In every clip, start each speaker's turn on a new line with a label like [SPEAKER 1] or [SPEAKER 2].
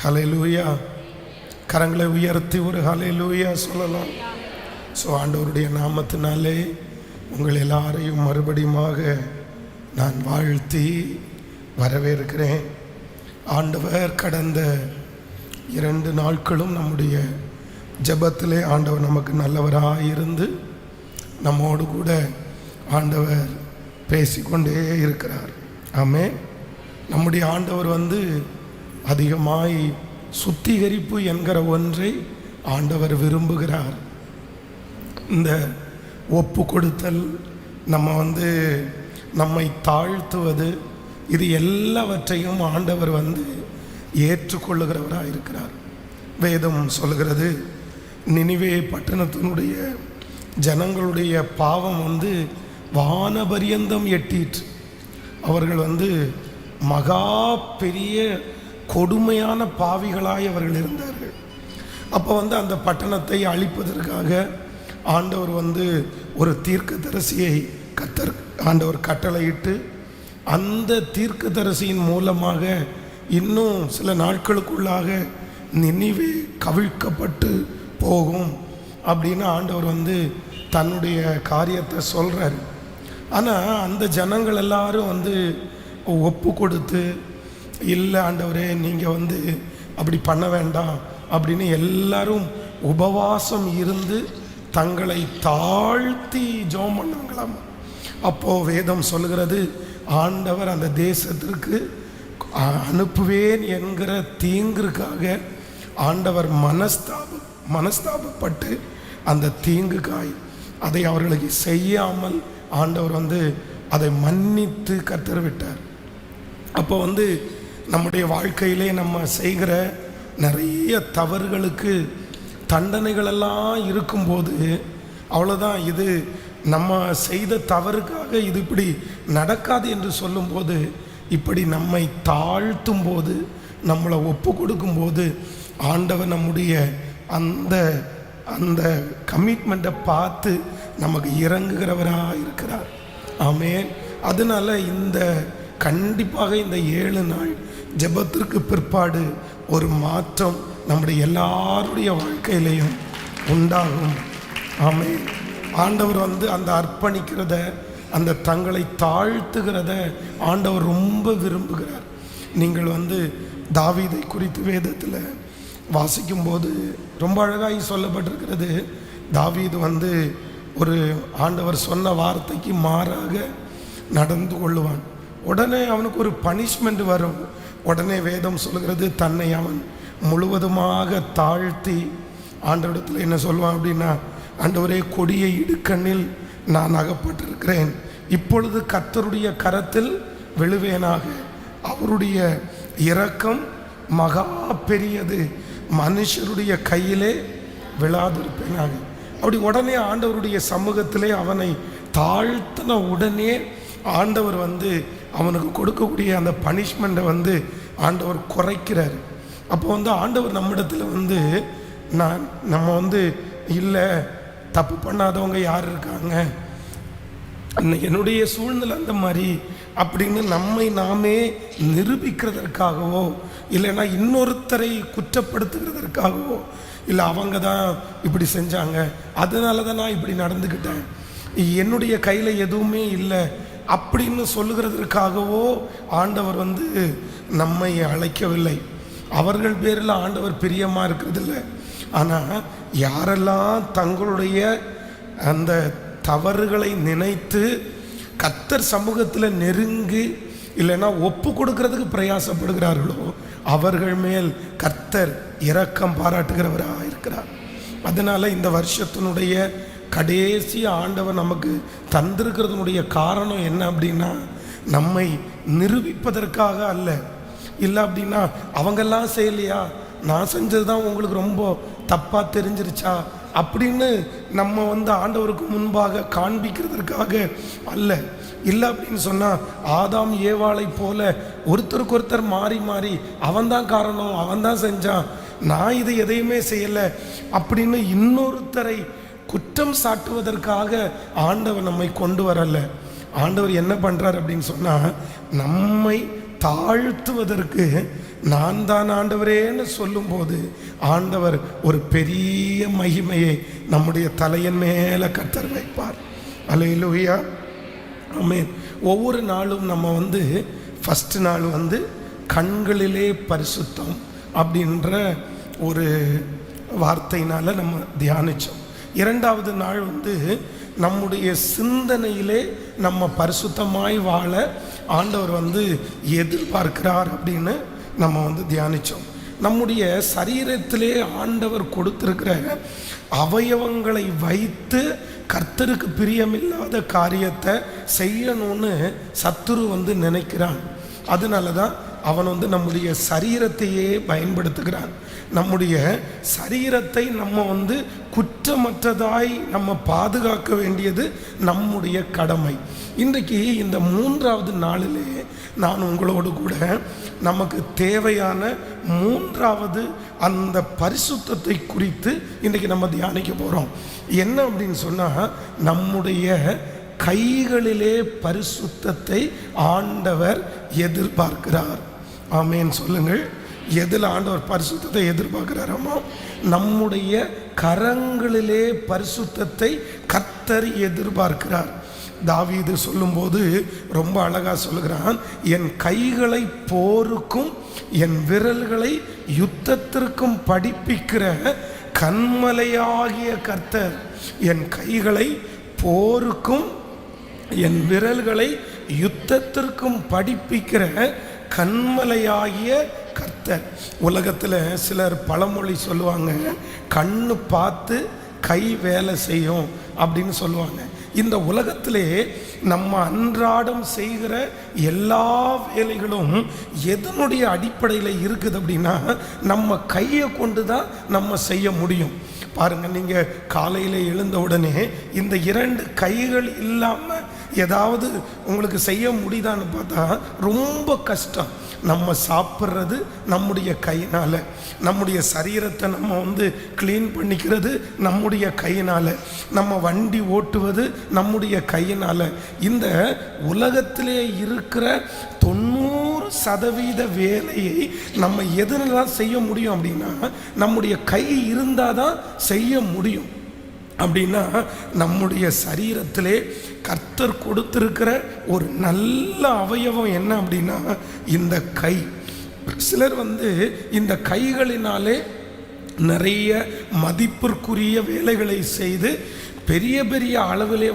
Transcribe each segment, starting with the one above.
[SPEAKER 1] ஹல்லேலூயா. கரங்களை உயர்த்தி ஒரு ஹல்லேலூயா சொல்லலாம். ஸோ ஆண்டவருடைய நாமத்தினாலே உங்கள் எல்லாரையும் மறுபடியுமாக நான் வாழ்த்தி வரவேற்கிறேன். ஆண்டவர் கடந்த 2 நாட்களும் நம்முடைய ஜெபத்திலே ஆண்டவர் நமக்கு நல்லவராக இருந்து நம்மோடு கூட ஆண்டவர் பேசிக்கொண்டே இருக்கிறார். ஆமென். நம்முடைய ஆண்டவர் அதிகமாய் சுத்திகரிப்பு என்கிற ஒன்றை ஆண்டவர் விரும்புகிறார். இந்த ஒப்பு கொடுத்தல், நம்மை தாழ்த்துவது, இது எல்லாவற்றையும் ஆண்டவர் ஏற்றுக்கொள்ளுகிறவராக இருக்கிறார். வேதம் சொல்லுகிறது, நினிவே பட்டணத்தினுடைய ஜனங்களுடைய பாவம் வானபரியந்தம் எட்டிற்று. அவர்கள் மகா பெரிய கொடுமையான பாவிகளாய் அவர்கள் இருந்தார்கள். அப்போ அந்த பட்டணத்தை அழிப்பதற்காக ஆண்டவர் ஒரு தீர்க்கதரிசியை ஆண்டவர் கட்டளையிட்டு, அந்த தீர்க்கதரிசியின் மூலமாக இன்னும் சில நாட்களுக்குள்ளாக நினிவே கவிழ்க்கப்பட்டு போகும் அப்படின்னு ஆண்டவர் தன்னுடைய காரியத்தை சொல்கிறார். ஆனால் அந்த ஜனங்கள் எல்லாரும் ஒப்பு கொடுத்து, இல்லை ஆண்டவரே நீங்கள் அப்படி பண்ண வேண்டாம் அப்படின்னு எல்லாரும் உபவாசம் இருந்து தங்களை தாழ்த்தி ஜெபம் பண்ணாங்களாம். அப்போது வேதம் சொல்லுகிறது, ஆண்டவர் அந்த தேசத்திற்கு அனுப்புவேன் என்கிற தீங்குக்காக ஆண்டவர் மனஸ்தாபப்பட்டு அந்த தீங்குக்காய் அதை அவர்களுக்கு செய்யாமல் ஆண்டவர் அதை மன்னித்து கர்த்தர். அப்போ நம்முடைய வாழ்க்கையிலே நம்ம செய்கிற நிறைய தவறுகளுக்கு தண்டனைகளெல்லாம் இருக்கும்போது, அவ்வளோதான், இது நம்ம செய்த தவறுக்காக இது இப்படி நடக்காது என்று சொல்லும்போது, இப்படி நம்மை தாழ்த்தும் போது, நம்மளை ஒப்பு கொடுக்கும்போது ஆண்டவர் நம்முடைய அந்த அந்த கமிட்மெண்ட்டை பார்த்து நமக்கு இறங்குகிறவராக இருக்கிறார். ஆமென். அதனால் கண்டிப்பாக இந்த 7 நாள் ஜெபத்திற்கு பிற்பாடு ஒரு மாற்றம் நம்முடைய எல்லாருடைய வாழ்க்கையிலையும் உண்டாகும். ஆமென். ஆண்டவர் அந்த அர்ப்பணிக்கிறத, அந்த தங்களை தாழ்த்துகிறத ஆண்டவர் ரொம்ப விரும்புகிறார். நீங்கள் தாவீதை குறித்து வேதத்தில் வாசிக்கும்போது ரொம்ப அழகாக சொல்லப்பட்டிருக்கிறது. தாவீது ஒரு ஆண்டவர் சொன்ன வார்த்தைக்கு மாறாக நடந்து கொள்ளுவான். உடனே அவனுக்கு ஒரு பனிஷ்மெண்ட் வரும். உடனே வேதம் சொல்கிறது, தன்னை அவன் முழுவதுமாக தாழ்த்தி ஆண்டவரிடத்தில் என்ன சொல்லுவான் அப்படின்னா, ஆண்டவரே, கொடிய இடுக்கண்ணில் நான் அகப்பட்டிருக்கிறேன், இப்பொழுது கர்த்தருடைய கரத்தில் விழுவேனாக, அவருடைய இரக்கம் மகா பெரியது, மனுஷருடைய கையிலே விழாதிருப்பேனாக. அப்படி உடனே ஆண்டவருடைய சமூகத்திலே அவனை தாழ்த்தின உடனே ஆண்டவர் அவனுக்கு கொடுக்கக்கூடிய அந்த பனிஷ்மெண்ட்டை ஆண்டவர் குறைக்கிறார். அப்போ ஆண்டவர் நம்மிடத்தில் நம்ம இல்லை, தப்பு பண்ணாதவங்க யார் இருக்காங்க, என்னுடைய சூழ்நிலை அந்த மாதிரி அப்படின்னு நம்மை நாமே நிரூபிக்கிறதற்காகவோ, இல்லைன்னா இன்னொருத்தரை குற்றப்படுத்துகிறதற்காகவோ, இல்லை அவங்க தான் இப்படி செஞ்சாங்க அதனால தான் நான் இப்படி நடந்துக்கிட்டேன், என்னுடைய கையில் எதுவுமே இல்லை அப்படின்னு சொல்லுகிறதற்காகவோ ஆண்டவர் நம்மை அழைக்கவில்லை. அவர்கள் பேரில் ஆண்டவர் பிரியமாக இருக்கிறதில்ல. ஆனால் யாரெல்லாம் தங்களுடைய அந்த தவறுகளை நினைத்து கர்த்தர் சமூகத்தில் நெருங்கி இல்லைன்னா ஒப்பு கொடுக்கறதுக்கு பிரயாசப்படுகிறார்களோ அவர்கள் மேல் கர்த்தர் இரக்கம் பாராட்டுகிறவராக இருக்கிறார். அதனால் இந்த வருஷத்தினுடைய கடைசி ஆண்டவர் நமக்கு தந்திருக்கிறதுனுடைய காரணம் என்ன அப்படின்னா, நம்மை நிரூபிப்பதற்காக அல்ல. இல்லை அப்படின்னா அவங்கெல்லாம் செய்யலையா, நான் செஞ்சது தான் உங்களுக்கு ரொம்ப தப்பாக தெரிஞ்சிருச்சா அப்படின்னு நம்ம ஆண்டவருக்கு முன்பாக காண்பிக்கிறதற்காக அல்ல. இல்லை அப்படின்னு சொன்னால் ஆதாம் ஏவாளை போல ஒருத்தருக்கு ஒருத்தர் மாறி மாறி அவன்தான் காரணம், அவன்தான் செஞ்சான், நான் இது எதையுமே செய்யலை அப்படின்னு இன்னொருத்தரை குற்றம் சாட்டுவதற்காக ஆண்டவர் நம்மை கொண்டு வரல. ஆண்டவர் என்ன பண்ணுறார் அப்படின்னு சொன்னால், நம்மை தாழ்த்துவதற்கு நான் தான் ஆண்டவரேன்னு சொல்லும்போது ஆண்டவர் ஒரு பெரிய மகிமையை நம்முடைய தலையின் மேலே கர்த்தர் வைப்பார். அல்லேலூயா, ஆமென். ஒவ்வொரு நாளும் நம்ம ஃபஸ்ட்டு நாள் கண்களிலே பரிசுத்தம் அப்படின்ற ஒரு வார்த்தையினால் நம்ம தியானித்தோம். இரண்டாவது நாள் நம்முடைய சிந்தனையிலே நம்ம பரிசுத்தமாய் வாழ ஆண்டவர் எதிர்பார்க்கிறார் அப்படின்னு நம்ம தியானித்தோம். நம்முடைய சரீரத்திலே ஆண்டவர் கொடுத்திருக்கிற அவயவங்களை வைத்து கர்த்தருக்கு பிரியமில்லாத காரியத்தை செய்யணும்னு சத்துரு நினைக்கிறான். அதனால தான் அவன் நம்முடைய சரீரத்தையே பயன்படுத்துகிறான். நம்முடைய சரீரத்தை நம்ம குற்றமற்றதாய் நம்ம பாதுகாக்க வேண்டியது நம்முடைய கடமை. இன்றைக்கு இந்த 3வது நாளிலே நான் உங்களோடு கூட நமக்கு தேவையான 3வது அந்த பரிசுத்தத்தை குறித்து இன்றைக்கி நம்ம தியானிக்க போகிறோம். என்ன அப்படின்னு சொன்னால், நம்முடைய கைகளிலே பரிசுத்தத்தை ஆண்டவர் எதிர்பார்க்கிறார். ஆமேன் சொல்லுங்கள். எதில் ஆண்டவர் பரிசுத்தத்தை எதிர்பார்க்கிறாரோ, நம்முடைய கரங்களிலே பரிசுத்தத்தை கர்த்தர் எதிர்பார்க்கிறார். தாவீது சொல்லும்போது ரொம்ப அழகாக சொல்லுகிறான், என் கைகளை போருக்கும் என் விரல்களை யுத்தத்திற்கும் படிப்பிக்கிற கன்மலையாகிய கர்த்தர். என் கைகளை போருக்கும் என் விரல்களை யுத்தத்திற்கும் படிப்பிக்கிற கன்மலையாகிய கர்த்தர். உலகத்தில் சிலர் பழமொழி சொல்லுவாங்க, கண்ணு பார்த்து கை வேலை செய்யும் அப்படின்னு சொல்லுவாங்க. இந்த உலகத்திலே நம்ம அன்றாடம் செய்கிற எல்லா வேலைகளும் எதனுடைய அடிப்படையில் இருக்குது அப்படின்னா, நம்ம கையை கொண்டு தான் நம்ம செய்ய முடியும். பாருங்கள், நீங்கள் காலையில் எழுந்த உடனே இந்த 2 கைகள் இல்லாமல் ஏதாவது உங்களுக்கு செய்ய முடியுதான்னு பார்த்தா ரொம்ப கஷ்டம். நம்ம சாப்பிட்றது நம்முடைய கையினால், நம்முடைய சரீரத்தை நம்ம க்ளீன் பண்ணிக்கிறது நம்முடைய கையினால், நம்ம வண்டி ஓட்டுவது நம்முடைய கையினால். இந்த உலகத்திலே இருக்கிற 90% வேலையை நம்ம எதுலாம் செய்ய முடியும் அப்படின்னா, நம்முடைய கை இருந்தால் தான் செய்ய முடியும். அப்படின்னா நம்முடைய சரீரத்திலே கர்த்தர் கொடுத்திருக்கிற ஒரு நல்ல அவயவம் என்ன அப்படின்னா இந்த கை. சிலர் இந்த கைகளினாலே நிறைய மதிப்பிற்குரிய வேலைகளை செய்து பெரிய பெரிய அளவிலே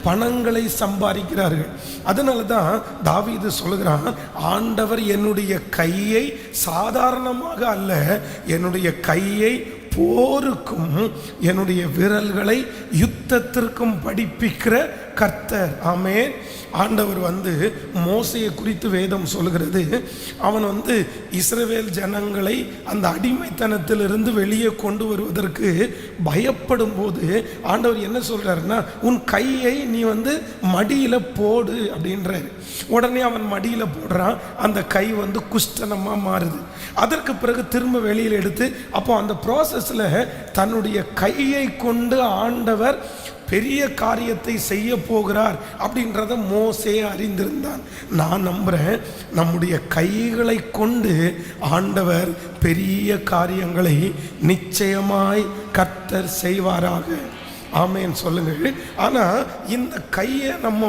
[SPEAKER 1] பணங்களை சம்பாதிக்கிறார்கள். அதனால தான் தாவீது சொல்லுகிறான், ஆண்டவர் என்னுடைய கையை சாதாரணமாக அல்ல, என்னுடைய கையை போருக்கும் என்னுடைய விரல்களை யுத்தத்திற்கும் படிப்பிக்கிற கர்த்தர். ஆமென். ஆண்டவர் மோசையை குறித்து வேதம் சொல்கிறது, அவன் இஸ்ரவேல் ஜனங்களை அந்த அடிமைத்தனத்திலிருந்து வெளியே கொண்டு வருவதற்கு பயப்படும் போது ஆண்டவர் என்ன சொல்றாருன்னா, உன் கையை நீ மடியில் போடு அப்படின்றாரு. உடனே அவன் மடியில் போடுறான், அந்த கை குஷ்டனமாக மாறுது. அதற்கு பிறகு திரும்ப வெளியில் எடுத்து, அப்போ அந்த ப்ராசஸில் தன்னுடைய கையை கொண்டு ஆண்டவர் பெரிய காரியத்தை செய்ய போகிறார் அப்படின்றத மோசே அறிந்திருந்தான். நான் நம்புகிறேன், நம்முடைய கைகளை கொண்டு ஆண்டவர் பெரிய காரியங்களை நிச்சயமாய் கர்த்தர் செய்வாராக. ஆமேன் சொல்லுங்கள். ஆனால் இந்த கையை நம்ம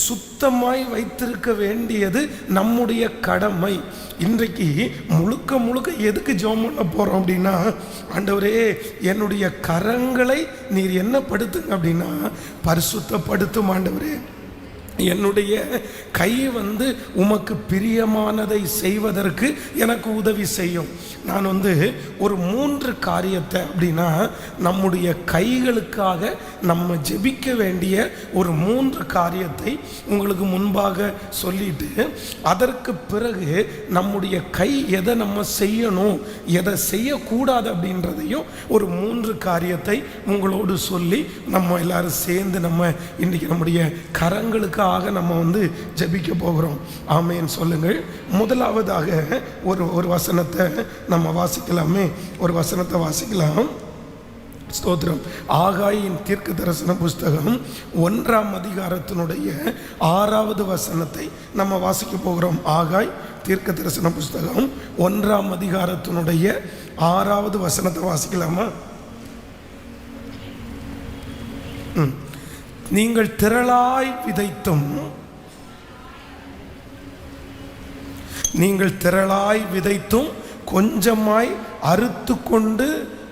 [SPEAKER 1] சுத்தமாய் வைத்திருக்க வேண்டியது நம்முடைய கடமை. இன்றைக்கு முழுக்க முழுக்க எதுக்கு ஜெபம் பண்ண போகிறோம் அப்படின்னா, ஆண்டவரே என்னுடைய கரங்களை நீர் என்ன படுத்துங்க அப்படின்னா பரிசுத்தப்படுத்தும் ஆண்டவரே. என்னுடைய கை உமக்கு பிரியமானதை செய்வதற்கு எனக்கு உதவி செய்யும். நான் ஒரு 3 காரியத்தை அப்படின்னா நம்முடைய கைகளுக்காக நம்ம ஜெபிக்க வேண்டிய ஒரு 3 காரியத்தை உங்களுக்கு முன்பாக சொல்லிட்டு, அதற்கு பிறகு நம்முடைய கை எதை நம்ம செய்யணும் எதை செய்யக்கூடாது அப்படின்றதையும் ஒரு 3 காரியத்தை உங்களோடு சொல்லி நம்ம எல்லாரும் சேர்ந்து நம்ம இன்றைக்கி நம்முடைய கரங்களுக்காக நம்ம ஜெபிக்க போகிறோம். ஆமேன் சொல்லுங்கள். முதலாவதாக ஒரு வசனத்தை நம்ம வாசிக்கலாமே. ஒரு வசனத்தை வாசிக்கலாம். ஸ்தோத்திரம். ஆகாயின் தீர்க்க தரிசன புஸ்தகம் 1ஆம் அதிகாரத்தினுடைய 6வது வசனத்தை நம்ம வாசிக்க போகிறோம். ஆகாய் தீர்க்க தரிசன புஸ்தகம் 1ஆம் அதிகாரத்தினுடைய 6வது வசனத்தை வாசிக்கலாமா? நீங்கள் திரளாய் விதைத்தும் கொஞ்சமாய் அறுத்து கொண்டு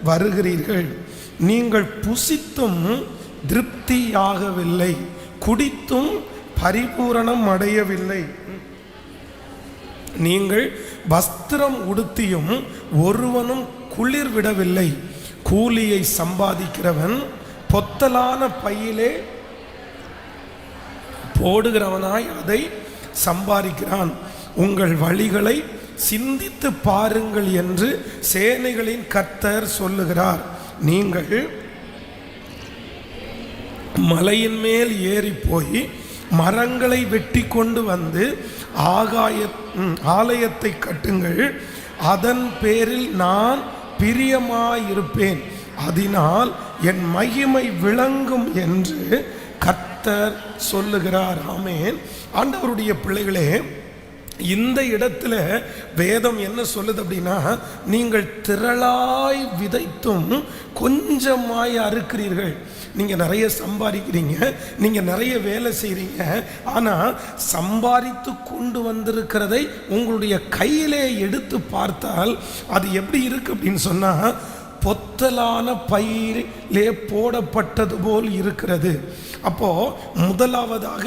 [SPEAKER 1] வருகிறீர்கள். நீங்கள் புசித்தும் திருப்தியாகவில்லை, குடித்தும் பரிபூரணம் அடையவில்லை. நீங்கள் வஸ்திரம் உடுத்தியும் ஒருவனும் குளிர் விடவில்லை. கூலியை சம்பாதிக்கிறவன் பொத்தலான பையிலே போடுகிறவனாய் அதை சம்பாதிக்கிறான். உங்கள் வழிகளை சிந்தித்து பாருங்கள் என்று சேனைகளின் கர்த்தர் சொல்லுகிறார். நீங்கள் மலையின் மேல் ஏறி போய் மரங்களை வெட்டி கொண்டு வந்து ஆலயத்தை கட்டுங்கள். அதன் பேரில் நான் பிரியமாயிருப்பேன், அதனால் என் மகிமை விளங்கும் என்று கர்த்தர் சொல்லுகிறார். ஆமென். ஆண்டவருடைய பிள்ளைகளே, இந்த இடத்துல வேதம் என்ன சொல்லுது அப்படின்னா, நீங்கள் திரளாய் விதைத்தும் கொஞ்சமாய் அறுக்கிறீர்கள். நீங்கள் நிறைய சம்பாதிக்கிறீங்க, நீங்கள் நிறைய வேலை செய்கிறீங்க, ஆனால் சம்பாதித்து கொண்டு வந்திருக்கிறதை உங்களுடைய கையிலே எடுத்து பார்த்தால் அது எப்படி இருக்கு அப்படின்னு சொன்னால், பொத்தலான பையிலே போடப்பட்டது போல் இருக்கிறது. அப்போ முதலாவதாக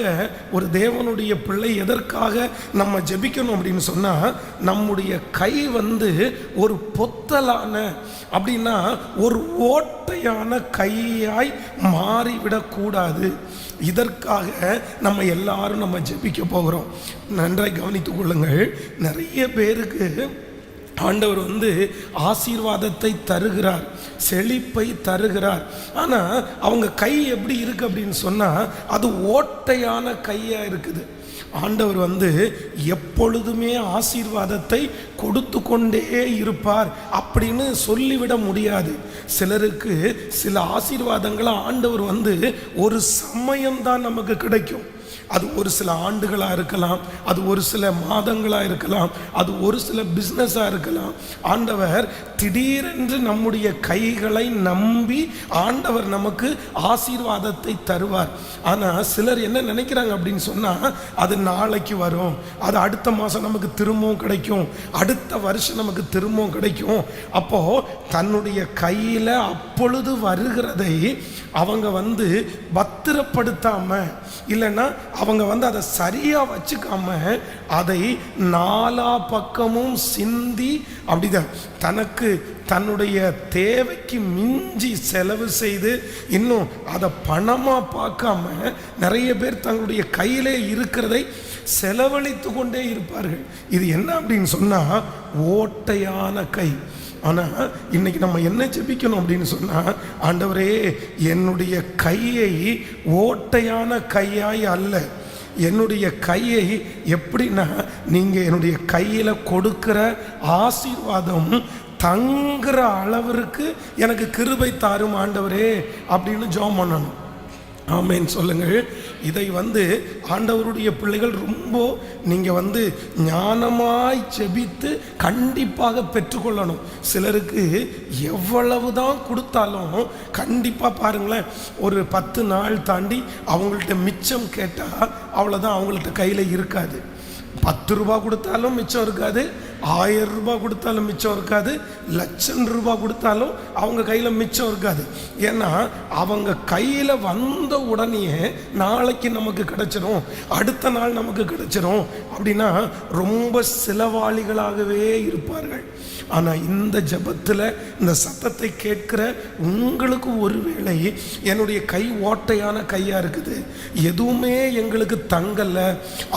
[SPEAKER 1] ஒரு தேவனுடைய பிள்ளை எதற்காக நம்ம ஜெபிக்கணும் அப்படின்னு சொன்னா, நம்முடைய கை ஒரு பொத்தலான அப்படின்னா ஒரு ஓட்டையான கையாய் மாறிவிடக்கூடாது. இதற்காக நம்ம எல்லாரும் நம்ம ஜெபிக்க போகிறோம். நன்றாய் கவனித்துக் கொள்ளுங்கள். நிறைய பேருக்கு ஆண்டவர் ஆசீர்வாதத்தை தருகிறார், செழிப்பை தருகிறார். ஆனால் அவங்க கை எப்படி இருக்கு அப்படின்னு சொன்னால், அது ஓட்டையான கையாக இருக்குது. ஆண்டவர் எப்பொழுதுமே ஆசீர்வாதத்தை கொடுத்து கொண்டே இருப்பார் அப்படின்னு சொல்லிவிட முடியாது. சிலருக்கு சில ஆசீர்வாதங்களை ஆண்டவர் ஒரு சமயம்தான் நமக்கு கிடைக்கும். அது ஒரு சில ஆண்டுகளாக இருக்கலாம், அது ஒரு சில மாதங்களாக இருக்கலாம், அது ஒரு சில பிஸ்னஸாக இருக்கலாம். ஆண்டவர் திடீரென்று நம்முடைய கைகளை நம்பி ஆண்டவர் நமக்கு ஆசீர்வாதத்தை தருவார். ஆனால் சிலர் என்ன நினைக்கிறாங்க அப்படின்னு சொன்னால், அது நாளைக்கு வரும், அது அடுத்த மாதம் நமக்கு திரும்பவும் கிடைக்கும், அடுத்த வருஷம் நமக்கு திரும்பவும் கிடைக்கும். அப்போது தன்னுடைய கையில் அப்பொழுது வருகிறதை அவங்க பத்திரப்படுத்தாம, இல்லைன்னா அவங்க அதை சரியாக வச்சுக்காம, அதை நாலா பக்கமும் சிந்தி அப்படிதான் தன்னுடைய தேவைக்கு மிஞ்சி செலவு செய்து இன்னும் அதை பணமாக பார்க்காம நிறைய பேர் தங்களுடைய கையிலே இருக்கிறதை செலவழித்து கொண்டே இருப்பார்கள். இது என்ன அப்படின்னு சொன்னால், ஓட்டையான கை. ஆனால் இன்னைக்கு நம்ம என்ன ஜெபிக்கணும் அப்படின்னு சொன்னால், ஆண்டவரே என்னுடைய கையை ஓட்டையான கையாய் அல்ல, என்னுடைய கையை எப்படின்னா நீங்கள் என்னுடைய கையில் கொடுக்கிற ஆசீர்வாதம் தங்குற அளவிற்கு எனக்கு கிருபை தாரும் ஆண்டவரே அப்படின்னு ஜெபம் பண்ணணும். ஆமென் சொல்லுங்கள். இதை ஆண்டவருடைய பிள்ளைகள் ரொம்ப நீங்கள் ஞானமாய் ஜெபித்து கண்டிப்பாக பெற்றுக்கொள்ளணும். சிலருக்கு எவ்வளவு தான் கொடுத்தாலும் கண்டிப்பாக பாருங்களேன், ஒரு 10 நாள் தாண்டி அவங்கள்ட்ட மிச்சம் கேட்டால் அவ்வளோதான், அவங்கள்ட்ட கையில் இருக்காது. 10 ரூபா கொடுத்தாலும் மிச்சம் இருக்காது, 1000 ரூபாய் கொடுத்தாலும் மிச்சம் இருக்காது, லட்சம் ரூபாய் கொடுத்தாலும் அவங்க கையில் மிச்சம் இருக்காது. ஏன்னா அவங்க கையில் வந்த உடனே நாளைக்கு நமக்கு கிடைச்சிரும், அடுத்த நாள் நமக்கு கிடைச்சிரும் அப்படின்னா ரொம்ப செலவாளிகளாகவே இருப்பார்கள். ஆனால் இந்த ஜெபத்தில் இந்த சத்தத்தை கேட்கிற உங்களுக்கு ஒருவேளை என்னுடைய கை ஓட்டையான கையாக இருக்குது, எதுவுமே எங்களுக்கு தங்கலை,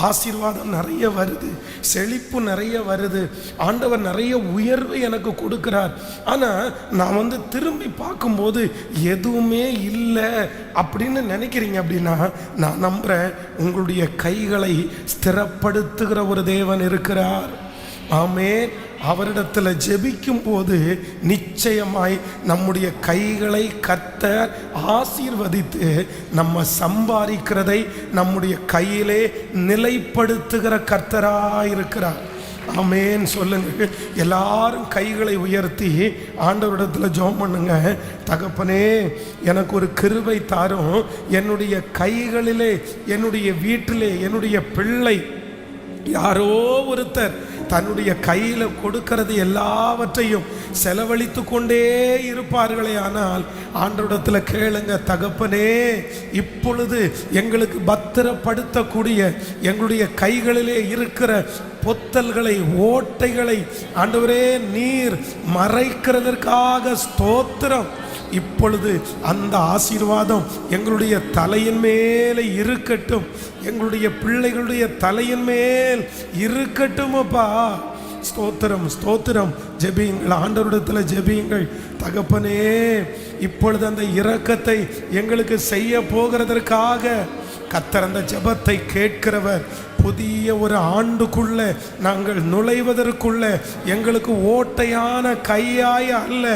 [SPEAKER 1] ஆசீர்வாதம் நிறைய வருது, செழிப்பு நிறைய வருது, ஆண்டவர் நிறைய உயர்வை எனக்கு கொடுக்கிறார், ஆனால் நான் திரும்பி பார்க்கும்போது எதுவுமே இல்லை அப்படின்னு நினைக்கிறீங்க அப்படின்னா, நான் நம்புகிறேன் உங்களுடைய கைகளை ஸ்திரப்படுத்துகிற ஒரு தேவன் இருக்கிறார். ஆமென். அவரிடத்தில் ஜெபிக்கும் போது நிச்சயமாய் நம்முடைய கைகளை கர்த்தர் ஆசீர்வதித்து நம்ம சம்பாதிக்கிறதை நம்முடைய கையிலே நிலைப்படுத்துகிற கர்த்தராயிருக்கிறார். ஆமென் சொல்லுங்க. எல்லாரும் கைகளை உயர்த்தி ஆண்டவரிடத்தில் ஜெபம் பண்ணுங்க. தகப்பனே, எனக்கு ஒரு கிருபை தாரும். என்னுடைய கைகளிலே, என்னுடைய வீட்டிலே, என்னுடைய பிள்ளை யாரோ ஒருத்தர் தன்னுடைய கையில் கொடுக்கிறது எல்லாவற்றையும் செலவழித்து கொண்டே இருப்பார்களே, ஆனால் ஆண்டவரிடத்தில் கேளுங்க, தகப்பனே, இப்பொழுது எங்களுக்கு பத்திரப்படுத்தக்கூடிய எங்களுடைய கைகளிலே இருக்கிற பொத்தல்களை, ஓட்டைகளை ஆண்டவரே நீர் மறைக்கிறதற்காக ஸ்தோத்திரம். இப்பொழுது அந்த ஆசீர்வாதம் எங்களுடைய தலையின் மேலே இருக்கட்டும், எங்களுடைய பிள்ளைகளுடைய தலையின் மேல் இருக்கட்டும் அப்பா. ஸ்தோத்திரம், ஸ்தோத்திரம். ஜெபியுங்கள், ஆண்டவரிடத்தில் ஜெபியுங்கள். தகப்பனே, இப்பொழுது அந்த இரக்கத்தை எங்களுக்கு செய்ய போகிறதற்காக கர்த்தர் அந்த ஜெபத்தை கேட்கிறவர். புதிய ஒரு ஆண்டுக்குள்ள நாங்கள் நுழைவதற்குள்ள எங்களுக்கு ஓட்டையான கையாய் அல்ல,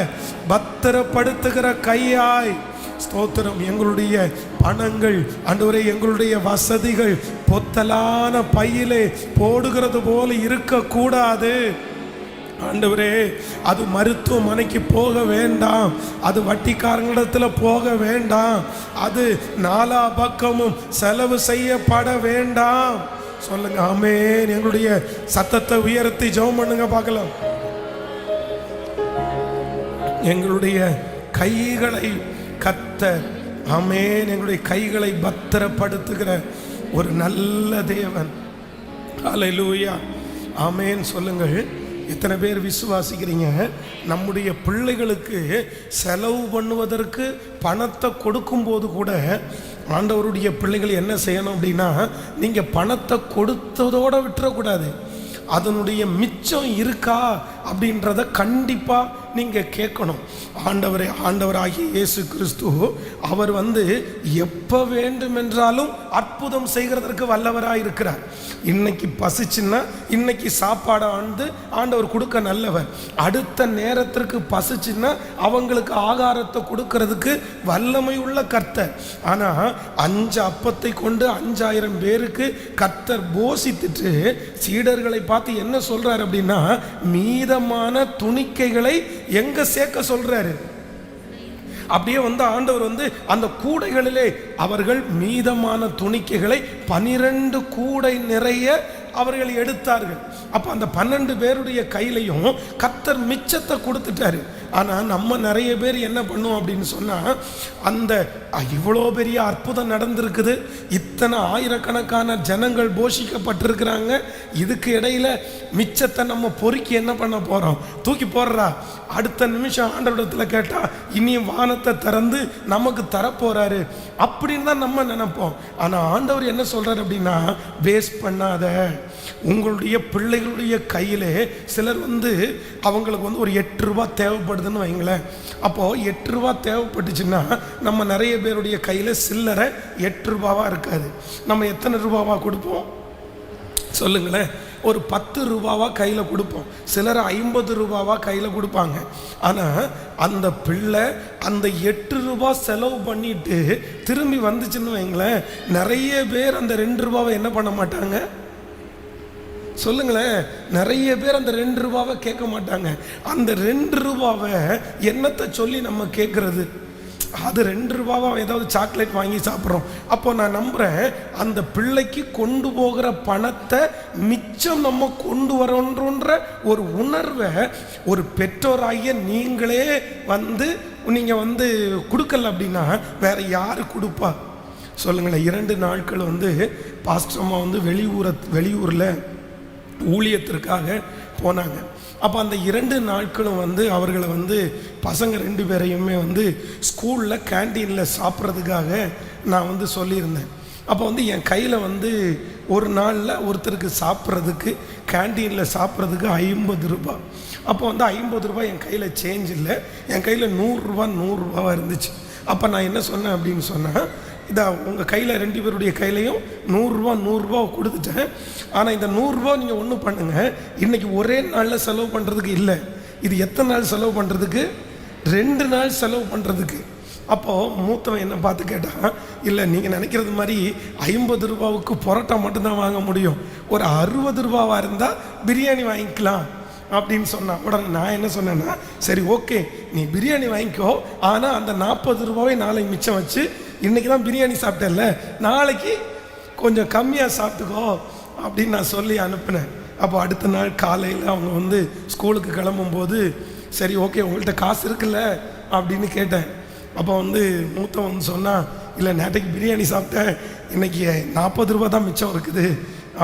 [SPEAKER 1] பத்திரப்படுத்துகிற கையாய். ஸ்தோத்திரம். எங்களுடைய பணங்கள் ஆண்டவரே, எங்களுடைய வசதிகள் பொத்தலான பையிலே போடுகிறது போல இருக்கக்கூடாது ஆண்டவரே. அது மருத்துவமனைக்கு போக வேண்டாம், அது வட்டிக்காரங்களிடத்தில் போக வேண்டாம், அது நாலா பக்கமும் செலவு செய்யப்பட வேண்டாம். சொல்லுங்க ஆமென். எங்களுடைய சத்தத்தை உயர்த்தி ஜெபம் பண்ணுங்க பார்க்கலாம். எங்களுடைய கைகளை கர்த்தர் ஆமென், எங்களுடைய கைகளை பத்திரப்படுத்துகிற ஒரு நல்ல தேவன். ஹல்லேலூயா, ஆமென் சொல்லுங்கள். எத்தனை பேர் விசுவாசிக்கிறீங்க? நம்முடைய பிள்ளைகளுக்கு செலவு பண்ணுவதற்கு பணத்தை கொடுக்கும்போது கூட ஆண்டவருடைய பிள்ளைகள் என்ன செய்யணும் அப்படின்னா, நீங்கள் பணத்தை கொடுத்ததோடு விட்டுறக்கூடாது. அதனுடைய மிச்சம் இருக்கா அப்படின்றத கண்டிப்பாக நீங்கள் கேட்கணும். ஆண்டவராகிய இயேசு கிறிஸ்து அவர் எப்போ வேண்டுமென்றாலும் அற்புதம் செய்கிறதற்கு வல்லவராக இருக்கிறார். இன்னைக்கு பசிச்சுன்னா இன்னைக்கு சாப்பாடை ஆண்டவர் கொடுக்க நல்லவர். அடுத்த நேரத்திற்கு பசிச்சுன்னா அவங்களுக்கு ஆகாரத்தை கொடுக்கறதுக்கு வல்லமை உள்ள கர்த்தர். ஆனால் 5 அப்பத்தை கொண்டு 5000 பேருக்கு கர்த்தர் போஷித்துட்டு சீடர்களை பார்த்து என்ன சொல்றாரு அப்படின்னா, மீதமான துணிக்கைகளை எங்க சேர்க்க சொல்றாரு. அப்படியே ஆண்டவர் அந்த கூடைகளிலே அவர்கள் மீதமான துணிக்கைகளை 12 கூடை நிறைய அவர்கள் எடுத்தார்கள். அப்போ அந்த 12 பேருடைய கையிலையும் கர்த்தர் மிச்சத்தை கொடுத்துட்டாரு. ஆனால் நம்ம நிறைய பேர் என்ன பண்ணுவோம் அப்படின்னு சொன்னால், அந்த இவ்வளோ பெரிய அற்புதம் நடந்திருக்குது, இத்தனை ஆயிரக்கணக்கான ஜனங்கள் போஷிக்கப்பட்டிருக்கிறாங்க, இதுக்கு இடையில மிச்சத்தை நம்ம பொறுக்கி என்ன பண்ண போகிறோம்? தூக்கி போடுறா. அடுத்த நிமிஷம் ஆண்டவரிடத்தில் கேட்டால் இனியும் வானத்தை திறந்து நமக்கு தரப்போறாரு அப்படின்னு தான் நம்ம நினைப்போம். ஆனால் ஆண்டவர் என்ன சொல்றாரு அப்படின்னா, வேஸ்ட் பண்ணாத. உங்களுடைய பிள்ளைகளுடைய கையிலே சிலர் அவங்களுக்கு ஒரு 8 ரூபா தேவைப்படுதுன்னு வைங்களேன். அப்போது 8 ரூபா தேவைப்பட்டுச்சுன்னா நம்ம நிறைய பேருடைய கையில் சில்லறை 8 ரூபாவா இருக்காது. நம்ம எத்தனை ரூபாவா கொடுப்போம் சொல்லுங்களேன்? ஒரு 10 ரூபாவா கையில் கொடுப்போம். சிலர் 50 ரூபாவா கையில் கொடுப்பாங்க. ஆனால் அந்த பிள்ளை அந்த 8 ரூபா செலவு பண்ணிட்டு திரும்பி வந்துச்சுன்னு வைங்களேன், நிறைய பேர் அந்த 2 ரூபாவை என்ன பண்ண மாட்டாங்க சொல்லுங்களேன்? நிறைய பேர் அந்த 2 ரூபாவை கேட்க மாட்டாங்க. அந்த 2 ரூபாவை என்னத்தை சொல்லி நம்ம கேட்கறது? அது 2 ரூபாவா ஏதாவது சாக்லேட் வாங்கி சாப்பிட்றோம். அப்போ நான் நம்புகிறேன், அந்த பிள்ளைக்கு கொண்டு போகிற பணத்தை மிச்சம் நம்ம கொண்டு வரோன்ற ஒரு உணர்வை ஒரு பெற்றோராகிய நீங்களே நீங்கள் கொடுக்கல அப்படின்னா வேற யாரு கொடுப்பா சொல்லுங்களேன்? 2 நாட்கள் பாஸ்டர் அம்மா வெளியூரில் ஊழியத்திற்காக போனாங்க. அப்போ அந்த 2 நாட்களும் அவர்களை பசங்க 2 பேரையுமே ஸ்கூலில் கேன்டீனில் சாப்பிட்றதுக்காக நான் சொல்லியிருந்தேன். அப்போ என் கையில் ஒரு நாளில் ஒருத்தருக்கு சாப்பிட்றதுக்கு கேன்டீனில் சாப்பிட்றதுக்கு 50 ரூபா. அப்போ 50 ரூபா என் கையில் சேஞ்ச் இல்லை, என் கையில் 100 ரூபாவாக இருந்துச்சு. அப்போ நான் என்ன சொன்னேன் அப்படின்னு சொன்னால், இதை உங்கள் கையில் 2 பேருடைய கையிலையும் 100 ரூபா கொடுத்துட்டேன். ஆனால் இந்த 100 ரூபா நீங்கள் ஒன்று பண்ணுங்கள், இன்றைக்கி ஒரே நாளில் செலவு பண்ணுறதுக்கு இல்லை, இது எத்தனை நாள் செலவு பண்ணுறதுக்கு? 2 நாள் செலவு பண்ணுறதுக்கு. அப்போது மூத்தவன் என்ன பார்த்து கேட்டான், இல்லை நீங்கள் நினைக்கிறது மாதிரி 50 ரூபாவுக்கு பரோட்டா மட்டும்தான் வாங்க முடியும், ஒரு 60 ரூபாவாக இருந்தால் பிரியாணி வாங்கிக்கலாம் அப்படின்னு சொன்னான். உடனே நான் என்ன சொன்னேன்னா, சரி ஓகே நீ பிரியாணி வாங்கிக்கோ, ஆனால் அந்த 40 ரூபாவை நாளைக்கு மிச்சம் வச்சு, இன்றைக்கி தான் பிரியாணி சாப்பிட்டேன்ல, நாளைக்கு கொஞ்சம் கம்மியாக சாப்பிட்டுக்கோ அப்படின்னு நான் சொல்லி அனுப்பினேன். அப்போ அடுத்த நாள் காலையில் அவங்க ஸ்கூலுக்கு கிளம்பும்போது, சரி ஓகே உங்கள்கிட்ட காசு இருக்குல்ல அப்படின்னு கேட்டேன். அப்போ மூத்தவன் சொன்னான், இல்லை நேற்றைக்கு பிரியாணி சாப்பிட்டேன், இன்றைக்கி 40 ரூபா தான் மிச்சம் இருக்குது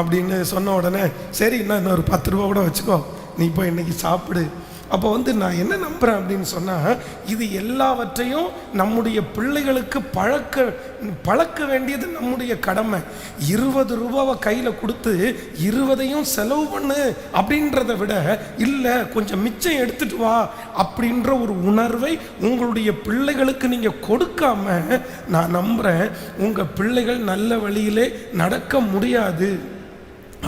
[SPEAKER 1] அப்படின்னு சொன்ன உடனே, சரி இன்னும் ஒரு 10 ரூபா கூட வச்சுக்கோ, நீ இப்போ இன்றைக்கி சாப்பிடு. அப்போ நான் என்ன நம்புகிறேன் அப்படின்னு சொன்னால், இது எல்லாவற்றையும் நம்முடைய பிள்ளைகளுக்கு பழக்க வேண்டியது நம்முடைய கடமை. 20 ரூபாவை கையில் கொடுத்து 20ஐயும் செலவு பண்ணு அப்படின்றத விட, இல்லை கொஞ்சம் மிச்சம் எடுத்துட்டு வா அப்படின்ற ஒரு உணர்வை உங்களுடைய பிள்ளைகளுக்கு நீங்கள் கொடுக்காம, நான் நம்புகிறேன் உங்கள் பிள்ளைகள் நல்ல வழியிலே நடக்க முடியாது.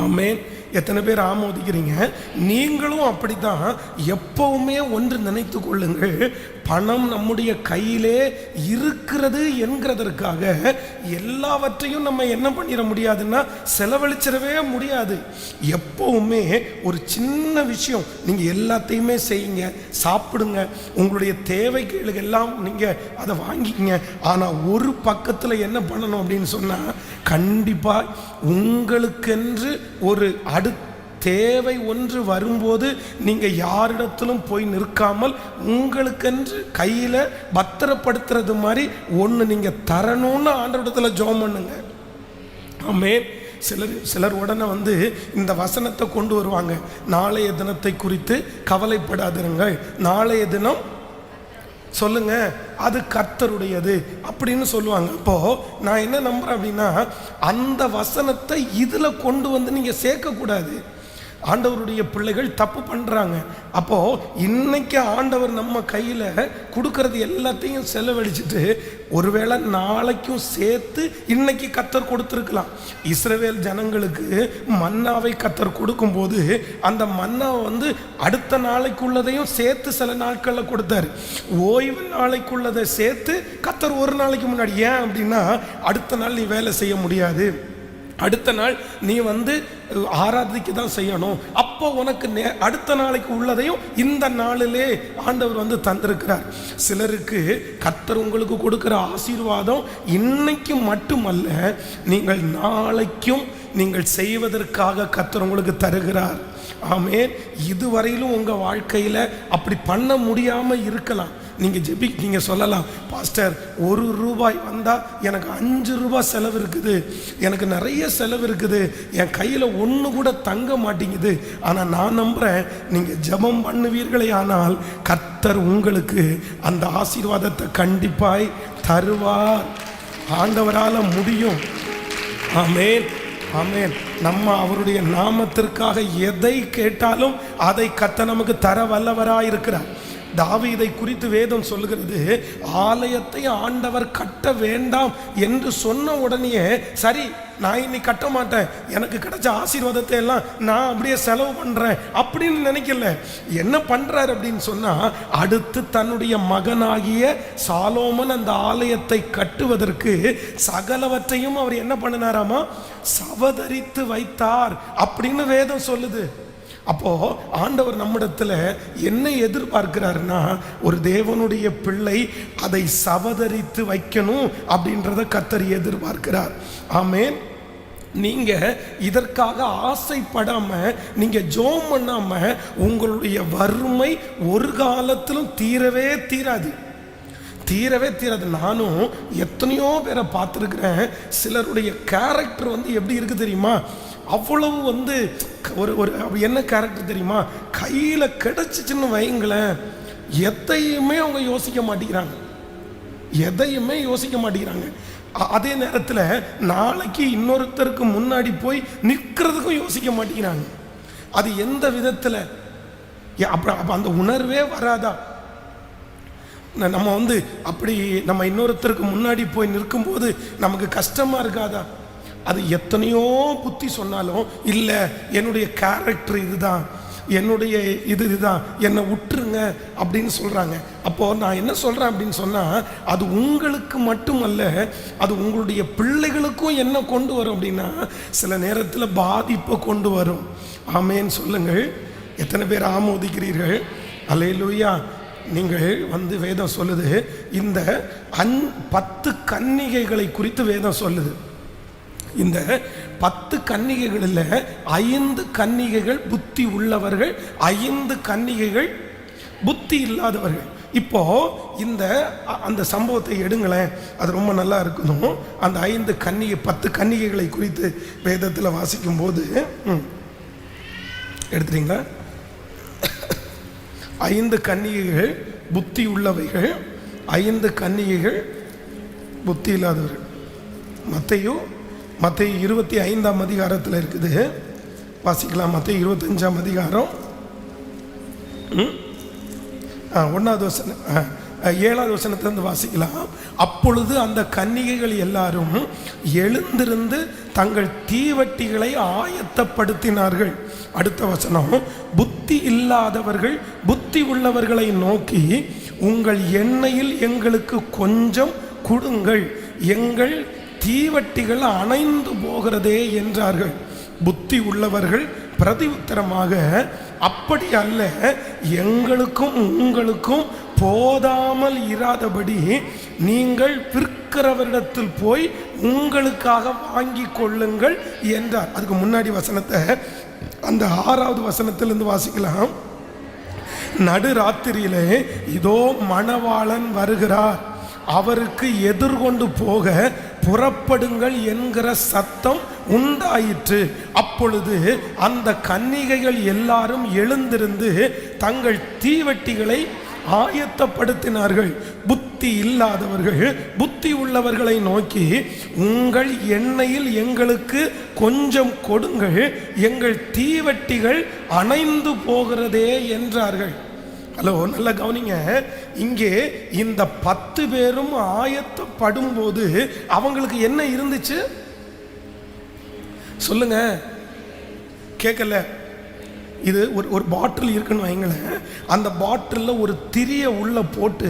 [SPEAKER 1] ஆமென். எத்தனை பேர் ஆமோதிக்கிறீங்க? நீங்களும் அப்படித்தான். எப்பவுமே ஒன்று நினைத்து கொள்ளுங்கள், பணம் நம்முடைய கையிலே இருக்கிறது என்கிறதற்காக எல்லாவற்றையும் நம்ம என்ன பண்ணிட முடியாதுன்னா செலவழிச்சிடவே முடியாது. எப்பவுமே ஒரு சின்ன விஷயம், நீங்கள் எல்லாத்தையுமே செய்யுங்க, சாப்பிடுங்க, உங்களுடைய தேவைகளுக்கு எல்லாம் நீங்கள் அதை வாங்கிக்கங்க. ஆனால் ஒரு பக்கத்தில் என்ன பண்ணணும் அப்படின்னு சொன்னால், கண்டிப்பாக உங்களுக்கென்று ஒரு தேவை ஒன்று வரும்போது நீங்கள் யாரிடத்திலும் போய் நிற்காமல் உங்களுக்கென்று கையில் பத்திரப்படுத்துறது மாதிரி ஒன்று நீங்கள் தரணும்னு ஆண்டவரிடத்தில் ஜெபம் பண்ணுங்க. ஆமென். சிலர் உடனே இந்த வசனத்தை கொண்டு வருவாங்க, நாளைய தினத்தை குறித்து கவலைப்படாதிருங்கள், நாளைய தினம் சொல்லுங்க அது கர்த்தருடையது அப்படின்னு சொல்லுவாங்க. அப்போ நான் என்ன நம்புறேன் அப்படின்னா, அந்த வசனத்தை இதுல கொண்டு நீங்க சேர்க்கக்கூடாது. ஆண்டவருடைய பிள்ளைகள் தப்பு பண்ணுறாங்க. அப்போது இன்னைக்கு ஆண்டவர் நம்ம கையில் கொடுக்கறது எல்லாத்தையும் செலவழிச்சிட்டு ஒருவேளை நாளைக்கும் சேர்த்து இன்னைக்கு கர்த்தர் கொடுத்துருக்கலாம். இஸ்ரவேல் ஜனங்களுக்கு மன்னாவை கர்த்தர் கொடுக்கும்போது அந்த மன்னாவை அடுத்த நாளைக்குள்ளதையும் சேர்த்து சில நாட்களில் கொடுத்தாரு. ஓய்வு நாளைக்குள்ளதை சேர்த்து கர்த்தர் ஒரு நாளைக்கு முன்னாடி. ஏன் அப்படின்னா, அடுத்த நாள் நீ வேலை செய்ய முடியாது, அடுத்த நாள் நீ ஆராதிக்கு தான் செய்யணும், அப்போ உனக்கு அடுத்த நாளைக்கு உள்ளதையும் இந்த நாளிலே ஆண்டவர் தந்திருக்கிறார். சிலருக்கு கர்த்தர் உங்களுக்கு கொடுக்கிற ஆசீர்வாதம் இன்னைக்கு மட்டுமல்ல, நீங்கள் நாளைக்கும் நீங்கள் செய்வதற்காக கர்த்தர் உங்களுக்கு தருகிறார். ஆமென். இதுவரையிலும் உங்கள் வாழ்க்கையில் அப்படி பண்ண முடியாமல் இருக்கலாம். நீங்கள் சொல்லலாம், பாஸ்டர் 1 ரூபாய் வந்தால் எனக்கு 5 ரூபாய் செலவு இருக்குது, எனக்கு நிறைய செலவு இருக்குது, என் கையில் ஒன்று கூட தங்க மாட்டேங்குது. ஆனால் நான் நம்புகிறேன், நீங்கள் ஜெபம் பண்ணுவீர்களே ஆனால் கர்த்தர் உங்களுக்கு அந்த ஆசீர்வாதத்தை கண்டிப்பாய் தருவார். ஆண்டவரால் முடியும். ஆமென். ஆமென். நம்ம அவருடைய நாமத்திற்காக எதை கேட்டாலும் அதை கர்த்தர் நமக்கு தர வல்லவராயிருக்கிறார். தாவீதை குறித்து வேதம் சொல்லுகிறது, ஆலயத்தை ஆண்டவர் கட்ட வேண்டாம் என்று சொன்ன உடனே, சரி நான் இனி கட்ட மாட்டேன், எனக்கு கிடைச்ச ஆசீர்வாதத்தை எல்லாம் நான் அப்படியே செலவு பண்றேன் அப்படின்னு நினைக்கல. என்ன பண்றாரு அப்படின்னு சொன்னா, அடுத்து தன்னுடைய மகனாகிய சாலோமன் அந்த ஆலயத்தை கட்டுவதற்கு சகலவற்றையும் அவர் என்ன பண்ணினாராமா, சவதரித்து வைத்தார் அப்படின்னு வேதம் சொல்லுது. அப்போ ஆண்டவர் நம்மிடத்துல என்ன எதிர்பார்க்கிறாருன்னா, ஒரு தேவனுடைய பிள்ளை அதை சவதரித்து வைக்கணும் அப்படின்றத கர்த்தர் எதிர்பார்க்கிறார். ஆமென். நீங்க இதற்காக ஆசைப்படாம, நீங்க ஜெபம் பண்ணாம, உங்களுடைய வறுமை ஒரு காலத்திலும் தீரவே தீராது. நானும் எத்தனையோ பேரை பார்த்துருக்கிறேன். சிலருடைய கேரக்டர் எப்படி இருக்கு தெரியுமா, அவ்வளவு ஒரு என்ன கேரக்டர் தெரியுமா, கையில் கிடைச்சிச்சுன்னு வைங்களேன், எதையுமே அவங்க யோசிக்க மாட்டேங்கிறாங்க. அதே நேரத்தில் நாளைக்கு இன்னொருத்தருக்கு முன்னாடி போய் நிற்கிறதுக்கும் யோசிக்க மாட்டேங்கிறாங்க. அது எந்த விதத்தில்? அப்போ அந்த உணர்வே வராதா? நம்ம அப்படி நம்ம இன்னொருத்தருக்கு முன்னாடி போய் நிற்கும்போது நமக்கு கஷ்டமாக இருக்காதா? அது எத்தனையோ புத்தி சொன்னாலும், இல்லை என்னுடைய கேரக்டர் இதுதான், என்னுடைய இதுதான், என்னை விட்டுருங்க அப்படின்னு சொல்கிறாங்க. அப்போது நான் என்ன சொல்கிறேன் அப்படின்னு சொன்னால், அது உங்களுக்கு மட்டுமல்ல, அது உங்களுடைய பிள்ளைகளுக்கும் என்ன கொண்டு வரும் அப்படின்னா சில நேரத்தில் பாதிப்பை கொண்டு வரும். ஆமேன்னு சொல்லுங்கள். எத்தனை பேர் ஆமோதிக்கிறீர்கள்? அல்லேலூயா. நீங்கள் வேதம் சொல்லுது, இந்த 10 கன்னிகைகளை குறித்து வேதம் சொல்லுது. இந்த 10 கன்னிகைகளில் 5 கன்னிகைகள் புத்தி உள்ளவர்கள், 5 கன்னிகைகள் புத்தி இல்லாதவர்கள். இப்போ அந்த சம்பவத்தை எடுங்களேன், அது ரொம்ப நல்லா இருக்கணும். அந்த 10 கன்னிகைகளை குறித்து வேதத்தில் வாசிக்கும் போது எடுத்துறீங்களா? 5 கன்னிகைகள் புத்தி உள்ளவைகள், 5 கன்னிகைகள் புத்தி இல்லாதவர்கள். மத்தேயு 25ஆம் அதிகாரத்தில் இருக்குது, வாசிக்கலாம். மத்தேயு 25ஆம் அதிகாரம் 1வது வசனம் 7வது வசனத்திலிருந்து வாசிக்கலாம். அப்பொழுது அந்த கன்னிகைகள் எல்லாரும் எழுந்திருந்து தங்கள் தீவட்டிகளை ஆயத்தப்படுத்தினார்கள். அடுத்த வசனம், புத்தி இல்லாதவர்கள் புத்தி உள்ளவர்களை நோக்கி, உங்கள் எண்ணெயில் எங்களுக்கு கொஞ்சம் கொடுங்கள், எங்கள் தீவட்டிகள் அணைந்து போகிறதே என்றார்கள். புத்தி உள்ளவர்கள் பிரதி உத்தரமாக, அப்படி அல்ல, எங்களுக்கும் உங்களுக்கும் போதாமல் இராதபடி நீங்கள் விற்கிறவரிடத்தில் போய் உங்களுக்காக வாங்கி கொள்ளுங்கள் என்றார். அதுக்கு முன்னாடி வசனத்தை அந்த 6வது வசனத்திலிருந்து வாசிக்கலாம். நடுராத்திரியிலே இதோ மணவாளன் வருகிறார், அவருக்கு எதிர்கொண்டு போக புறப்படுங்கள் என்கிற சத்தம் உண்டாயிற்று. அப்பொழுது அந்த கன்னிகைகள் எல்லாரும் எழுந்திருந்து தங்கள் தீவட்டிகளை ஆயத்தப்படுத்தினார்கள். புத்தி இல்லாதவர்கள் புத்தி உள்ளவர்களை நோக்கி, உங்கள் எண்ணெயில் எங்களுக்கு கொஞ்சம் கொடுங்கள், எங்கள் தீவட்டிகள் அணைந்து போகிறதே என்றார்கள். ஹலோ, நல்லா கவனிங்க. இங்கே இந்த 10 பேரும் ஆயத்தப்படும் போது அவங்களுக்கு என்ன இருந்துச்சு சொல்லுங்க, கேட்கல. இது ஒரு பாட்டில் இருக்குன்னு வைங்களேன். அந்த பாட்டிலில் ஒரு திரியை உள்ள போட்டு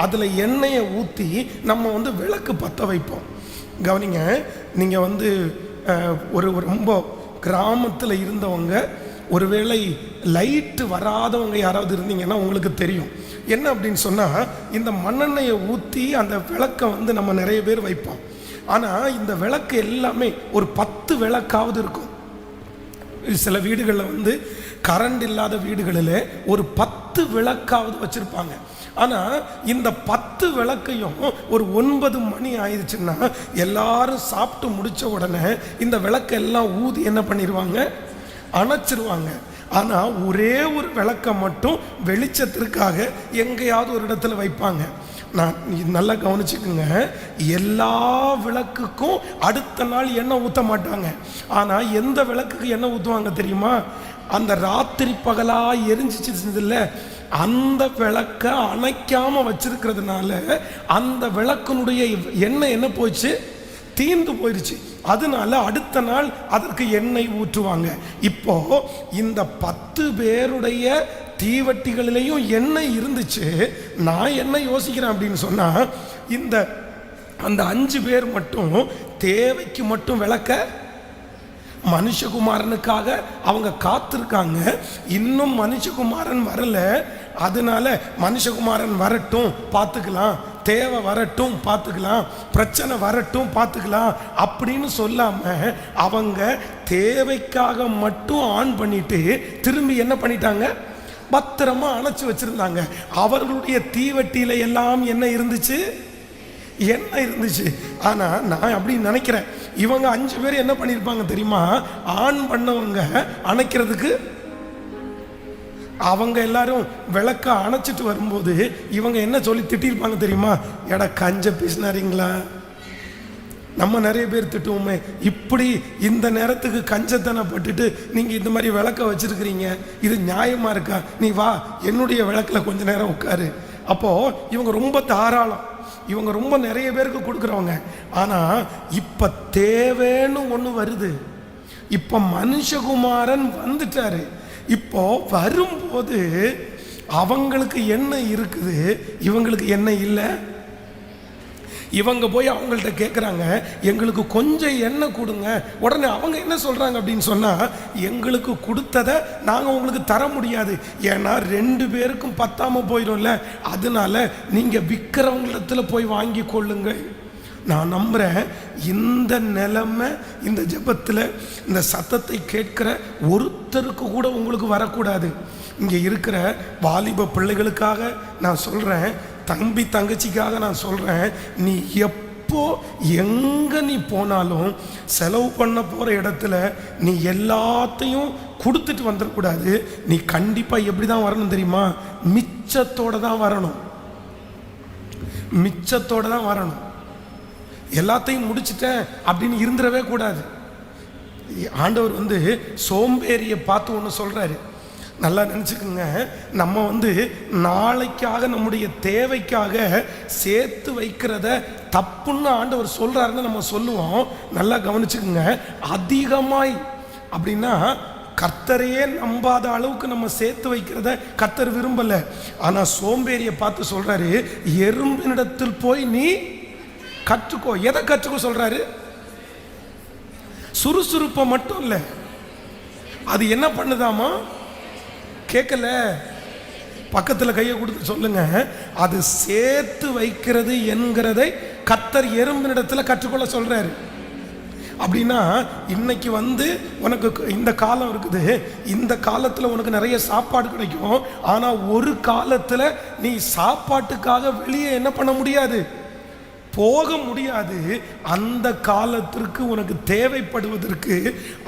[SPEAKER 1] அதில் எண்ணெயை ஊற்றி நம்ம விளக்கு பற்ற வைப்போம். கவனிங்க, நீங்கள் ஒரு ரொம்ப கிராமத்தில் இருந்தவங்க, ஒருவேளை லைட்டு வராதவங்க யாராவது இருந்தீங்கன்னா உங்களுக்கு தெரியும். என்ன அப்படின்னு சொன்னால், இந்த மண்ணெண்ணெயை ஊற்றி அந்த விளக்கை நம்ம நிறைய பேர் வைப்போம். ஆனால் இந்த விளக்கு எல்லாமே ஒரு 10 விளக்காவது இருக்கும். சில வீடுகளில் கரண்ட் இல்லாத வீடுகளில் ஒரு 10 விளக்காவது வச்சுருப்பாங்க. ஆனால் இந்த 10 விளக்கையும் ஒரு 9 மணி ஆயிடுச்சுன்னா எல்லாரும் சாப்பிட்டு முடித்த உடனே இந்த விளக்கெல்லாம் ஊதி என்ன பண்ணிடுவாங்க, அணைச்சிருவாங்க. ஆனால் ஒரே ஒரு விளக்கை மட்டும் வெளிச்சத்திற்காக எங்கேயாவது ஒரு இடத்துல வைப்பாங்க. நான் நல்லா கவனிச்சுக்குங்க, எல்லா விளக்குக்கும் அடுத்த நாள் எண்ணெய் ஊற்ற மாட்டாங்க. ஆனால் எந்த விளக்குக்கு எண்ணெய் ஊற்றுவாங்க தெரியுமா? அந்த ராத்திரி பகலாக எரிஞ்சிச்சு இல்லை, அந்த விளக்கை அணைக்காமல் வச்சிருக்கிறதுனால அந்த விளக்கினுடைய எண்ணெய் என்ன போச்சு, தீர்ந்து போயிடுச்சு. அதனால அடுத்த நாள் அதற்கு எண்ணெய் ஊற்றுவாங்க. இப்போ இந்த 10 பேருடைய தீவட்டிகளிலையும் எண்ணெய் இருந்துச்சு. நான் என்ன யோசிக்கிறேன் அப்படின்னு சொன்னா, அந்த 5 பேர் மட்டும் தேவைக்கு மட்டும் விளக்க மனுஷகுமாரனுக்காக அவங்க காத்திருக்காங்க. இன்னும் மனுஷகுமாரன் வரல, அதனால மனுஷகுமாரன் வரட்டும் பார்த்துக்கலாம், தேவை வரட்டும் பார்த்துக்கலாம், பிரச்சனை வரட்டும் பார்த்துக்கலாம் அப்படின்னு சொல்லாம அவங்க தேவைக்காக மட்டும் ஆன் பண்ணிட்டு திரும்பி என்ன பண்ணிட்டாங்க, பத்திரமா அணைச்சு வச்சிருந்தாங்க. அவர்களுடைய தீவட்டியில எல்லாம் என்ன இருந்துச்சு, எண்ணெய் இருந்துச்சு. ஆனா நான் அப்படி நினைக்கிறேன், இவங்க 5 பேர் என்ன பண்ணிருப்பாங்க தெரியுமா, ஆன் பண்ணவங்க அணைக்கிறதுக்கு அவங்க எல்லாரும் விளக்க அணைச்சிட்டு வரும்போது இவங்க என்ன சொல்லி திட்டிருப்பாங்க தெரியுமா, எடா கஞ்ச பேசினாரீங்களா. நம்ம நிறைய பேர் திட்டுவோமே, இப்படி இந்த நேரத்துக்கு கஞ்சத்தனப்பட்டுட்டு நீங்க இந்த மாதிரி விளக்க வச்சிருக்கிறீங்க, இது நியாயமா இருக்கா? நீ வா என்னுடைய விளக்குல கொஞ்ச நேரம் உட்காரு. அப்போ இவங்க ரொம்ப தாராளம், இவங்க ரொம்ப நிறைய பேருக்கு கொடுக்குறவங்க. ஆனா இப்ப தேவைன்னு ஒண்ணு வருது, இப்ப மனுஷகுமாரன் வந்துட்டாரு. இப்போ வரும்போது அவங்களுக்கு என்ன இருக்குது, இவங்களுக்கு என்ன இல்லை. இவங்க போய் அவங்கள்ட்ட கேட்குறாங்க, எங்களுக்கு கொஞ்சம் எண்ணெய் கொடுங்க. உடனே அவங்க என்ன சொல்கிறாங்க அப்படின்னு சொன்னால், எங்களுக்கு கொடுத்ததை நாங்கள் உங்களுக்கு தர முடியாது, ஏன்னா 2 பேருக்கும் பத்தாமல் போயிடும்ல, அதனால நீங்கள் விற்கிறவங்களிடத்தில் போய் வாங்கி கொள்ளுங்கள். நான் நம்புகிறேன் இந்த நிலைமை இந்த ஜெபத்தில் இந்த சத்தத்தை கேட்கிற ஒருத்தருக்கு கூட உங்களுக்கு வரக்கூடாது. இங்கே இருக்கிற வாலிப பிள்ளைகளுக்காக நான் சொல்கிறேன், தம்பி தங்கச்சிக்காக நான் சொல்கிறேன், நீ எப்போ எங்கே நீ போனாலும் செலவு பண்ண போகிற இடத்துல நீ எல்லாத்தையும் கொடுத்துட்டு வந்துடக்கூடாது. நீ கண்டிப்பாக எப்படி தான் வரணும் தெரியுமா? மிச்சத்தோடு தான் வரணும். மிச்சத்தோடு தான் வரணும். எல்லாத்தையும் முடிச்சிட்டேன் அப்படின்னு இருந்துடவே கூடாது. ஆண்டவர் சோம்பேறியை பார்த்து ஒன்று சொல்கிறாரு, நல்லா நினச்சிக்கோங்க. நம்ம நாளைக்காக நம்முடைய தேவைக்காக சேர்த்து வைக்கிறத தப்புன்னு ஆண்டவர் சொல்கிறாருன்னு நம்ம சொல்லுவோம். நல்லா கவனிச்சுக்கோங்க. அதிகமாய் அப்படின்னா கர்த்தரையே நம்பாத அளவுக்கு நம்ம சேர்த்து வைக்கிறத கர்த்தர் விரும்பலை. ஆனால் சோம்பேறியை பார்த்து சொல்கிறாரு, எறும்பினிடத்தில் போய் நீ கற்றுக்கோ. எதை கற்றுக்கோ சொல்கிறாரு? சுறுசுறுப்பை மட்டும் இல்லை, அது என்ன பண்ணுதாமா? கேட்கல, பக்கத்தில் கையை கொடுத்து சொல்லுங்க. அது சேர்த்து வைக்கிறது என்கிறதை கர்த்தர் எறும்பினிடத்தில் கற்றுக்கொள்ள சொல்றாரு. அப்படின்னா இன்னைக்கு உனக்கு இந்த காலம் இருக்குது, இந்த காலத்தில் உனக்கு நிறைய சாப்பாடு கிடைக்கும். ஆனால் ஒரு காலத்தில் நீ சாப்பாட்டுக்காக வெளியே என்ன பண்ண முடியாது, போக முடியாது. அந்த காலத்திற்கு உனக்கு தேவைப்படுவதற்கு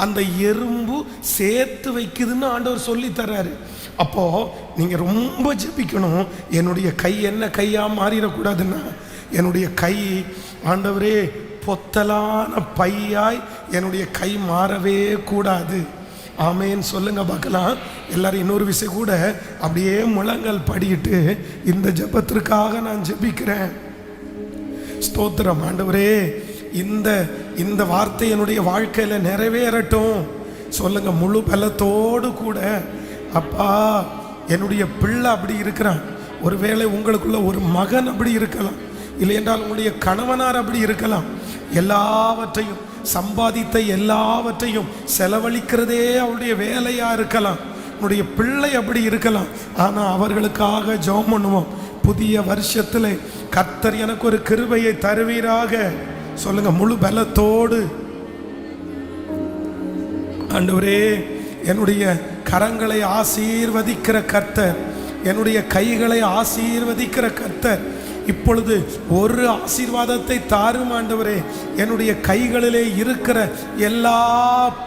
[SPEAKER 1] அந்த எறும்பு சேர்த்து வைக்குதுன்னு ஆண்டவர் சொல்லி தர்றாரு. அப்போ நீங்க ரொம்ப ஜெபிக்கணும், என்னுடைய கை என்ன கையா மாறிடக்கூடாதுன்னா, என்னுடைய கை ஆண்டவரே பொத்தலான பையாய் என்னுடைய கை மாறவே கூடாது. ஆமேன்னு சொல்லுங்க பார்க்கலாம். எல்லாரும் இன்னொரு விஷயம் கூட அப்படியே முழங்கால் படிக்கிட்டு இந்த ஜெபத்திற்காக நான் ஜெபிக்கிறேன். ஸ்தோத்திரம் ஆண்டவரே, இந்த வார்த்தை என்னுடைய வாழ்க்கையில் நிறைவேறட்டும் சொல்லுங்க முழு பலத்தோடு கூட. அப்பா, என்னுடைய பிள்ளை அப்படி இருக்கிறான். ஒருவேளை உங்களுக்குள்ள ஒரு மகன் அப்படி இருக்கலாம், இல்லை என்றால் உங்களுடைய கணவனார் அப்படி இருக்கலாம். எல்லாவற்றையும் சம்பாதித்த எல்லாவற்றையும் செலவழிக்கிறதே அவருடைய வேலையா இருக்கலாம். உன்னுடைய பிள்ளை அப்படி இருக்கலாம். ஆனால் அவர்களுக்காக ஜெபம் பண்ணுவோம். புதிய வருஷத்தில் கர்த்தர் எனக்கு ஒரு கிருபையை தருவீராக சொல்லுங்க முழு பலத்தோடு. ஆண்டவரே, என்னுடைய கரங்களை ஆசீர்வதிக்கிற கர்த்தர், என்னுடைய கைகளை ஆசீர்வதிக்கிற கர்த்தர், இப்பொழுது ஒரு ஆசீர்வாதத்தை தாரும் ஆண்டவரே. என்னுடைய கைகளிலே இருக்கிற எல்லா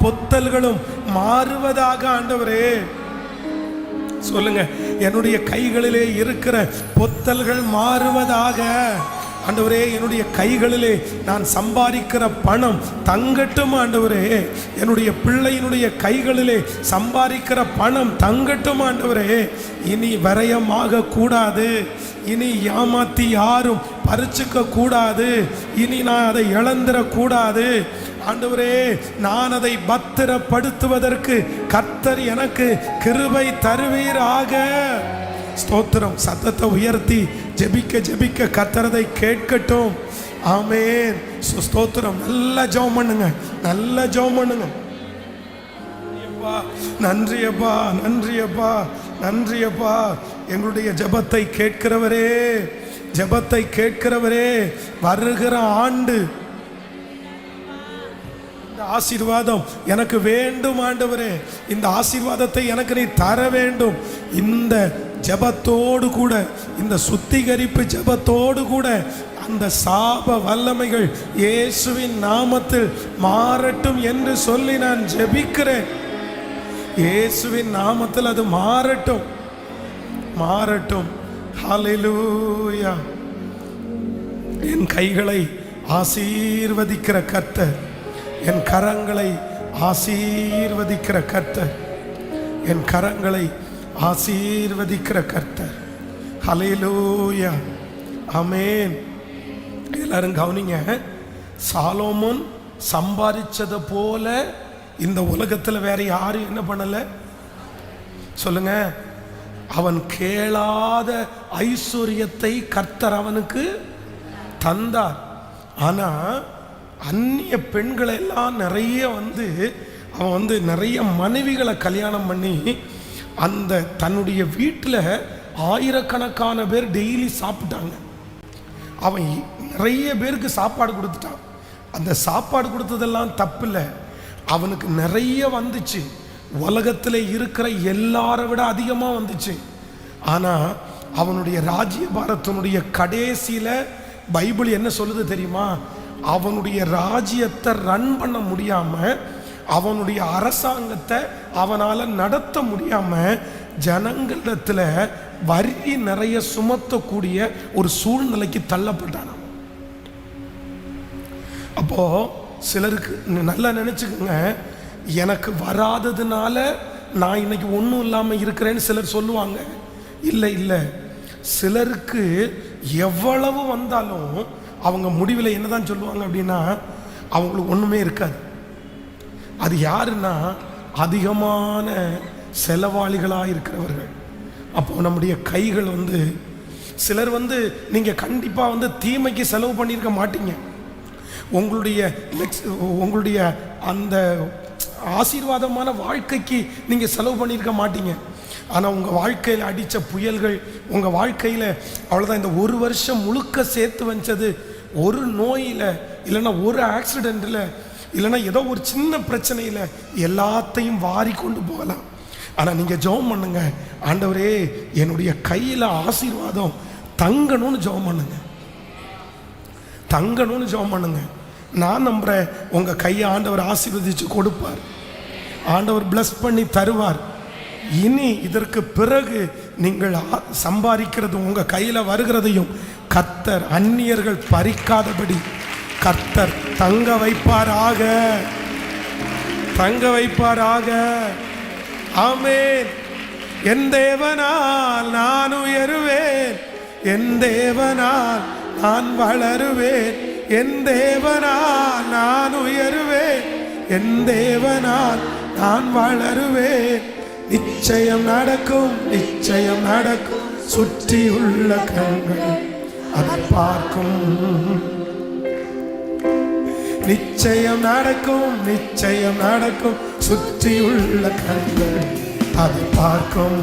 [SPEAKER 1] பொத்தல்களும் மாறுவதாக ஆண்டவரே சொல்லுங்க. என்னுடைய கைகளிலே இருக்கிற பொத்தல்கள் மாறுவதாக ஆண்டவரே. என்னுடைய கைகளிலே நான் சம்பாதிக்கிற பணம் தங்கட்டும் ஆண்டவரே. என்னுடைய பிள்ளையினுடைய கைகளிலே சம்பாதிக்கிற பணம் தங்கட்டும் ஆண்டவரே. இனி விரயமாக கூடாது, இனி ஏமாத்தி யாரும் பறிச்சுக்க கூடாது, இனி நான் அதை இழந்துடக்கூடாது ஆண்டவரே. நான் அதை பத்திரப்படுத்துவதற்கு கர்த்தர் எனக்கு கிருபை தருவீராக. ஸ்தோத்திரம். சத்தத்தை உயர்த்தி ஜெபிக்க ஜெபிக்க கர்த்தரதை கேட்கட்டும். ஆமென். ஸ்தோத்திரம். நல்ல ஜெபம் பண்ணுங்க, நல்ல ஜெபம் பண்ணுங்க. நன்றி அப்பா, நன்றி அப்பா, நன்றி அப்பா. எங்களுடைய ஜெபத்தை கேட்கிறவரே, ஜெபத்தை கேட்கிறவரே, வருகிற ஆண்டு ஆசீர்வாதம் எனக்கு வேண்டும் ஆண்டவரே. இந்த ஆசீர்வாதத்தை எனக்கு நீ தர வேண்டும். இந்த ஜெபத்தோடு கூட, இந்த சுத்திகரிப்பு ஜெபத்தோடு கூட அந்த சாப வல்லமைகள் இயேசுவின் நாமத்தில் மாறட்டும் என்று சொல்லி நான் ஜெபிக்கிறேன். இயேசுவின் நாமத்தில் அது மாறட்டும், மாறட்டும். ஹல்லேலூயா. என் கைகளை ஆசீர்வதிக்கிற கர்த்தர், என் கரங்களை ஆசீர்வதிக்கிற கர்த்தர், என் கரங்களை ஆசீர்வதிக்கிற கர்த்தர். ஹல்லேலூயா. ஆமென். எல்லாரும் கவனிங்க. சாலோமோன் சம்பாதிச்சதை போல இந்த உலகத்தில் வேற யாரும் என்ன பண்ணல? சொல்லுங்க. அவன் கேளாத ஐஸ்வர்யத்தை கர்த்தர் அவனுக்கு தந்தார். ஆனா அந்நிய பெண்களை எல்லாம் நிறைய அவன் நிறைய மனைவிகளை கல்யாணம் பண்ணி அந்த தன்னுடைய வீட்டில் ஆயிரக்கணக்கான பேர் டெய்லி சாப்பிட்டாங்க. அவன் நிறைய பேருக்கு சாப்பாடு கொடுத்துட்டான். அந்த சாப்பாடு கொடுத்ததெல்லாம் தப்பு இல்லை, அவனுக்கு நிறைய வந்துச்சு. உலகத்தில் இருக்கிற எல்லாரை விட அதிகமாக வந்துச்சு. ஆனால் அவனுடைய ராஜ்ய பாரத்தினுடைய கடைசியில் பைபிள் என்ன சொல்லுது தெரியுமா? அவனுடைய ராஜ்யத்தை ரன் பண்ண முடியாமல், அவனுடைய அரசாங்கத்தை அவனால் நடத்த முடியாமல், ஜனங்களிடத்தில் வரி நிறைய சுமத்தக்கூடிய ஒரு சூழ்நிலைக்கு தள்ளப்பட்டான். அப்போ சிலருக்கு நல்லா நினைச்சுக்கோங்க, எனக்கு வராததுனால நான் இன்னைக்கு ஒன்றும் இல்லாமல் இருக்கிறேன்னு சிலர் சொல்லுவாங்க. இல்லை இல்லை, சிலருக்கு எவ்வளவு வந்தாலும் அவங்க முடிவில் என்னதான் சொல்லுவாங்க அப்படின்னா, அவங்களுக்கு ஒன்றுமே இருக்காது. அது யாருன்னா அதிகமான செலவாளிகளாக இருக்கிறவர்கள். அப்போ நம்முடைய கைகள் சிலர் நீங்கள் கண்டிப்பாக தீமைக்கு செலவு பண்ணியிருக்க மாட்டீங்க. உங்களுடைய அந்த ஆசீர்வாதமான வாழ்க்கைக்கு நீங்கள் செலவு பண்ணியிருக்க மாட்டீங்க. ஆனால் உங்கள் வாழ்க்கையில் அடித்த புயல்கள், உங்கள் வாழ்க்கையில் அவ்வளோதான். இந்த ஒரு வருஷம் முழுக்க சேர்த்து வச்சது ஒரு நோயில், இல்லைன்னா ஒரு ஆக்சிடெண்ட்டில், இல்லைன்னா ஏதோ ஒரு சின்ன பிரச்சனையில் எல்லாத்தையும் வாரி கொண்டு போகலாம். ஆனால் நீங்கள் ஜெபம் பண்ணுங்க, ஆண்டவரே என்னுடைய கையில் ஆசீர்வாதம் தங்கணும்னு ஜெபம் பண்ணுங்க, தங்கணும்னு ஜெபம் பண்ணுங்க. நான் நம்புகிறேன் உங்கள் கையை ஆண்டவர் ஆசீர்வதித்து கொடுப்பார், ஆண்டவர் பிளஸ் பண்ணி தருவார். இனி இதற்கு பிறகு நீங்கள் சம்பாதிக்கிறது உங்கள் கையில் வருகிறதையும் கர்த்தர் அந்நியர்கள் பறிக்காதபடி கர்த்தர் தங்க வைப்பாராக, தங்க வைப்பாராக. ஆமென். என் தேவனால் நான் உயருவேன், என் தேவனால் நான் வளருவேன், என் தேவனால் நான் உயருவேன், என் தேவனால் நான் வளருவேன். நிச்சயம் நடக்கும், நிச்சயம் நடக்கும், சுற்றியுள்ள கண்கள் அதை பார்க்கும். நிச்சயம் நடக்கும், நிச்சயம் நடக்கும், சுற்றியுள்ள கண்கள் அதை பார்க்கும்.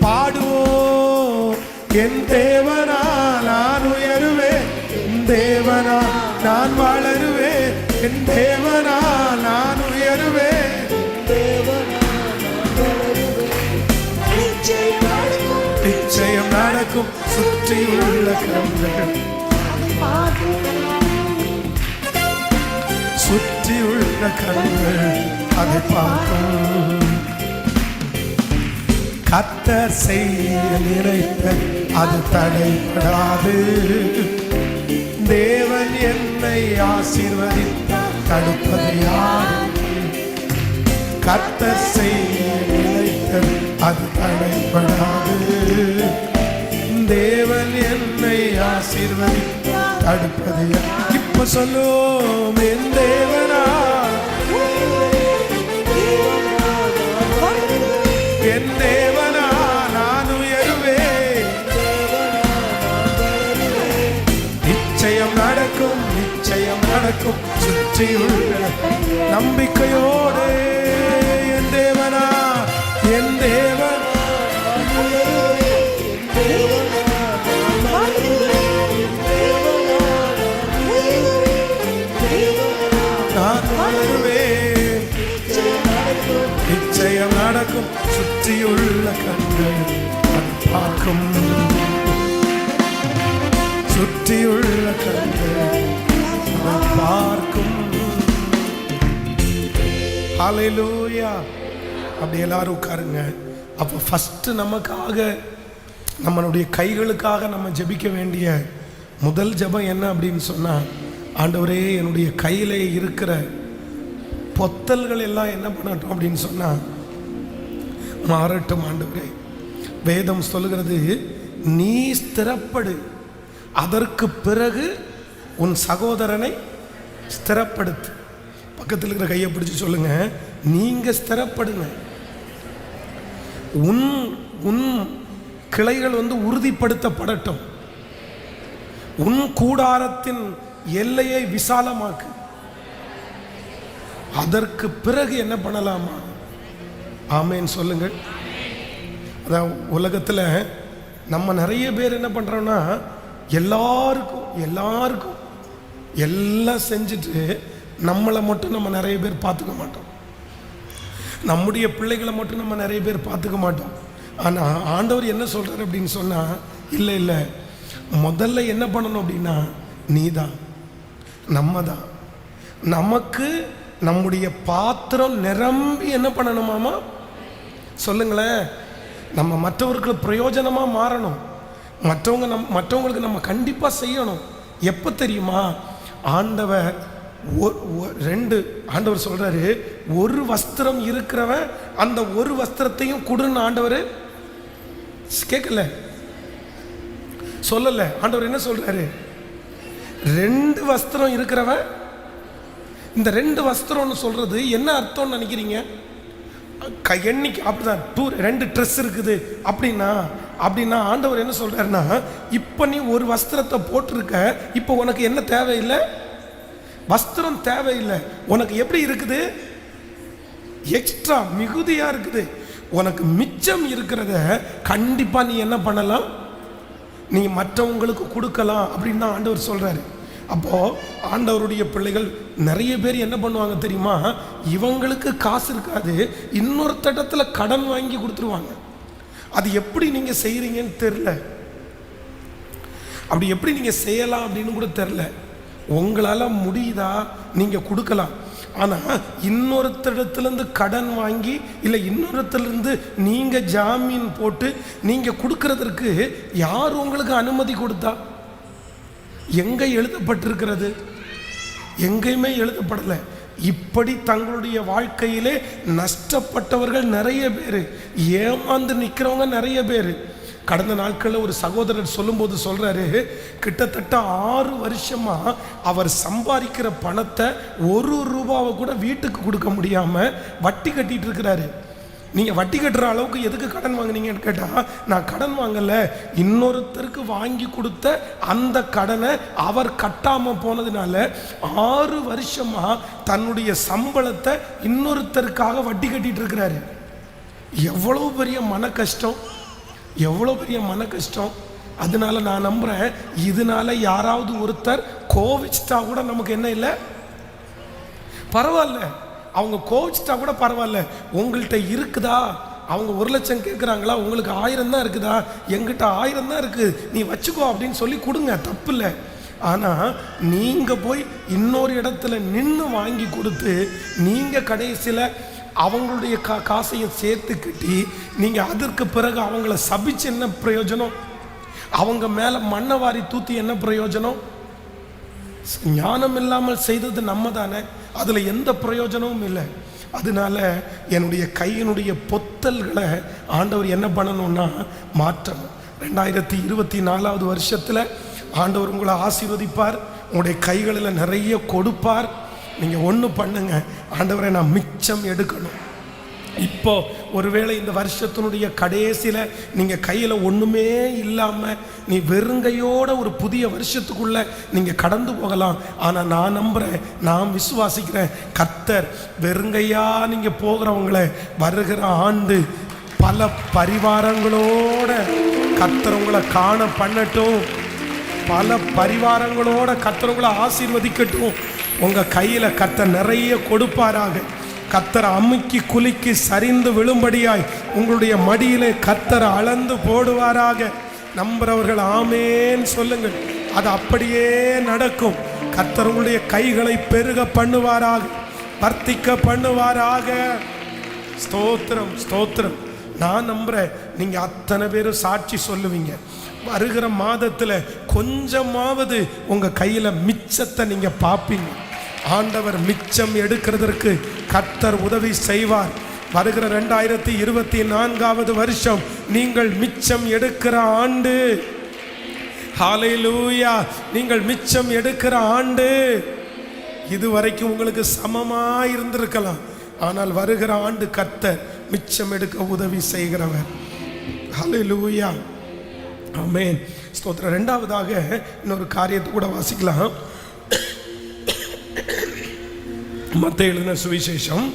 [SPEAKER 1] பாடுவோம், என் தேவனால் நான் உயருவேன், என் தேவனால் நான் வளருவேன், என் தேவனால் நான் உயருவேன், நிச்சயம் நடக்கும், சுற்றியுள்ள கண்கள், சுற்றியுள்ள கண்கள் அதை பார்க்கும். கர்த்தர் செய்ய நினைத்த அது தடைபடாது, தேவன் என்னை ஆசீர்வதித்தார் தடுப்பது யார்? கர்த்தர் செய்ய நினைத்த அது தடைபடாது, தேவன் என்னை ஆசீர்வதித்தார் தடுப்பது யார்? இப்ப சொல்லுவோம், என் தேவனால், என் தேவனால் நான் உயருவேன், நிச்சயம் நடக்கும், நிச்சயம் நடக்கும், சுற்றியுள்ள நம்பிக்கையோடு என் தேவனா, என் தேவன் நான் வளருவேன், நிச்சயம் நடக்கும், சுற்றியுள்ள கண்கள் பார்க்கும், சுற்றியுள்ள கண்கள் பார்க்கும். ஹல்லேலூயா. அப்படி எல்லாரும் உட்காருங்க. அப்போ ஃபர்ஸ்ட் நமக்காக, நம்மளுடைய கைகளுக்காக நம்ம ஜெபிக்க வேண்டிய முதல் ஜெபம் என்ன அப்படின்னு சொன்னால், ஆண்டவரே என்னுடைய கையில் இருக்கிற பொத்தல்கள் எல்லாம் என்ன பண்ணட்டும் அப்படின்னு சொன்னால் மாறட்டும் ஆண்டவரே. வேதம் சொல்லுகிறது, நீ ஸ்திரப்படு, அதற்கு பிறகு உன் சகோதரனை ஸ்திரப்படுத்து. பக்கத்தில் இருக்கிற கையை பிடிச்சி சொல்லுங்க, நீங்க ஸ்திரப்படுங்க. உன் உன் கிளைகள் உறுதிப்படுத்தப்படட்டும். உன் கூடாரத்தின் எல்லையை விசாலமாக்கு. அதற்கு பிறகு என்ன பண்ணலாமா? ஆமேன் சொல்லுங்கள். அதான் உலகத்தில் நம்ம நிறைய பேர் என்ன பண்ணுறோம்னா, எல்லாருக்கும் எல்லாம் செஞ்சுட்டு நம்மளை மட்டும் நம்ம நிறைய பேர் பார்த்துக்க மாட்டோம். நம்முடைய பிள்ளைகளை மட்டும் நம்ம நிறைய பேர் பார்த்துக்க மாட்டோம். ஆனால் ஆண்டவர் என்ன சொல்கிறார் அப்படின்னு சொன்னால், இல்லை முதல்ல என்ன பண்ணணும் அப்படின்னா, நீ தான், நம்ம தான், நமக்கு நம்முடைய பாத்திரம் நிரம்பி என்ன பண்ணணுமாமா சொல்லுங்களேன். நம்ம மற்றவர்களுக்கு பிரயோஜனமாக மாறணும். மற்றவங்களுக்கு நம்ம கண்டிப்பாக செய்யணும். எப்போ தெரியுமா? ஆண்டவர் ஆண்டவர் சொல்றாரு, ஒரு வஸ்திரம் இருக்கிறவன் அந்த ஒரு வஸ்திரத்தையும் கொடுன்னு ஆண்டவர் கேட்கல, சொல்லல. ஆண்டவர் என்ன சொல்றாரு? 2 வஸ்திரம் இருக்கிறவன். இந்த 2 வஸ்திரம்னு சொல்றது என்ன அர்த்தம்னு நினைக்கிறீங்க? எண்ணிக்கை அப்படிதான். 2 ட்ரெஸ் இருக்குது அப்படின்னா ஆண்டவர் என்ன சொல்றாருன்னா, இப்ப நீ ஒரு வஸ்திரத்தை போட்டிருக்க, இப்போ உனக்கு என்ன தேவையில்லை? வஸ்திரம் தேவையில்லை. உனக்கு எப்படி இருக்குது? எக்ஸ்ட்ரா மிகுதியா இருக்குது. உனக்கு மிச்சம் இருக்கிறத கண்டிப்பா நீ என்ன பண்ணலாம்? நீ மற்றவங்களுக்கு கொடுக்கலாம் அப்படின்னு தான் ஆண்டவர் சொல்றாரு. அப்போ ஆண்டவருடைய பிள்ளைகள் நிறைய பேர் என்ன பண்ணுவாங்க தெரியுமா? இவங்களுக்கு காசு இருக்காது, இன்னொருத்தடத்துல கடன் வாங்கி கொடுத்துருவாங்க. அது எப்படி நீங்க செய்யறீங்கன்னு தெரியல, அப்படி எப்படி நீங்க செய்யலாம் அப்படின்னு கூட தெரியல. உங்களால முடியுதா? நீங்க கொடுக்கலாம். ஆனா இன்னொருத்தடத்திலிருந்து கடன் வாங்கி இல்லை இன்னொருத்திலிருந்து நீங்க ஜாமீன் போட்டு நீங்க கொடுக்கறதற்கு யார் உங்களுக்கு அனுமதி கொடுத்தா? எங்க எழுதப்பட்டிருக்கிறது? எங்கேயுமே எழுதப்படலை. இப்படி தங்களுடைய வாழ்க்கையிலே நஷ்டப்பட்டவர்கள் நிறைய பேர், ஏமாந்து நிற்கிறவங்க நிறைய பேர். கடந்த நாட்களில் ஒரு சகோதரர் சொல்லும்போது சொல்றாரு, கிட்டத்தட்ட 6 வருஷமா அவர் சம்பாதிக்கிற பணத்தை 1 ரூபாவை கூட வீட்டுக்கு கொடுக்க முடியாம வட்டி கட்டிட்டு இருக்கிறாரு. நீங்க வட்டி கட்டுற அளவுக்கு எதுக்கு கடன் வாங்குனீங்கன்னு கேட்டா, நான் கடன் வாங்கல, இன்னொருத்தருக்கு வாங்கி கொடுத்த அந்த கடனை அவர் கட்டாம போனதுனால 6 வருஷமா தன்னுடைய சம்பளத்தை இன்னொருத்தருக்காக வட்டி கட்டிட்டு இருக்கிறாரு. எவ்வளவு பெரிய மன கஷ்டம், எவ்வளோ பெரிய மன கஷ்டம். அதனால நான் நம்புறேன், இதனால யாராவது ஒருத்தர் கோவிச்சிட்டா கூட நமக்கு என்ன இல்லை, பரவாயில்ல. அவங்க கோவிச்சிட்டா கூட பரவாயில்ல. உங்கள்கிட்ட இருக்குதா? அவங்க 1 லட்சம் கேட்குறாங்களா? உங்களுக்கு 1000 தான் இருக்குதா? எங்கிட்ட 1000 தான் இருக்குது, நீ வச்சுக்கோ அப்படின்னு சொல்லி கொடுங்க, தப்பு இல்லை. ஆனால் நீங்கள் போய் இன்னொரு இடத்துல நின்று வாங்கி கொடுத்து நீங்கள் கடைசியில் அவங்களுடைய காசையும் சேர்த்து கட்டி நீங்கள் அதற்கு பிறகு அவங்கள சபிச்சு என்ன பிரயோஜனம்? அவங்க மேலே மண்ணை வாரி தூத்தி என்ன பிரயோஜனம்? ஞானம் இல்லாமல் செய்தது நம்ம தானே, அதில் எந்த பிரயோஜனமும் இல்லை. அதனால என்னுடைய கையினுடைய பொத்தல்களை ஆண்டவர் என்ன பண்ணணும்னா மாற்றணும். 2024 வருஷத்தில் ஆண்டவர் உங்களை ஆசீர்வதிப்பார், உங்களுடைய கைகளில் நிறைய கொடுப்பார். நீங்கள் ஒன்று பண்ணுங்க, ஆண்டவரை நான் மிச்சம் எடுக்கணும். இப்போ ஒருவேளை இந்த வருஷத்தினுடைய கடைசியில் நீங்கள் கையில் ஒன்றுமே இல்லாமல் நீ வெறுங்கையோட ஒரு புதிய வருஷத்துக்குள்ளே நீங்கள் கடந்து போகலாம். ஆனால் நான் நம்புகிறேன், நான் விசுவாசிக்கிறேன், கர்த்தர் வெறுங்கையா நீங்கள் போகிறவங்கள வருகிற ஆண்டு பல பரிவாரங்களோட கர்த்தர் உங்களை காண பண்ணட்டும். பல பரிவாரங்களோட கர்த்தர் உங்களை ஆசீர்வதிக்கட்டும். உங்கள் கையில் கர்த்தர் நிறைய கொடுப்பாராக. கர்த்தர் அமுக்கி குலுக்கி சரிந்து விழும்படியாய் உங்களுடைய மடியிலே கர்த்தர் அளந்து போடுவாராக. நம்புறவர்கள் ஆமேன் சொல்லுங்கள். அது அப்படியே நடக்கும். கர்த்தர் உங்களுடைய கைகளை பெருக பண்ணுவாராக, வர்த்திக்க பண்ணுவாராக. ஸ்தோத்திரம் ஸ்தோத்திரம். நான் நம்புறேன், நீங்க அத்தனை பேரும் சாட்சி சொல்லுவீங்க. வருகிற மாதத்தில் கொஞ்சமாவது உங்க கையில மிச்சத்தை நீங்க பார்ப்பீங்க. ஆண்டவர் மிச்சம் எடுக்கிறதற்கு கர்த்தர் உதவி செய்வார். வருகிற 2024 வருஷம் நீங்கள் மிச்சம் எடுக்கிற ஆண்டு. ஹல்லேலூயா. நீங்கள் மிச்சம் எடுக்கிற ஆண்டு. இதுவரைக்கும் உங்களுக்கு சமமாக இருந்திருக்கலாம், ஆனால் வருகிற ஆண்டு கர்த்தர் மிச்சம் எடுக்க உதவி செய்கிறவர். ஹல்லேலூயா, ஆமென், ஸ்தோத்திரம். இரண்டாவதாக இன்னொரு காரியத்தை கூட வாசிக்கலாம். மத்தேயு எழுதின சுவிசேஷம்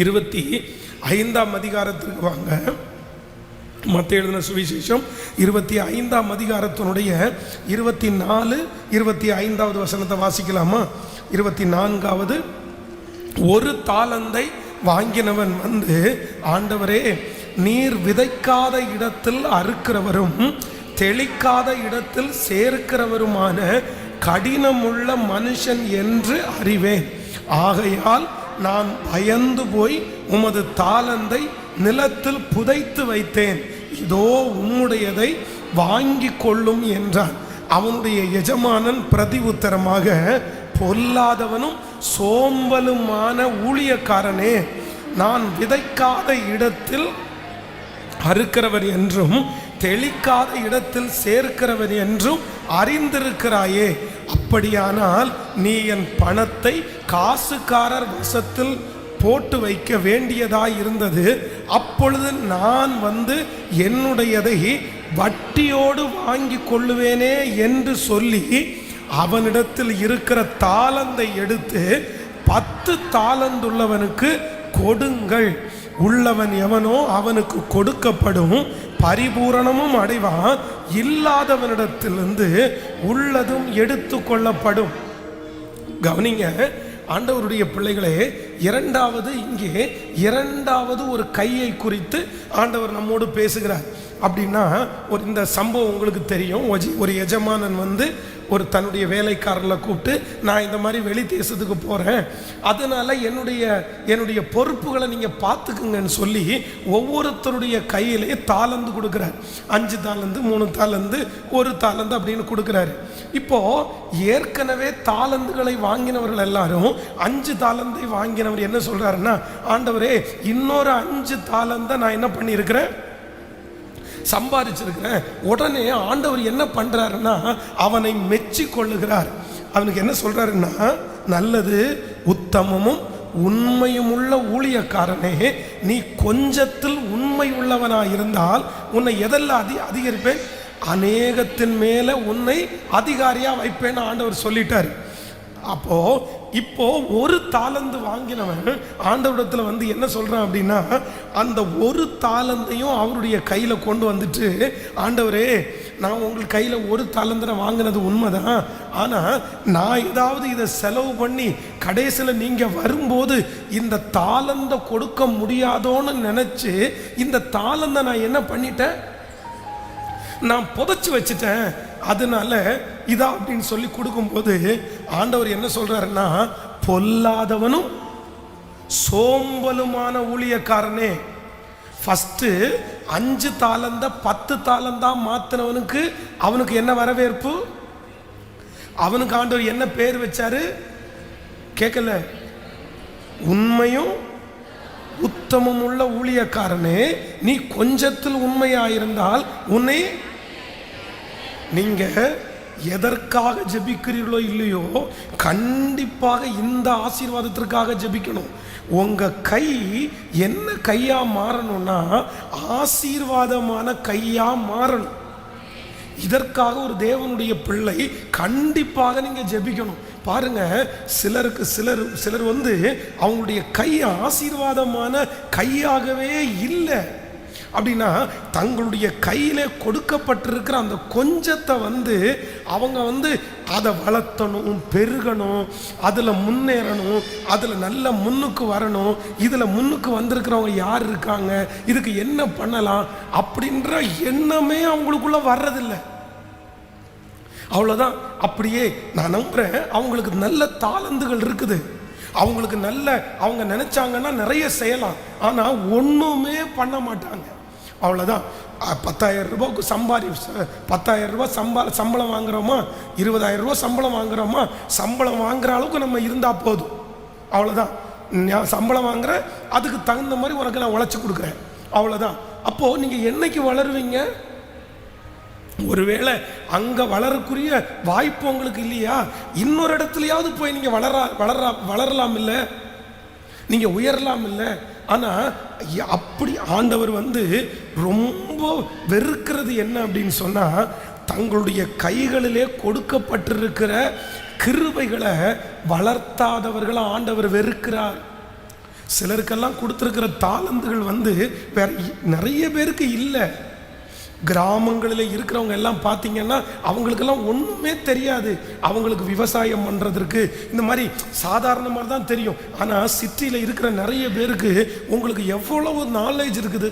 [SPEAKER 1] 25ஆம் அதிகாரத்திற்கு வாங்க. மத்தேயு எழுதின சுவிசேஷம் 25ஆம் அதிகாரத்தினுடைய 24, 25வது வசனத்தை வாசிக்கலாமா? 24வது, ஒரு தாலந்தை வாங்கினவன் வந்து, ஆண்டவரே, நீர் விதைக்காத இடத்தில் அறுக்கிறவரும் தெளிக்காத இடத்தில் சேர்க்கிறவருமான கடினமுள்ள மனுஷன் என்று அறிவேன். ஆகையால் நான் பயந்து போய் உமது தாலந்தை நிலத்தில் புதைத்து வைத்தேன். இதோ உம்முடையதை வாங்கி கொள்ளும் என்றான். அவனுடைய எஜமானன் பிரதி உத்தரமாக, பொல்லாதவனும் சோம்பலுமான ஊழியக்காரனே, நான் விதைக்காத இடத்தில் அறுக்கிறவர் என்றும் தெளிக்காத இடத்தில் சேர்க்கிறவர் என்றும் அறிந்திருக்கிறாயே. அப்படியானால் நீ என் பணத்தை காசுக்காரர் வசத்தில் போட்டு வைக்க வேண்டியதாய் இருந்தது. அப்பொழுது நான் வந்து என்னுடையதை வட்டியோடு வாங்கி கொள்ளுவேனே என்று சொல்லி அவனிடத்தில் இருக்கிற தாலந்தை எடுத்து 10 தாலந்துள்ளவனுக்கு கொடுங்கள். உள்ளவன் எவனோ அவனுக்கு கொடுக்கப்படும், பரிபூரணமும் அடைவான். இல்லாதவனிடத்திலிருந்து உள்ளதும் எடுத்து கொள்ளப்படும். கவனிங்க ஆண்டவருடைய பிள்ளைகளே, இரண்டாவது ஒரு கையை குறித்து ஆண்டவர் நம்மோடு பேசுகிறார். அப்படின்னா இந்த சம்பவம் உங்களுக்கு தெரியும். ஒரு எஜமானன் வந்து தன்னுடைய வேலைக்காரர்களை கூப்பிட்டு, நான் இந்த மாதிரி வெளி தேசத்துக்கு போகிறேன், அதனால் என்னுடைய பொறுப்புகளை நீங்கள் பார்த்துக்குங்கன்னு சொல்லி ஒவ்வொருத்தருடைய கையிலே தாலந்து கொடுக்குறார். 5 தாலந்து, 3 தாலந்து, 1 தாலந்து அப்படின்னு கொடுக்குறாரு. இப்போது ஏற்கனவே தாலந்துகளை வாங்கினவர்கள் எல்லாரும் 5 தாலந்தை வாங்கினவர் என்ன சொல்கிறாருன்னா, ஆண்டவரே, இன்னொரு 5 தாலந்தை நான் என்ன பண்ணியிருக்கிறேன், சம்பாதிச்சிருக்கிறேன். உடனே ஆண்டவர் என்ன பண்றாருன்னா, அவனை மெச்சி கொள்ளுகிறார். அவனுக்கு என்ன சொல்றாருன்னா, நல்லது உத்தமமும் உண்மையும் உள்ள ஊழியக்காரனே, நீ கொஞ்சத்தில் உண்மை உள்ளவனாக இருந்தால் உன்னை எதெல்லாம் அதிகரிப்பேன், அநேகத்தின் மேலே உன்னை அதிகாரியா வைப்பேன்னு ஆண்டவர் சொல்லிட்டார். இப்போ ஒரு தாலந்து வாங்கினவன் ஆண்டவரிடத்தில் வந்து என்ன சொல்றான் அப்படின்னா, அந்த ஒரு தாலந்தையும் அவருடைய கையில கொண்டு வந்துட்டு, ஆண்டவரே, நான் உங்கள் கையில ஒரு தாலந்தரை வாங்கினது உண்மைதான், ஆனா நான் ஏதாவது இதை செலவு பண்ணி கடைசியில் நீங்க வரும்போது இந்த தாலந்தை கொடுக்க முடியாதோன்னு நினைச்சு இந்த தாலந்தை நான் என்ன பண்ணிட்டேன், நான் புதைச்சு வச்சுட்டேன். அதனால இதா அப்படின்னு சொல்லி கொடுக்கும்போது ஆண்டவர் என்ன சொல்றாருன்னா, பொல்லாதவனும் சோம்பலுமான ஊழியக்காரனே, ஃபர்ஸ்ட் 5 தாலந்த 10 தாலந்தா மாத்தினவனுக்கு அவனுக்கு என்ன வரவேற்பு, அவனுக்கு ஆண்டவர் என்ன பேர் வச்சாரு கேட்கல, உண்மையும் உத்தமம் உள்ள ஊழியக்காரனே, நீ கொஞ்சத்தில் உண்மையாயிருந்தால் உன்னை, நீங்க எதற்காக ஜெபிக்கிறீர்களோ இல்லையோ, கண்டிப்பாக இந்த ஆசீர்வாதத்திற்காக ஜெபிக்கணும். உங்க கை என்ன கையா மாறணும்னா, ஆசீர்வாதமான கையா மாறணும். இதற்காக ஒரு தேவனுடைய பிள்ளை கண்டிப்பாக நீங்க ஜெபிக்கணும். பாருங்க, சிலர் வந்து அவங்களுடைய கை ஆசீர்வாதமான கையாகவே இல்லை. அப்படின்னா தங்களுடைய கையில கொடுக்கப்பட்டிருக்கிற அந்த கொஞ்சத்தை வந்து அவங்க வந்து அதை வளர்த்தணும், பெருகணும், அதில் முன்னேறணும், அதில் நல்ல முன்னுக்கு வரணும். இதில் முன்னுக்கு வந்திருக்கிறவங்க யார் இருக்காங்க, இதுக்கு என்ன பண்ணலாம் அப்படின்ற எண்ணமே அவங்களுக்குள்ள வர்றதில்லை. அவ்வளோதான். அப்படியே நான் நம்புறேன், அவங்களுக்கு நல்ல தாளந்துகள் இருக்குது, அவங்களுக்கு அவங்க நினைச்சாங்கன்னா நிறைய செய்யலாம், ஆனால் ஒன்றுமே பண்ண மாட்டாங்க. அவ்வளோதான். 10,000 ரூபாய்க்கு 10,000 ரூபாய் சம்பளம் வாங்குறோமா, 20,000 ரூபாய் சம்பளம் வாங்குறோமா, சம்பளம் வாங்குற அளவுக்கு நம்ம இருந்தால் போதும். அவ்வளோதான். நான் சம்பளம் வாங்குறேன், அதுக்கு தகுந்த மாதிரி உனக்கு நான் உழைச்சி கொடுக்குறேன், அவ்வளோதான். அப்போது நீங்கள் என்னைக்கு வளருவீங்க? ஒருவேளை அங்கே வளரக்கூடிய வாய்ப்பு உங்களுக்கு இல்லையா, இன்னொரு இடத்துலையாவது போய் நீங்கள் வளரலாம் இல்லை, நீங்கள் உயரலாம் இல்லை. ஆனா அப்படி ஆண்டவர் ரொம்ப வெறுக்கிறது என்ன அப்படின்னு சொன்னா, தங்களுடைய கைகளிலே கொடுக்கப்பட்டிருக்கிற கிருபைகளை வளர்த்தாதவர்களை ஆண்டவர் வெறுக்கிறார். சிலருக்கெல்லாம் கொடுத்திருக்கிற தாளந்துகள் வேற நிறைய பேருக்கு இல்லை. கிராமங்களில் இருக்கிறவங்க எல்லாம் பார்த்தீங்கன்னா அவங்களுக்கெல்லாம் ஒன்றுமே தெரியாது. அவங்களுக்கு விவசாயம் பண்ணுறதுக்கு இந்த மாதிரி சாதாரணமாக தான் தெரியும். ஆனால் சிட்டியில் இருக்கிற நிறைய பேருக்கு உங்களுக்கு எவ்வளவு நாலேஜ் இருக்குது.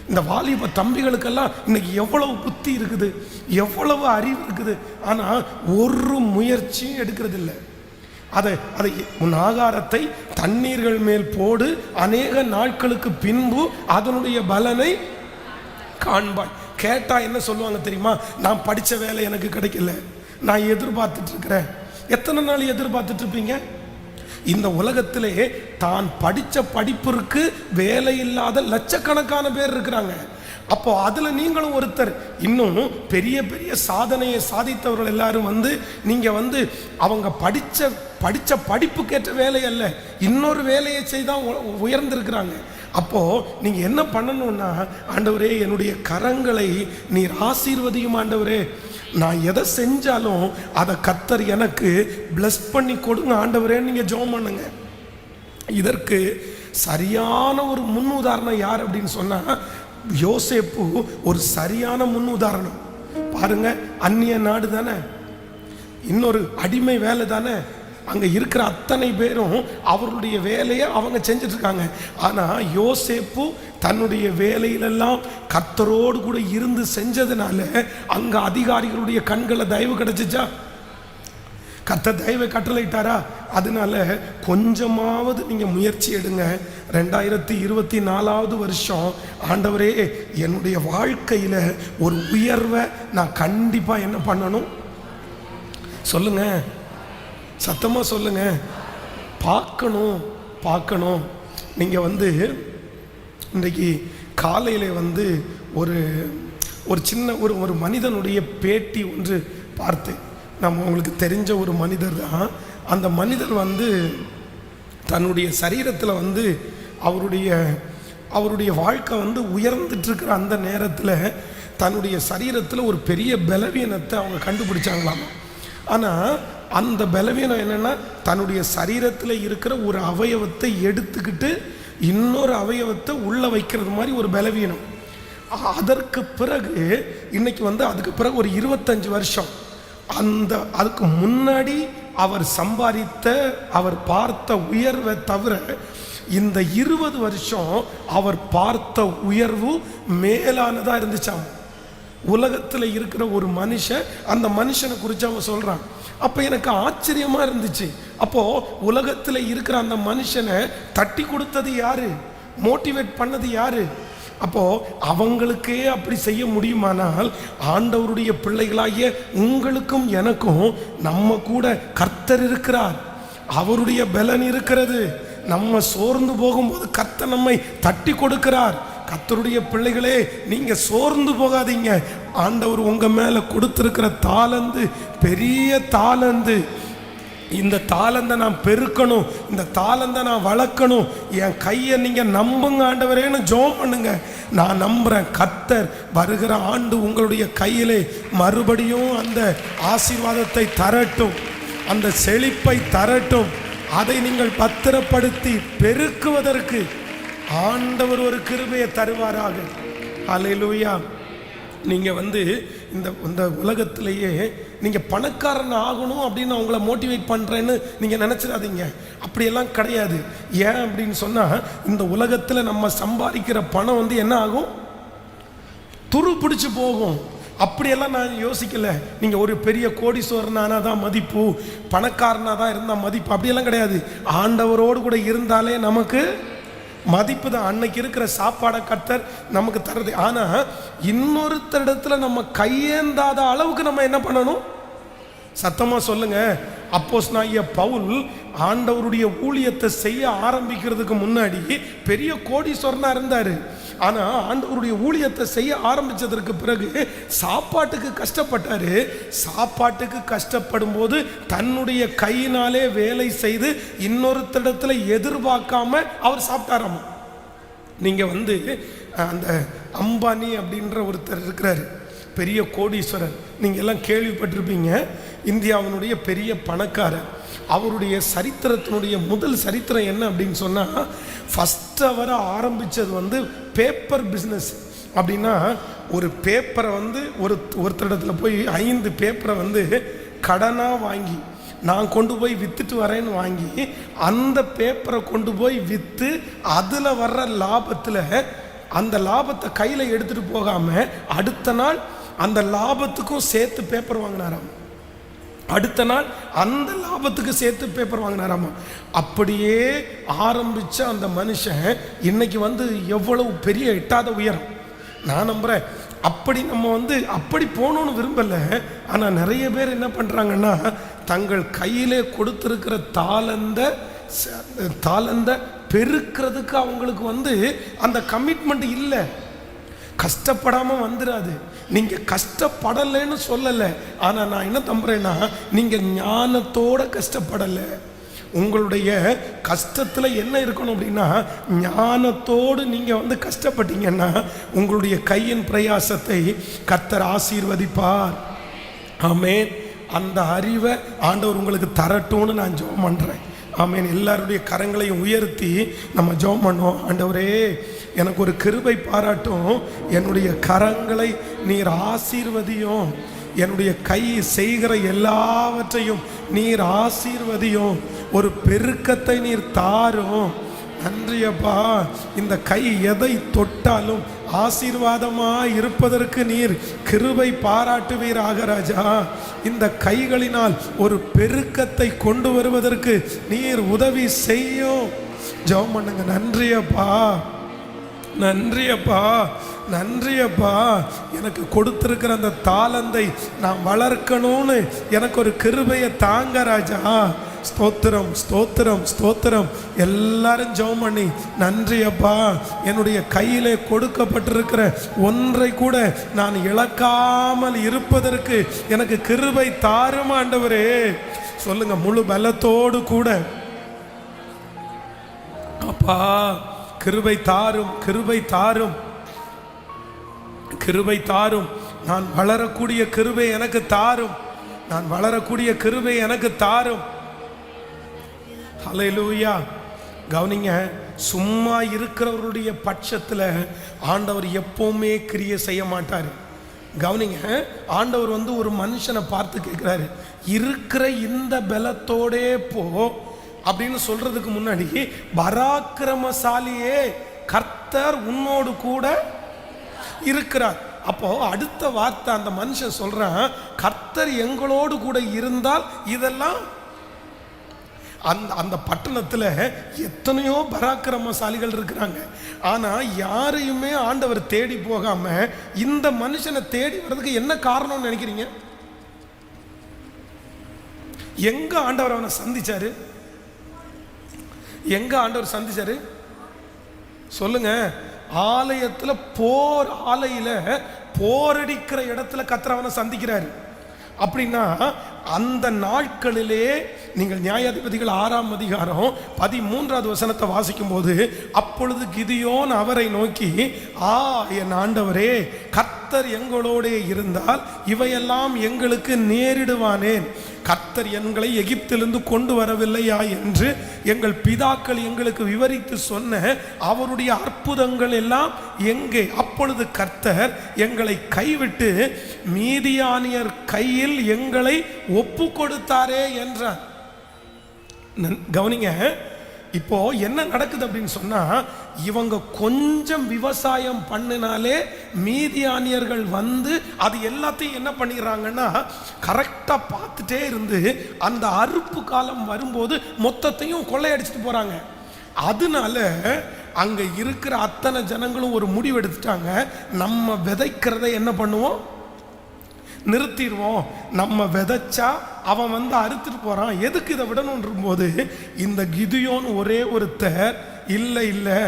[SPEAKER 1] இந்த வாலிப தம்பிகளுக்கெல்லாம் இன்னைக்கு எவ்வளவு புத்தி இருக்குது, எவ்வளவு அறிவு இருக்குது. ஆனால் ஒரு முயற்சியும் எடுக்கிறது இல்லை. அதை உன் ஆகாரத்தை தண்ணீர்கள் மேல் போடு, அநேக நாட்களுக்கு பின்பு அதனுடைய பலனை காண்பாய். கேட்டா என்ன சொல்லுவாங்க தெரியுமா? நான் படித்த வேலை எனக்கு கிடைக்கல, நான் எதிர்பார்த்துட்டு இருக்கிறேன். எத்தனை நாள் எதிர்பார்த்துட்டு இருப்பீங்க? இந்த உலகத்திலே தான் படித்த படிப்பிற்கு வேலை இல்லாத லட்சக்கணக்கான பேர் இருக்கிறாங்க. அப்போ அதுல நீங்களும் ஒருத்தர். இன்னும் பெரிய பெரிய சாதனையை சாதித்தவர்கள் எல்லாரும் நீங்க அவங்க படிச்ச படிப்புக்கேற்ற வேலை அல்ல, இன்னொரு வேலையை செய்தான் உயர்ந்திருக்கிறாங்க. அப்போ நீங்க என்ன பண்ணணும்னா, ஆண்டவரே என்னுடைய கரங்களை நீர் ஆசீர்வதியும் ஆண்டவரே, நான் எதை செஞ்சாலும் அதை கர்த்தர் எனக்கு பிளஸ் பண்ணி கொடுங்க ஆண்டவரே, நீங்க ஜெபம் பண்ணுங்க. இதற்கு சரியான ஒரு முன் உதாரணம் யார் அப்படின்னு சொன்னா, யோசேப்பு ஒரு சரியான முன் உதாரணம். பாருங்க, அந்நிய நாடு தானே, இன்னொரு அடிமை வேலை தானே, அங்க இருக்கிற அத்தனை பேரும் அவருடைய வேலையை அவங்க செஞ்சுட்டு இருக்காங்க. ஆனா யோசேப்பு தன்னுடைய வேலையிலெல்லாம் கர்த்தரோடு கூட இருந்து செஞ்சதுனால அங்க அதிகாரிகளுடைய கண்களை தயவு கிடைச்சிச்சா? கர்த்தர் தயவை கட்டளையிட்டாரா? அதனால கொஞ்சமாவது நீங்க முயற்சி எடுங்க. 2024 வருஷம் ஆண்டவரே என்னுடைய வாழ்க்கையில ஒரு உயர்வை நான் கண்டிப்பா என்ன பண்ணணும் சொல்லுங்க, சத்தமா சொல்லுங்க. பார்க்கணும். நீங்க இன்றைக்கு காலையில ஒரு சின்ன ஒரு மனிதனுடைய பேட்டி ஒன்று பார்த்து, நம்ம உங்களுக்கு தெரிஞ்ச ஒரு மனிதர் தான். அந்த மனிதர் தன்னுடைய சரீரத்தில் அவருடைய வாழ்க்கை உயர்ந்துட்டு இருக்கிற அந்த நேரத்தில் தன்னுடைய சரீரத்தில் ஒரு பெரிய பலவீனத்தை அவங்க கண்டுபிடிச்சாங்களாம். ஆனால் அந்த பலவீனம் என்னன்னா, தன்னுடைய சரீரத்தில் இருக்கிற ஒரு அவயவத்தை எடுத்துக்கிட்டு இன்னொரு அவயவத்தை உள்ள வைக்கிறது மாதிரி ஒரு பலவீனம். அதற்கு பிறகு இன்னைக்கு அதுக்கு பிறகு ஒரு 25 வருஷம் அதுக்கு முன்னாடி அவர் சம்பாதித்த அவர் பார்த்த உயர்வை தவிர இந்த 20 வருஷம் அவர் பார்த்த உயர்வு மேலானதா இருந்துச்சாம். உலகத்தில் இருக்கிற ஒரு மனுஷன், அந்த மனுஷனை குறித்து அவன் சொல்றான். அப்போ எனக்கு ஆச்சரியமா இருந்துச்சு. அப்போ உலகத்தில் இருக்கிற அந்த மனுஷனை தட்டி கொடுத்தது யாரு? மோட்டிவேட் பண்ணது யாரு? அப்போ அவங்களுக்கே அப்படி செய்ய முடியுமானால் ஆண்டவருடைய பிள்ளைகளாகிய உங்களுக்கும் எனக்கும் நம்ம கூட கர்த்தர் இருக்கிறார், அவருடைய பலன் இருக்கிறது. நம்ம சோர்ந்து போகும்போது கர்த்தர் நம்மை தட்டி கொடுக்கிறார். கர்த்தருடைய பிள்ளைகளே, நீங்க சோர்ந்து போகாதீங்க. ஆண்டவர் உங்க மேல கொடுத்திருக்கிற தாளந்து பெரிய தாளந்து. இந்த தாளந்தை நான் பெருக்கணும், இந்த தாளந்தை நான் வளர்க்கணும். என் கையை நீங்க நம்புங்க ஆண்டவரேன்னு ஜெபம் பண்ணுங்க. நான் நம்புறேன், கர்த்தர் வருகிற ஆண்டு உங்களுடைய கையிலே மறுபடியும் அந்த ஆசீர்வாதத்தை தரட்டும், அந்த செழிப்பை தரட்டும். அதை நீங்கள் பத்திரப்படுத்தி பெருக்குவதற்கு ஆண்டவர் ஒரு கிருபையை தருவாராக. அல்லேலூயா. நீங்க இந்த உலகத்திலேயே நீங்க பணக்காரன் ஆகணும் அப்படின்னு உங்களை மோட்டிவேட் பண்றேன்னு நீங்க நினைச்சிடாதீங்க. அப்படியெல்லாம் கிடையாது. ஏன் அப்படின்னு சொன்னா, இந்த உலகத்துல நம்ம சம்பாதிக்கிற பணம் என்ன ஆகும்? துரு பிடிச்சு போகும். அப்படியெல்லாம் நான் யோசிக்கல. நீங்க ஒரு பெரிய கோடீஸ்வரனானா தான் மதிப்பு, பணக்காரனா தான் இருந்தா மதிப்பு, அப்படியெல்லாம் கிடையாது. ஆண்டவரோடு கூட இருந்தாலே நமக்கு மதிப்பு தான். அன்னைக்கு இருக்கிற சாப்பாடை கர்த்தர் நமக்கு தர்றது. ஆனா இன்னொருத்தரிடத்துல நம்ம கையேந்தாத அளவுக்கு நம்ம என்ன பண்ணணும்? சத்தமா சொல்லுங்க. அப்போஸ்தலனாகிய பவுல் ஆண்டவருடைய ஊழியத்தை செய்ய ஆரம்பிக்கிறதுக்கு முன்னாடி பெரிய கோடீஸ்வரனா இருந்தாரு. ஆனா ஆண்டவருடைய ஊழியத்தை செய்ய ஆரம்பிச்சதற்கு பிறகு சாப்பாட்டுக்கு கஷ்டப்பட்டாரு. சாப்பாட்டுக்கு கஷ்டப்படும் போது தன்னுடைய கையினாலே வேலை செய்து இன்னொருத்தரிடத்துல எதிர்பார்க்காம அவர் சாப்பிட்டாராம். நீங்கள் வந்து அந்த அம்பானி அப்படின்ற ஒருத்தர் இருக்கிறார், பெரிய கோடீஸ்வரர். நீங்கள் எல்லாம் கேள்விப்பட்டிருப்பீங்க. இந்தியாவினுடைய பெரிய பணக்காரர். அவருடைய சரித்திரத்தினுடைய முதல் சரித்திரம் என்ன அப்படின்னு சொன்னால், ஃபஸ்ட் அவர் ஆரம்பித்தது வந்து பேப்பர் பிஸ்னஸ். அப்படின்னா ஒரு பேப்பரை வந்து ஒருத்தரிடத்தில் போய் 5 பேப்பரை வந்து கடனாக வாங்கி நான் கொண்டு போய் விற்றுட்டு வரேன்னு வாங்கி அந்த பேப்பரை கொண்டு போய் விற்று அதில் வர்ற லாபத்தில் அந்த லாபத்தை கையில் எடுத்துகிட்டு போகாமல் அடுத்த நாள் அந்த லாபத்துக்கும் சேர்த்து பேப்பர் வாங்கினாராம். அடுத்த நாள் அந்த லாபத்துக்கு சேர்த்து பேப்பர் வாங்கினாராமா. அப்படியே ஆரம்பித்த அந்த மனுஷன் இன்னைக்கு வந்து எவ்வளவு பெரிய எட்டாத உயரம் நான் நம்புகிறேன். அப்படி நம்ம வந்து அப்படி போகணுன்னு விரும்பலை. ஆனால் நிறைய பேர் என்ன பண்ணுறாங்கன்னா, தங்கள் கையிலே கொடுத்துருக்கிற தாளந்த பெருக்கிறதுக்கு அவங்களுக்கு வந்து அந்த கமிட்மெண்ட் இல்லை. கஷ்டப்படாமல் வந்துடாது. நீங்கள் கஷ்டப்படலைன்னு சொல்லலை. ஆனால் நான் என்ன நம்புறேன்னா, நீங்கள் ஞானத்தோட கஷ்டப்படலை. உங்களுடைய கஷ்டத்தில் என்ன இருக்கணும் அப்படின்னா, ஞானத்தோடு நீங்கள் வந்து கஷ்டப்பட்டீங்கன்னா உங்களுடைய கையின் பிரயாசத்தை கர்த்தர் ஆசீர்வதிப்பார். ஆமென். அந்த அறிவை ஆண்டவர் உங்களுக்கு தரட்டும்னு நான் ஜெபம் பண்ணுறேன். ஆமென். எல்லாருடைய கரங்களையும் உயர்த்தி நம்ம ஜெபம் பண்ணுவோம். ஆண்டவரே, எனக்கு ஒரு கிருபை பாராட்டும். என்னுடைய கரங்களை நீர் ஆசீர்வதியும். என்னுடைய கை செய்கிற எல்லாவற்றையும் நீர் ஆசீர்வதியும். ஒரு பெருக்கத்தை நீர் தாரும். நன்றியப்பா. இந்த கை எதை தொட்டாலும் ஆசீர்வாதமாய் இருப்பதற்கு நீர் கிருபை பாராட்டுவீராக ராஜா. இந்த கைகளினால் ஒரு பெருக்கத்தை கொண்டு வருவதற்கு நீர் உதவி செய்யும். ஜெபம் பண்ணுங்க. நன்றியப்பா, நன்றியப்பா, நன்றியப்பா. எனக்கு கொடுத்திருக்கிற அந்த தாளந்தை நான் வளர்க்கணும்னு எனக்கு ஒரு கிருபையை தாங்க ராஜா. ஸ்தோத்திரம், ஸ்தோத்திரம், ஸ்தோத்திரம். எல்லாரும் ஜெபம் பண்ணி, நன்றியப்பா, என்னுடைய கையிலே கொடுக்கப்பட்டிருக்கிற ஒன்றை கூட நான் இழக்காமல் இருப்பதற்கு எனக்கு கிருபை தாரும் ஆண்டவரே. சொல்லுங்க முழு பலத்தோடு கூட. அப்பா, கிருபை தாரும், கிருபை தாரும், கிருபை தாரும். நான் வளரக்கூடிய கிருபை எனக்கு தாரும். நான் வளரக்கூடிய கிருபை எனக்கு தாரும். ஹல்லேலூயா. கவனிங்க, சும்மா இருக்கிறவருடைய பட்சத்தில் ஆண்டவர் எப்பவுமே கிரியை செய்ய மாட்டார். கவனிங்க, ஆண்டவர் வந்து ஒரு மனுஷனை பார்த்து கேட்குறாரு, இருக்கிற இந்த பலத்தோடே போ அப்படின்னு சொல்றதுக்கு முன்னாடி, பராக்கிரமசாலியே கர்த்தர் உன்னோடு கூட இருக்கிறார். அப்போ அடுத்த வார்த்தை அந்த மனுஷன் சொல்றான், கர்த்தர் எங்களோடு கூட இருந்தால் இதெல்லாம். அந்த பட்டணத்தில் எத்தனையோ பராக்கிரமசாலிகள் இருக்கிறாங்க. ஆனால் யாரையுமே ஆண்டவர் தேடி போகாம இந்த மனுஷனை தேடி வர்றதுக்கு என்ன காரணம்னு நினைக்கிறீங்க? எங்க ஆண்டவர் அவனை சந்திச்சாரு? எங்க ஆண்டவர் சந்திச்சாரு சொல்லுங்க? ஆலயத்தில் ஆலையில போரடிக்கிற இடத்துல கர்த்தர் அவனை சந்திக்கிறாரு. அப்படின்னா அந்த நாட்களிலே நீங்கள் நியாயாதிபதிகள் 6ஆம் அதிகாரம் 13வது வசனத்தை வாசிக்கும் போது, அப்பொழுது கிதியோன் அவரை நோக்கி, என் ஆண்டவரே, கர்த்தர் எங்களோடே இருந்தால் இவையெல்லாம் எங்களுக்கு நேரிடுவானேன்? கர்த்தர் எங்களை எகிப்திலிருந்து கொண்டு வரவில்லையா என்று எங்கள் பிதாக்கள் எங்களுக்கு விவரித்து சொன்ன அவருடைய அற்புதங்கள் எல்லாம் எங்கே? அப்பொழுது கர்த்தர் எங்களை கைவிட்டு மீதியானியர் கையில் எங்களை ஒப்பு கொடுத்தாரே என்றார். கவனிங்க, இப்போ என்ன நடக்குது அப்படின்னு சொன்னா, இவங்க கொஞ்சம் விவசாயம் பண்ணினாலே மீதியானியர்கள் வந்து அது எல்லாத்தையும் என்ன பண்ணிடுறாங்கன்னா, கரெக்டா பார்த்துட்டே இருந்து அந்த அறுப்பு காலம் வரும்போது மொத்தத்தையும் கொள்ளையடிச்சிட்டு போறாங்க. அதனால அங்க இருக்கிற அத்தனை ஜனங்களும் ஒரு முடிவு எடுத்துட்டாங்க, நம்ம விதைக்கிறத என்ன பண்ணுவோம்? நிறுத்திடுவோம். நம்ம விதைச்சா அவன் வந்து அறுத்துட்டு போறான், எதுக்கு இதை விடணுன்ற போது இந்த கிதியோன் ஒரே ஒருத்தர், இல்லை இல்லை,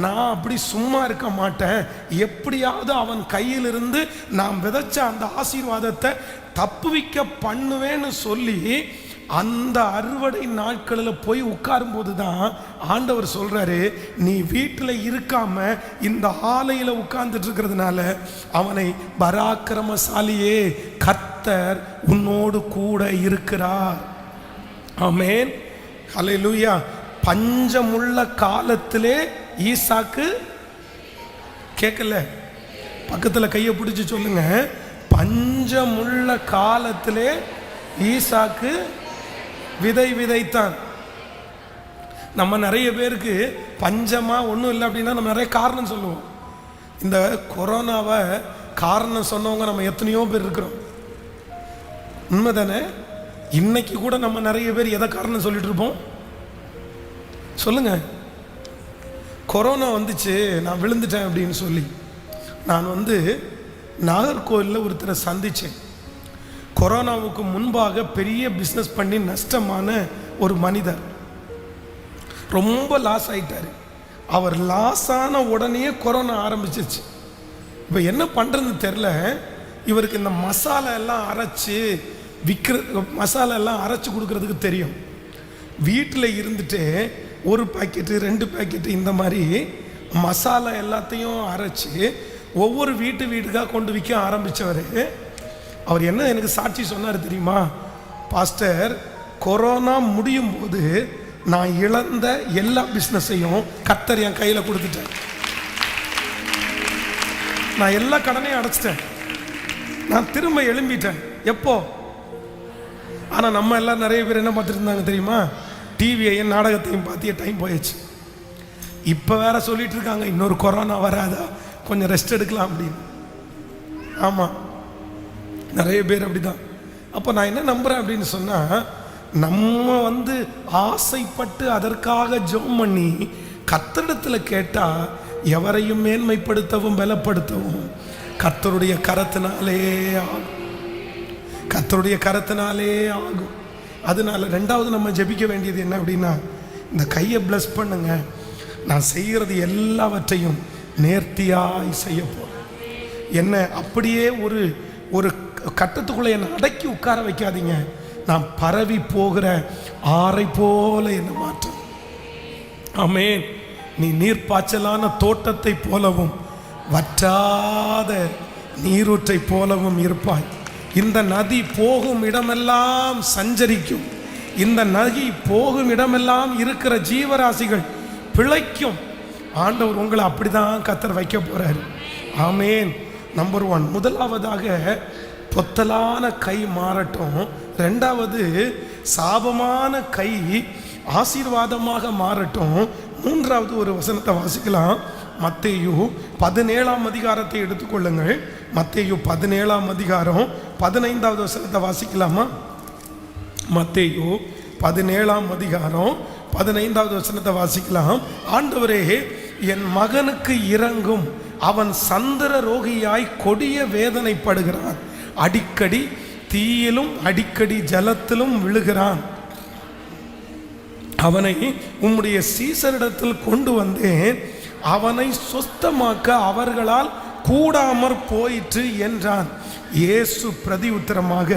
[SPEAKER 1] நான் அப்படி சும்மா இருக்க மாட்டேன், எப்படியாவது அவன் கையிலிருந்து நான் விதைச்ச அந்த ஆசீர்வாதத்தை தப்புவிக்க பண்ணுவேன்னு சொல்லி அந்த அறுவடை நாட்களில் போய் உட்காரும் போது தான் ஆண்டவர் சொல்றாரு, நீ வீட்டில் இருக்காம இந்த ஆலையில் உட்கார்ந்துட்டு இருக்கிறதுனால அவனை பராக்கிரமசாலியே, கர்த்தர் உன்னோடு கூட இருக்கிறார். ஆமென், ஹல்லேலூயா. பஞ்சமுள்ள காலத்திலே ஈசாக்கு கேட்கல, பக்கத்தில் கையை பிடிச்சி சொல்லுங்க, பஞ்சமுள்ள காலத்திலே ஈசாக்கு விதை விதைத்தான். நம்ம நிறைய பேருக்கு பஞ்சமா ஒன்றும் இல்லை அப்படின்னா நம்ம நிறைய காரணம் சொல்லுவோம். இந்த கொரோனாவை காரணம் சொன்னவங்க நம்ம எத்தனையோ பேர் இருக்கிறோம், உண்மைதானே? இன்னைக்கு கூட நம்ம நிறைய பேர் எதை காரணம் சொல்லிட்டு இருப்போம் சொல்லுங்க. கொரோனா வந்துச்சு, நான் விழுந்துட்டேன் அப்படின்னு சொல்லி. நான் நாகர்கோவிலில் ஒருத்தரை சந்தித்தேன். கொரோனாவுக்கு முன்பாக பெரிய பிஸ்னஸ் பண்ணி நஷ்டமான ஒரு மனிதர், ரொம்ப லாஸ் ஆயிட்டார். அவர் லாஸ் ஆன உடனே கொரோனா ஆரம்பிச்சிருச்சு. இப்போ என்ன பண்ணுறதுன்னு தெரில. இவருக்கு இந்த மசாலா எல்லாம் அரைச்சி மசாலா எல்லாம் அரைச்சி கொடுக்கறதுக்கு தெரியும். வீட்டில் இருந்துட்டு ஒரு பாக்கெட்டு 2 பாக்கெட்டு இந்த மாதிரி மசாலா எல்லாத்தையும் அரைச்சி ஒவ்வொரு வீட்டுக்காக கொண்டு விற்க ஆரம்பித்தவர். அவர் என்ன எனக்கு சாட்சி சொன்னார் தெரியுமா? பாஸ்டர், கொரோனா முடியும் போது நான் இழந்த எல்லா பிஸ்னஸையும் கர்த்தர் என் கையில் கொடுத்துட்டேன். நான் எல்லா கடனையும் அடைச்சிட்டேன். நான் திரும்ப எழும்பிட்டேன். எப்போ? ஆனால் நம்ம எல்லாம் நிறைய பேர் என்ன பார்த்துட்டு இருந்தாங்க தெரியுமா? டிவியையும் நாடகத்தையும் பார்த்திய டைம் போயிடுச்சு. இப்போ வேற சொல்லிட்டு இருக்காங்க, இன்னொரு கொரோனா வராதா, கொஞ்சம் ரெஸ்ட் எடுக்கலாம் அப்படின்னு. ஆமாம், நிறைய பேர் அப்படிதான். அப்போ நான் என்ன நம்புகிறேன் அப்படின்னு சொன்னால், நம்ம ஆசைப்பட்டு அதற்காக ஜெபம் பண்ணி கர்த்தரிடத்தில் கேட்டால் எவரையும் மேன்மைப்படுத்தவும் பலப்படுத்தவும் கர்த்தருடைய கரத்தினாலே ஆகும். கர்த்தருடைய கரத்தினாலே ஆகும். அதனால 2வது நம்ம ஜெபிக்க வேண்டியது என்ன அப்படின்னா, இந்த கையை பிளஸ் பண்ணுங்க. நான் செய்கிறது எல்லாவற்றையும் நேர்த்தியாய் செய்ய போகிறேன். என்ன அப்படியே ஒரு கட்டத்துக்குள்ளே என்னை அடக்கி உட்கார வைக்காதீங்க. நான் பரவி போகிற ஆறை போல என்னை மாற்ற. ஆமென். நீ நீர்ப்பாய்ச்சலான தோட்டத்தை போலவும் வற்றாத நீரூற்றை போலவும் இருப்பாய். இந்த நதி போகும் இடமெல்லாம் சஞ்சரிக்கும். இந்த நதி போகும் இடமெல்லாம் இருக்கிற ஜீவராசிகள் பிழைக்கும். ஆண்டவர் உங்களை அப்படிதான் கர்த்தர் வைக்க போறாரு. ஆமென். நம்பர் 1, முதலாவதாக பொத்தலான கை மாறட்டும். 2வது சாபமான கை ஆசீர்வாதமாக மாறட்டும். 3வது ஒரு வசனத்தை வாசிக்கலாம். மத்தேயு 17ஆம் அதிகாரத்தை எடுத்துக்கொள்ளுங்கள். மத்தேயு 17ஆம் அதிகாரம் 15வது வசனத்தை வாசிக்கலாமா? மத்தேயு 17ஆம் அதிகாரம் 15வது வசனத்தை வாசிக்கலாம். ஆண்டவரே, என் மகனுக்கு இரங்கும், அவன் சந்திர ரோகியாய் கொடிய வேதனைப்படுகிறான். அடிக்கடி தீயிலும் அடிக்கடி ஜலத்திலும் விழுகிறான். அவனை உம்முடைய சீசரிடத்தில் கொண்டு வந்தேன், அவனை சொஸ்தமாக்க அவர்களால் கூடாமற் போயிற்று என்றான். இயேசு பிரதி உத்தரமாக,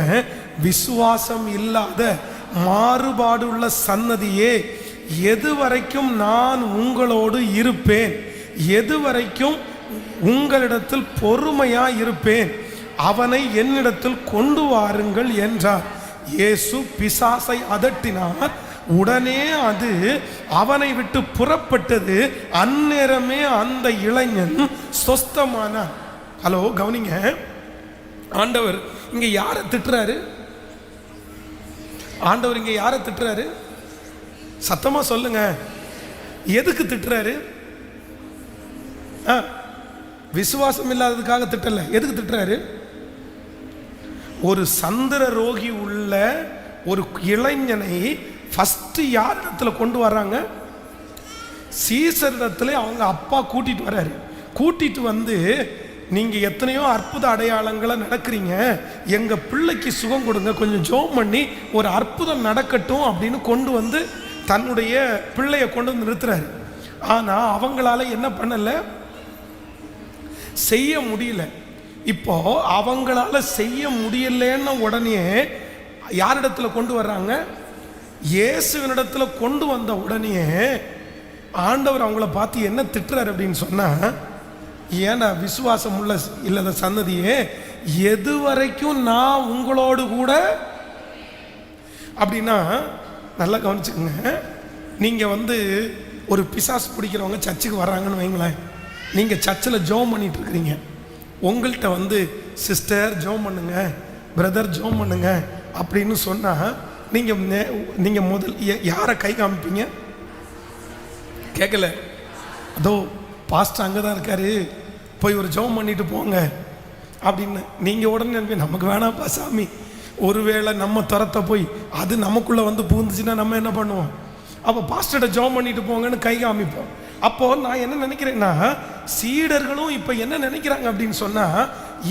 [SPEAKER 1] விசுவாசம் இல்லாத மாறுபாடுள்ள சன்னதியே, எதுவரைக்கும் நான் உங்களோடு இருப்பேன்? எதுவரைக்கும் உங்களிடத்தில் பொறுமையா இருப்பேன்? அவனை என்னிடத்தில் கொண்டு வாருங்கள் என்றார். இயேசு பிசாசை அதட்டினார். உடனே அது அவனை விட்டு புறப்பட்டது. அந்நேரமே அந்த இளைஞன் சொஸ்தமானான். ஹலோ, கவனிங்க. ஆண்டவர் இங்க யாரை திட்டுறாரு? ஆண்டவர் இங்க யாரை திட்டுறாரு? சத்தமா சொல்லுங்க. எதுக்கு திட்டுறாரு? விசுவாசம் இல்லாததுக்காக திட்டல. எதுக்கு திட்டுறாரு? ஒரு சந்திர ரோகி உள்ள ஒரு இளைஞனை ஃபர்ஸ்ட் யார் இடத்துல கொண்டு வர்றாங்க? சீசரிடத்துல அவங்க அப்பா கூட்டிட்டு வர்றாரு. கூட்டிட்டு வந்து, நீங்க எத்தனையோ அற்புத அடையாளங்களை நடக்கிறீங்க, எங்க பிள்ளைக்கு சுகம் கொடுங்க, கொஞ்சம் ஜெபம் பண்ணி ஒரு அற்புதம் நடக்கட்டும் அப்படின்னு கொண்டு வந்து தன்னுடைய பிள்ளைய கொண்டு வந்து நிறுத்துறாரு. ஆனா அவங்களால என்ன பண்ணல, செய்ய முடியல. இப்போ அவங்களால செய்ய முடியலன்னு உடனே யாரிடத்துல கொண்டு வர்றாங்க? இயேசுவினிடத்துல கொண்டு வந்த உடனே ஆண்டவர் அவங்கள பார்த்து என்ன திட்டுறாரு அப்படின்னு சொன்னா, ஏன்டா விசுவாசம் உள்ள இல்லாத சன்னதியே, எது வரைக்கும் நான் உங்களோடு கூட அப்படின்னா, நல்லா கவனிச்சுக்கோங்க. நீங்க ஒரு பிசாசு பிடிக்கிறவங்க சர்ச்சுக்கு வர்றாங்கன்னு வைங்களேன். நீங்க சர்ச்சில் ஜெபம் பண்ணிட்டு இருக்கிறீங்க. உங்கள்கிட்ட சிஸ்டர் ஜெபம் பண்ணுங்க, பிரதர் ஜெபம் பண்ணுங்க அப்படின்னு சொன்னா நீங்க முதல் யாரை கை காமிப்பீங்க? கேட்கல? அதோ பாஸ்டர் அங்கே தான் இருக்காரு, போய் ஒரு ஜெபம் பண்ணிட்டு போங்க அப்படின்னு நீங்கள் உடனே நமக்கு வேணாம்ப்பா சாமி, ஒருவேளை நம்ம துரத்த போய் அது நமக்குள்ளே பூந்துச்சுன்னா நம்ம என்ன பண்ணுவோம்? அப்போ பாஸ்டர்கிட்ட ஜெபம் பண்ணிட்டு போங்கன்னு கை காமிப்போம். அப்போ நான் என்ன நினைக்கிறேன்னா, சீடர்களும் இப்போ என்ன நினைக்கிறாங்க அப்படின்னு சொன்னால்,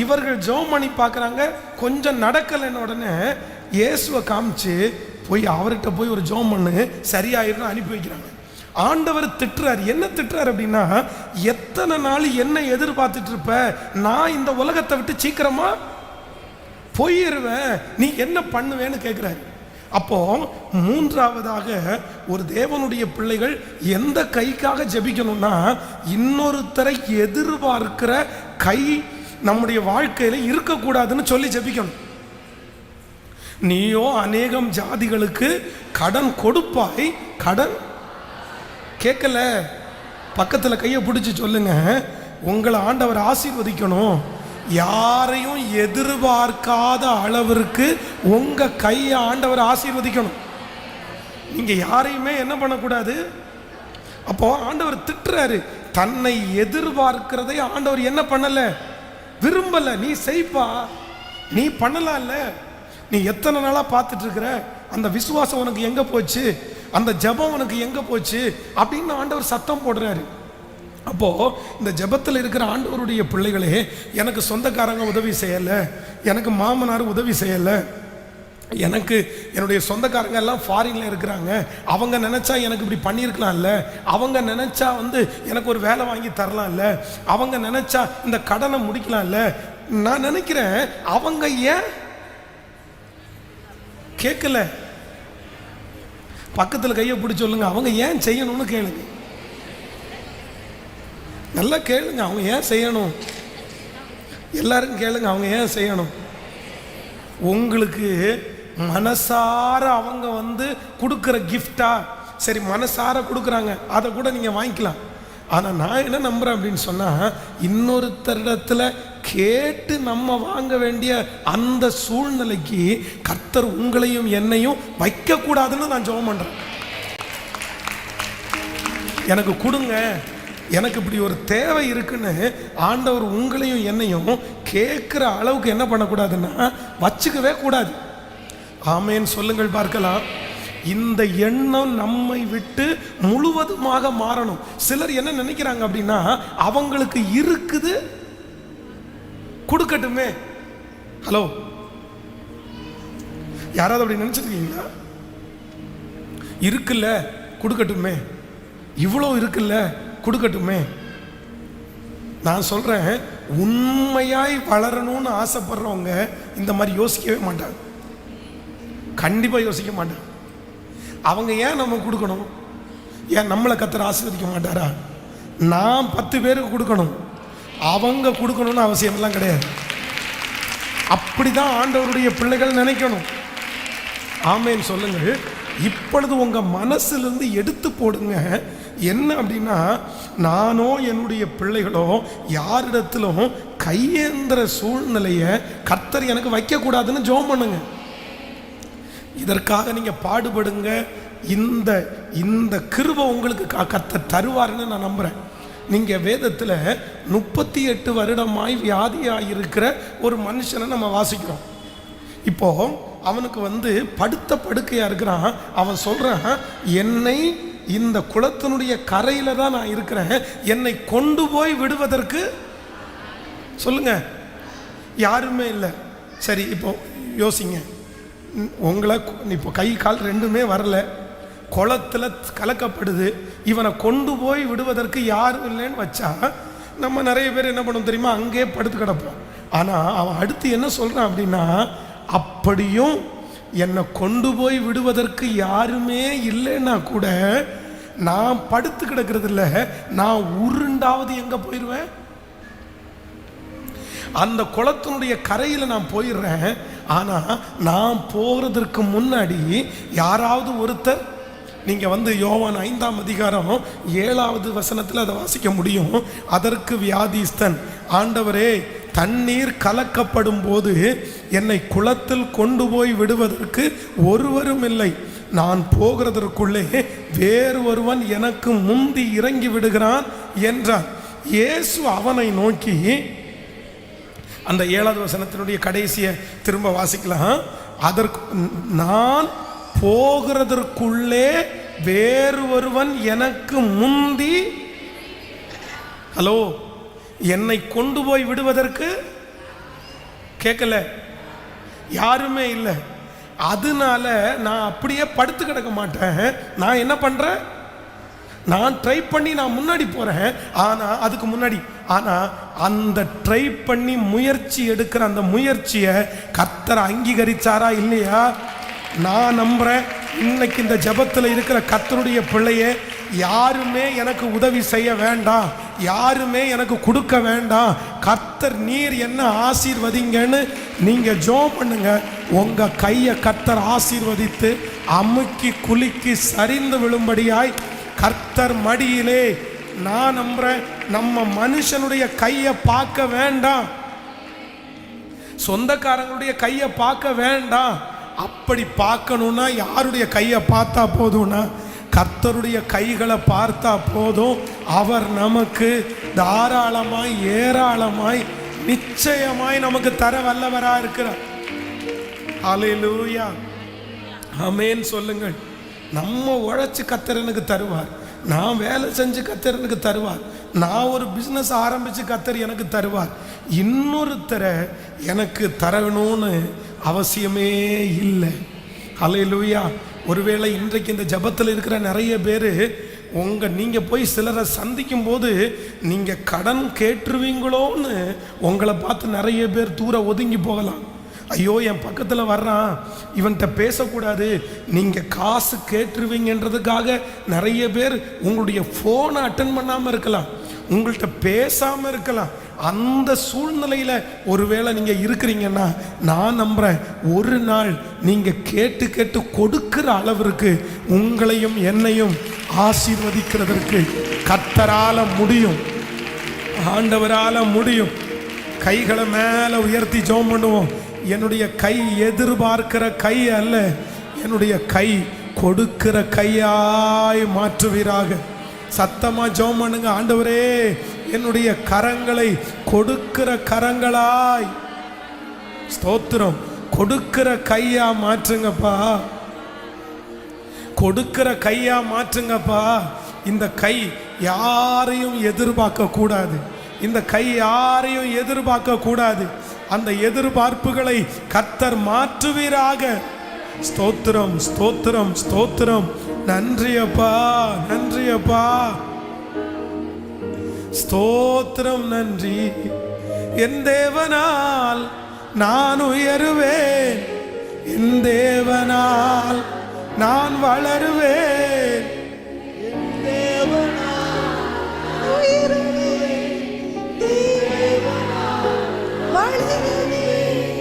[SPEAKER 1] இவர்கள் ஜெபம் பண்ணி பார்க்குறாங்க, கொஞ்சம் நடக்கலைன்னு உடனே இயேசுவை காமிச்சு போய் அவர்கிட்ட போய் ஒரு ஜெபம் பண்ணு சரியாயிரும் அனுப்பி வைக்கிறாங்க. ஆண்டவர் திட்டுறாரு. என்ன திட்டுறாரு அப்படின்னா, எத்தனை நாள் என்ன எதிர்பார்த்துட்டு இருப்ப, நான் இந்த உலகத்தை விட்டு சீக்கிரமா போயிருவேன், நீ என்ன பண்ணுவேன்னு கேட்கிறாரு. அப்போ மூன்றாவதாக ஒரு தேவனுடைய பிள்ளைகள் எந்த கைக்காக ஜெபிக்கணும்னா, இன்னொருத்தரை எதிர்பார்க்கிற கை நம்முடைய வாழ்க்கையில இருக்கக்கூடாதுன்னு சொல்லி ஜெபிக்கணும். நீயோ அநேகம் ஜாதிகளுக்கு கடன் கொடுப்பாய், கடன் கேட்கல. பக்கத்தில் கையை பிடிச்சி சொல்லுங்க, உங்களை ஆண்டவர் ஆசீர்வதிக்கணும். யாரையும் எதிர்பார்க்காத அளவிற்கு உங்க கையை ஆண்டவர் ஆசீர்வதிக்கணும். நீங்க யாரையுமே என்ன பண்ணக்கூடாது. அப்போ ஆண்டவர் திட்டுறாரு. தன்னை எதிர்பார்க்கிறதை ஆண்டவர் என்ன பண்ணல, விரும்பல. நீ செய்ப்பா, நீ பண்ணலாம்ல. நீ எத்தனை நாளா பார்த்துட்டு இருக்கிற, அந்த விசுவாசம் உனக்கு எங்க போச்சு, அந்த ஜெபம் உனக்கு எங்க போச்சு அப்படின்னு ஆண்டவர் சத்தம் போடுறாரு. அப்போ இந்த ஜெபத்தில் இருக்கிற ஆண்டவருடைய பிள்ளைகளே, எனக்கு சொந்தக்காரங்க உதவி செய்யலை, எனக்கு மாமனார் உதவி செய்யலை, எனக்கு என்னுடைய சொந்தக்காரங்க எல்லாம் ஃபாரின்ல இருக்கிறாங்க, அவங்க நினைச்சா எனக்கு இப்படி பண்ணியிருக்கலாம்ல, அவங்க நினைச்சா எனக்கு ஒரு வேலை வாங்கி தரலாம்ல, அவங்க நினைச்சா இந்த கடனை முடிக்கலாம்ல. நான் நினைக்கிறேன், அவங்க ஏன் கேட்கல? பக்கத்தில் கையை பிடிச்சி சொல்லுங்க, அவங்க ஏன் செய்யணும்னு கேளுங்க. நல்லா கேளுங்க, அவங்க ஏன் செய்யணும். எல்லாரும் கேளுங்க, அவங்க ஏன் செய்யணும். உங்களுக்கு மனசார அவங்க கொடுக்குற கிஃப்டா, சரி மனசார கொடுக்குறாங்க, அதை கூட நீங்க வாங்கிக்கலாம். ஆனால் நான் என்ன நம்புறேன் அப்படின்னு சொன்னா, இன்னொருத்தரிடத்துல கேட்டு நம்ம வாங்க வேண்டிய அந்த சூழ்நிலைக்கு கர்த்தர் உங்களையும் என்னையும் வைக்க கூடாதுன்னு நான் ஜெபம் பண்றேன். எனக்கு கொடுங்க, எனக்கு இப்படி ஒரு தேவை இருக்குன்னு ஆண்டவர் உங்களையும் என்னையும் கேட்குற அளவுக்கு என்ன பண்ணக்கூடாதுன்னா வச்சுக்கவே கூடாது. ஆமேன் சொல்லுங்கள் பார்க்கலாம். இந்த எண்ணம் நம்மை விட்டு முழுவதுமாக மாறணும். சிலர் என்ன நினைக்கிறாங்க அப்படின்னா, அவங்களுக்கு இருக்குது கொடுக்கட்டுமே. ஹலோ, யாராவது அப்படி நினைச்சிருக்கீங்களா? இருக்குல்ல கொடுக்கட்டுமே, இவ்வளோ இருக்குல்ல கொடுக்கட்டுமே. நான் சொல்றேன், உண்மையாய் வளரணும்னு ஆசைப்படுறவங்க இந்த மாதிரி யோசிக்கவே மாட்டாங்க, கண்டிப்பா யோசிக்க மாட்டாங்க. அவங்க ஏன் நம்ம கொடுக்கணும்? ஏன் நம்மளை கர்த்தர் ஆசீர்வதிக்க மாட்டாரா? நான் 10 பேருக்கு கொடுக்கணும், அவங்க கொடுக்கணும்னு அவசியம்லாம் கிடையாது. அப்படிதான் ஆண்டவருடைய பிள்ளைகள் நினைக்கணும். ஆமேன் சொல்லுங்கள். இப்பொழுது உங்க மனசிலிருந்து எடுத்து போடுங்க. என்ன அப்படின்னா, நானோ என்னுடைய பிள்ளைகளோ யாரிடத்திலும் கையேந்திர சூழ்நிலையை கர்த்தர் எனக்கு வைக்க கூடாதுன்னு ஜெபம் பண்ணுங்க. இதற்காக நீங்க பாடுபடுங்க. இந்த இந்த கிருபை உங்களுக்கு கர்த்தர் தருவாருன்னு நான் நம்புறேன். நீங்க வேதத்தில் 38 வருடமாய் வியாதியாயிருக்கிற ஒரு மனுஷனை நம்ம வாசிக்கிறோம். இப்போ அவனுக்கு படுத்த படுக்கையா இருக்கிறான். அவன் சொல்றான், என்னை இந்த குளத்தினுடைய கரையில தான் நான் இருக்கிறேன், என்னை கொண்டு போய் விடுவதற்கு சொல்லுங்க யாருமே இல்லை. சரி, இப்போ யோசிங்க, உங்களை இப்போ கை கால் ரெண்டுமே வரல, குளத்துல கலக்கப்படுது, இவனை கொண்டு போய் விடுவதற்கு யாரும் இல்லைன்னு வச்சா நம்ம நிறைய பேர் என்ன பண்ணோம் தெரியுமா, அங்கே படுத்து கிடப்போம். ஆனா அவன் அடுத்து என்ன சொல்றான் அப்படின்னா, அப்படியும் என்னை கொண்டு போய் விடுவதற்கு யாருமே இல்லைன்னா கூட நான் படுத்து கிடக்கிறது இல்லை, நான் உருண்டாவது எங்க போயிடுவேன், அந்த குளத்தினுடைய கரையில் நான் போயிடுறேன். ஆனா நான் போகிறதுக்கு முன்னாடி யாராவது ஒருத்தர், நீங்க யோவான் 5ஆம் அதிகாரம் 7வது வசனத்தில் அதை வாசிக்க முடியும். அதற்கு வியாதிஸ்தன், ஆண்டவரே, தண்ணீர் கலக்கப்படும் போது என்னை குளத்தில் கொண்டு போய் விடுவதற்கு ஒருவரும் இல்லை, நான் போகிறதற்குள்ளே வேறு ஒருவன் எனக்கு முந்தி இறங்கி விடுகிறான் என்றார். இயேசு அவனை நோக்கி, அந்த 7வது வசனத்தினுடைய கடைசியை திரும்ப வாசிக்கலாம். அதற்கு, நான் போகிறதற்குள்ளே வேறு ஒருவன் எனக்கு முந்தி, ஹலோ, என்னை கொண்டு போய் விடுவதற்கு கேட்கல, யாருமே இல்லை. அதனால நான் அப்படியே படுத்து கிடக்க மாட்டேன். நான் என்ன பண்றேன், நான் ட்ரை பண்ணி நான் முன்னாடி போறேன். ஆனா அதுக்கு முன்னாடி, ஆனா அந்த ட்ரை பண்ணி முயற்சி எடுக்கிற அந்த முயற்சியை கர்த்தர் அங்கீகரிச்சாரா இல்லையா? நான் நம்புறேன், இன்னைக்கு இந்த ஜெபத்தில் இருக்கிற கர்த்தருடைய பிள்ளையே, யாருமே எனக்கு உதவி செய்ய வேண்டாம், யாருமே எனக்கு கொடுக்க வேண்டாம், கர்த்தர் நீர் என்ன ஆசீர்வதிங்கன்னு நீங்க ஜெபம் பண்ணுங்க. உங்க கையை கர்த்தர் ஆசீர்வதித்து அமுக்கி குலுக்கி சரிந்து விழும்படியாய் கர்த்தர் மடியிலே, நான் நம்புறேன், நம்ம மனுஷனுடைய கையை பார்க்க வேண்டாம், சொந்தக்காரங்களுடைய கையை பார்க்க வேண்டாம். அப்படி பார்க்கணும்னா யாருடைய கையை பார்த்தா போதும்னா கர்த்தருடைய கைகளை பார்த்தா போதும். அவர் நமக்கு தாராளமாய் ஏராளமாய் நிச்சயமாய் நமக்கு தர வல்லவராக இருக்கிறார். ஹல்லேலூயா, ஆமென் சொல்லுங்கள். நம்ம உழைச்சி கர்த்தர் எனக்கு தருவார், நான் வேலை செஞ்சு கர்த்தர் எனக்கு தருவார், நான் ஒரு பிஸ்னஸ் ஆரம்பித்து கர்த்தர் எனக்கு தருவார். இன்னொருத்தரை எனக்கு தரணும்னு அவசியமே இல்லை. ஹல்லேலூயா. ஒருவேளை இன்றைக்கு இந்த ஜபத்தில் இருக்கிற நிறைய பேர் நீங்கள் போய் சிலரை சந்திக்கும் போது நீங்கள் கடன் கேட்டுருவீங்களோன்னு உங்களை பார்த்து நிறைய பேர் தூர ஒதுங்கி போகலாம். ஐயோ, என் பக்கத்தில் வர்றான், இவன்கிட்ட பேசக்கூடாது, நீங்கள் காசு கேட்டுருவீங்கன்றதுக்காக நிறைய பேர் உங்களுடைய ஃபோனை அட்டன் பண்ணாமல் இருக்கலாம், உங்கள்கிட்ட பேசாமல் இருக்கலாம். அந்த சூழ்நிலையில் ஒருவேளை நீங்கள் இருக்கிறீங்கன்னா நான் நம்புகிறேன், ஒரு நாள் நீங்கள் கேட்டு கேட்டு கொடுக்கிற அளவிற்கு உங்களையும் என்னையும் ஆசீர்வதிக்கிறதற்கு கர்த்தரால முடியும், ஆண்டவரால முடியும். கைகளை மேலே உயர்த்தி ஜெபம் பண்ணுவோம். என்னுடைய கை எதிர்பார்க்கிற கை அல்ல, என்னுடைய கை கொடுக்கிற கையாய் மாற்றுவீராக. சத்தமா ஜெபம் பண்ணுங்க. ஆண்டவரே, என்னுடைய கரங்களை கொடுக்கிற கரங்களாய், ஸ்தோத்திரம், கொடுக்கிற கையா மாற்றுங்கப்பா, கொடுக்கிற கையா மாற்றுங்கப்பா. இந்த கை யாரையும் எதிர்பார்க்க கூடாது, இந்த கை யாரையும் எதிர்பார்க்க கூடாது. அந்த எதிர்பார்ப்புகளை கர்த்தர் மாற்றுவீராக. ஸ்தோத்திரம், ஸ்தோத்திரம், ஸ்தோத்திரம். நன்றியப்பா, நன்றியப்பா, ஸ்தோத்திரம், நன்றி. என் தேவனால் நான் உயருவேன், என் தேவனால் நான் வளருவேன், என் தேவனால் உயருவேன், தேவனால் வளருவேன்.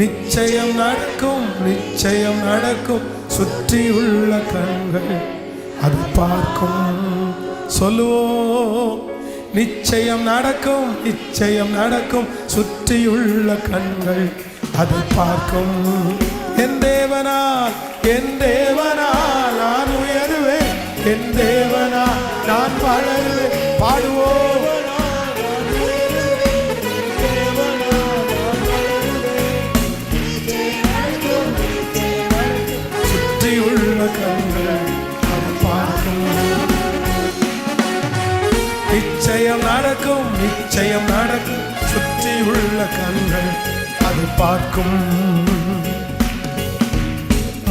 [SPEAKER 1] நிச்சயம் நடக்கும், நிச்சயம் நடக்கும், சுற்றியுள்ள கண்கள் அது பார்க்கும். சொல்லுவோம், நிச்சயம் நடக்கும், நிச்சயம் நடக்கும், சுற்றியுள்ள கண்கள் அது பார்க்கும். என் தேவனால், என் தேவனால் நான் உயருவேன், என் தேவனால் நான் வளருவேன். பாடுவோம். சுற்றியுள்ள கண்கள் அது பார்க்கும். நிச்சயம் நடக்கும், நிச்சயம் நடக்கும், சுற்றியுள்ள கண்கள் அது பார்க்கும்.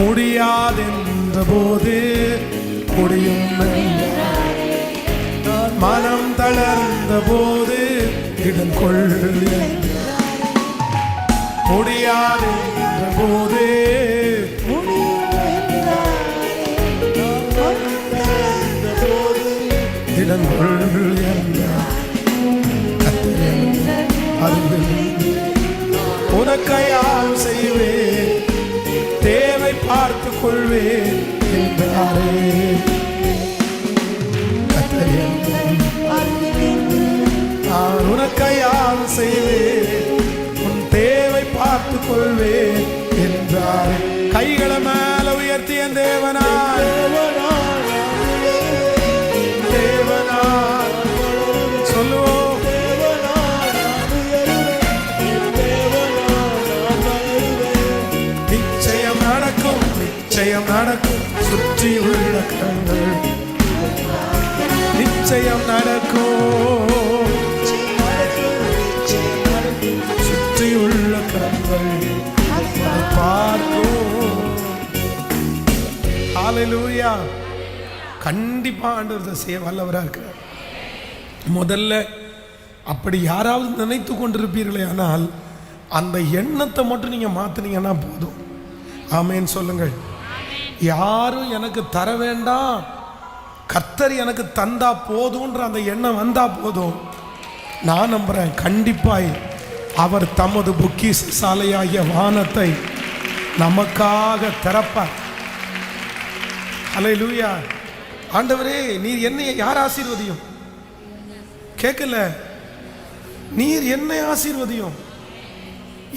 [SPEAKER 1] முடியாதென்ற போது முடியும், மனம் தளர்ந்த போது இடம் கொள். முடியாதென்ற போது பார்த்து கொள்வேன் என்றாரே. நான் உனக்கையால் செய்வேன், உன் தேவை பார்த்து கொள்வேன் என்றாரே. கைகளை மேல உயர்த்திய தேவனாய் சொல்லுவோம். நிச்சயம் நடக்கும், நிச்சயம் நடக்கும், சுற்றி உள்ள கண்கள் நிச்சயம் நடக்கும், சுற்றி உள்ள கண்கள் பார்க்கும். ஹல்லேலூயா. கண்டிப்பா ஆண்டவர் செய்ய வல்லவரா இருக்கிறார். முதல்ல அப்படி யாராவது நினைத்து கொண்டிருப்பீர்களே, ஆனால் அந்த எண்ணத்தை மட்டும் நீங்க மாத்தினீங்கன்னா போதும். ஆமென் சொல்லுங்கள். யாரும் எனக்கு தர வேண்டாம், கர்த்தர் எனக்கு தந்தா போதும்ன்ற அந்த எண்ணம் வந்தா போதும். நான் நம்புறேன், கண்டிப்பாய் அவர் தமது பொக்கிஷ சாலையாகிய வானத்தை நமக்காக திறப்பார். ஹல்லேலூயா. ஆண்டவரே, நீர் என்னை யார் ஆசீர்வதியும்? கேட்கல. நீர் என்னை ஆசீர்வதியும்,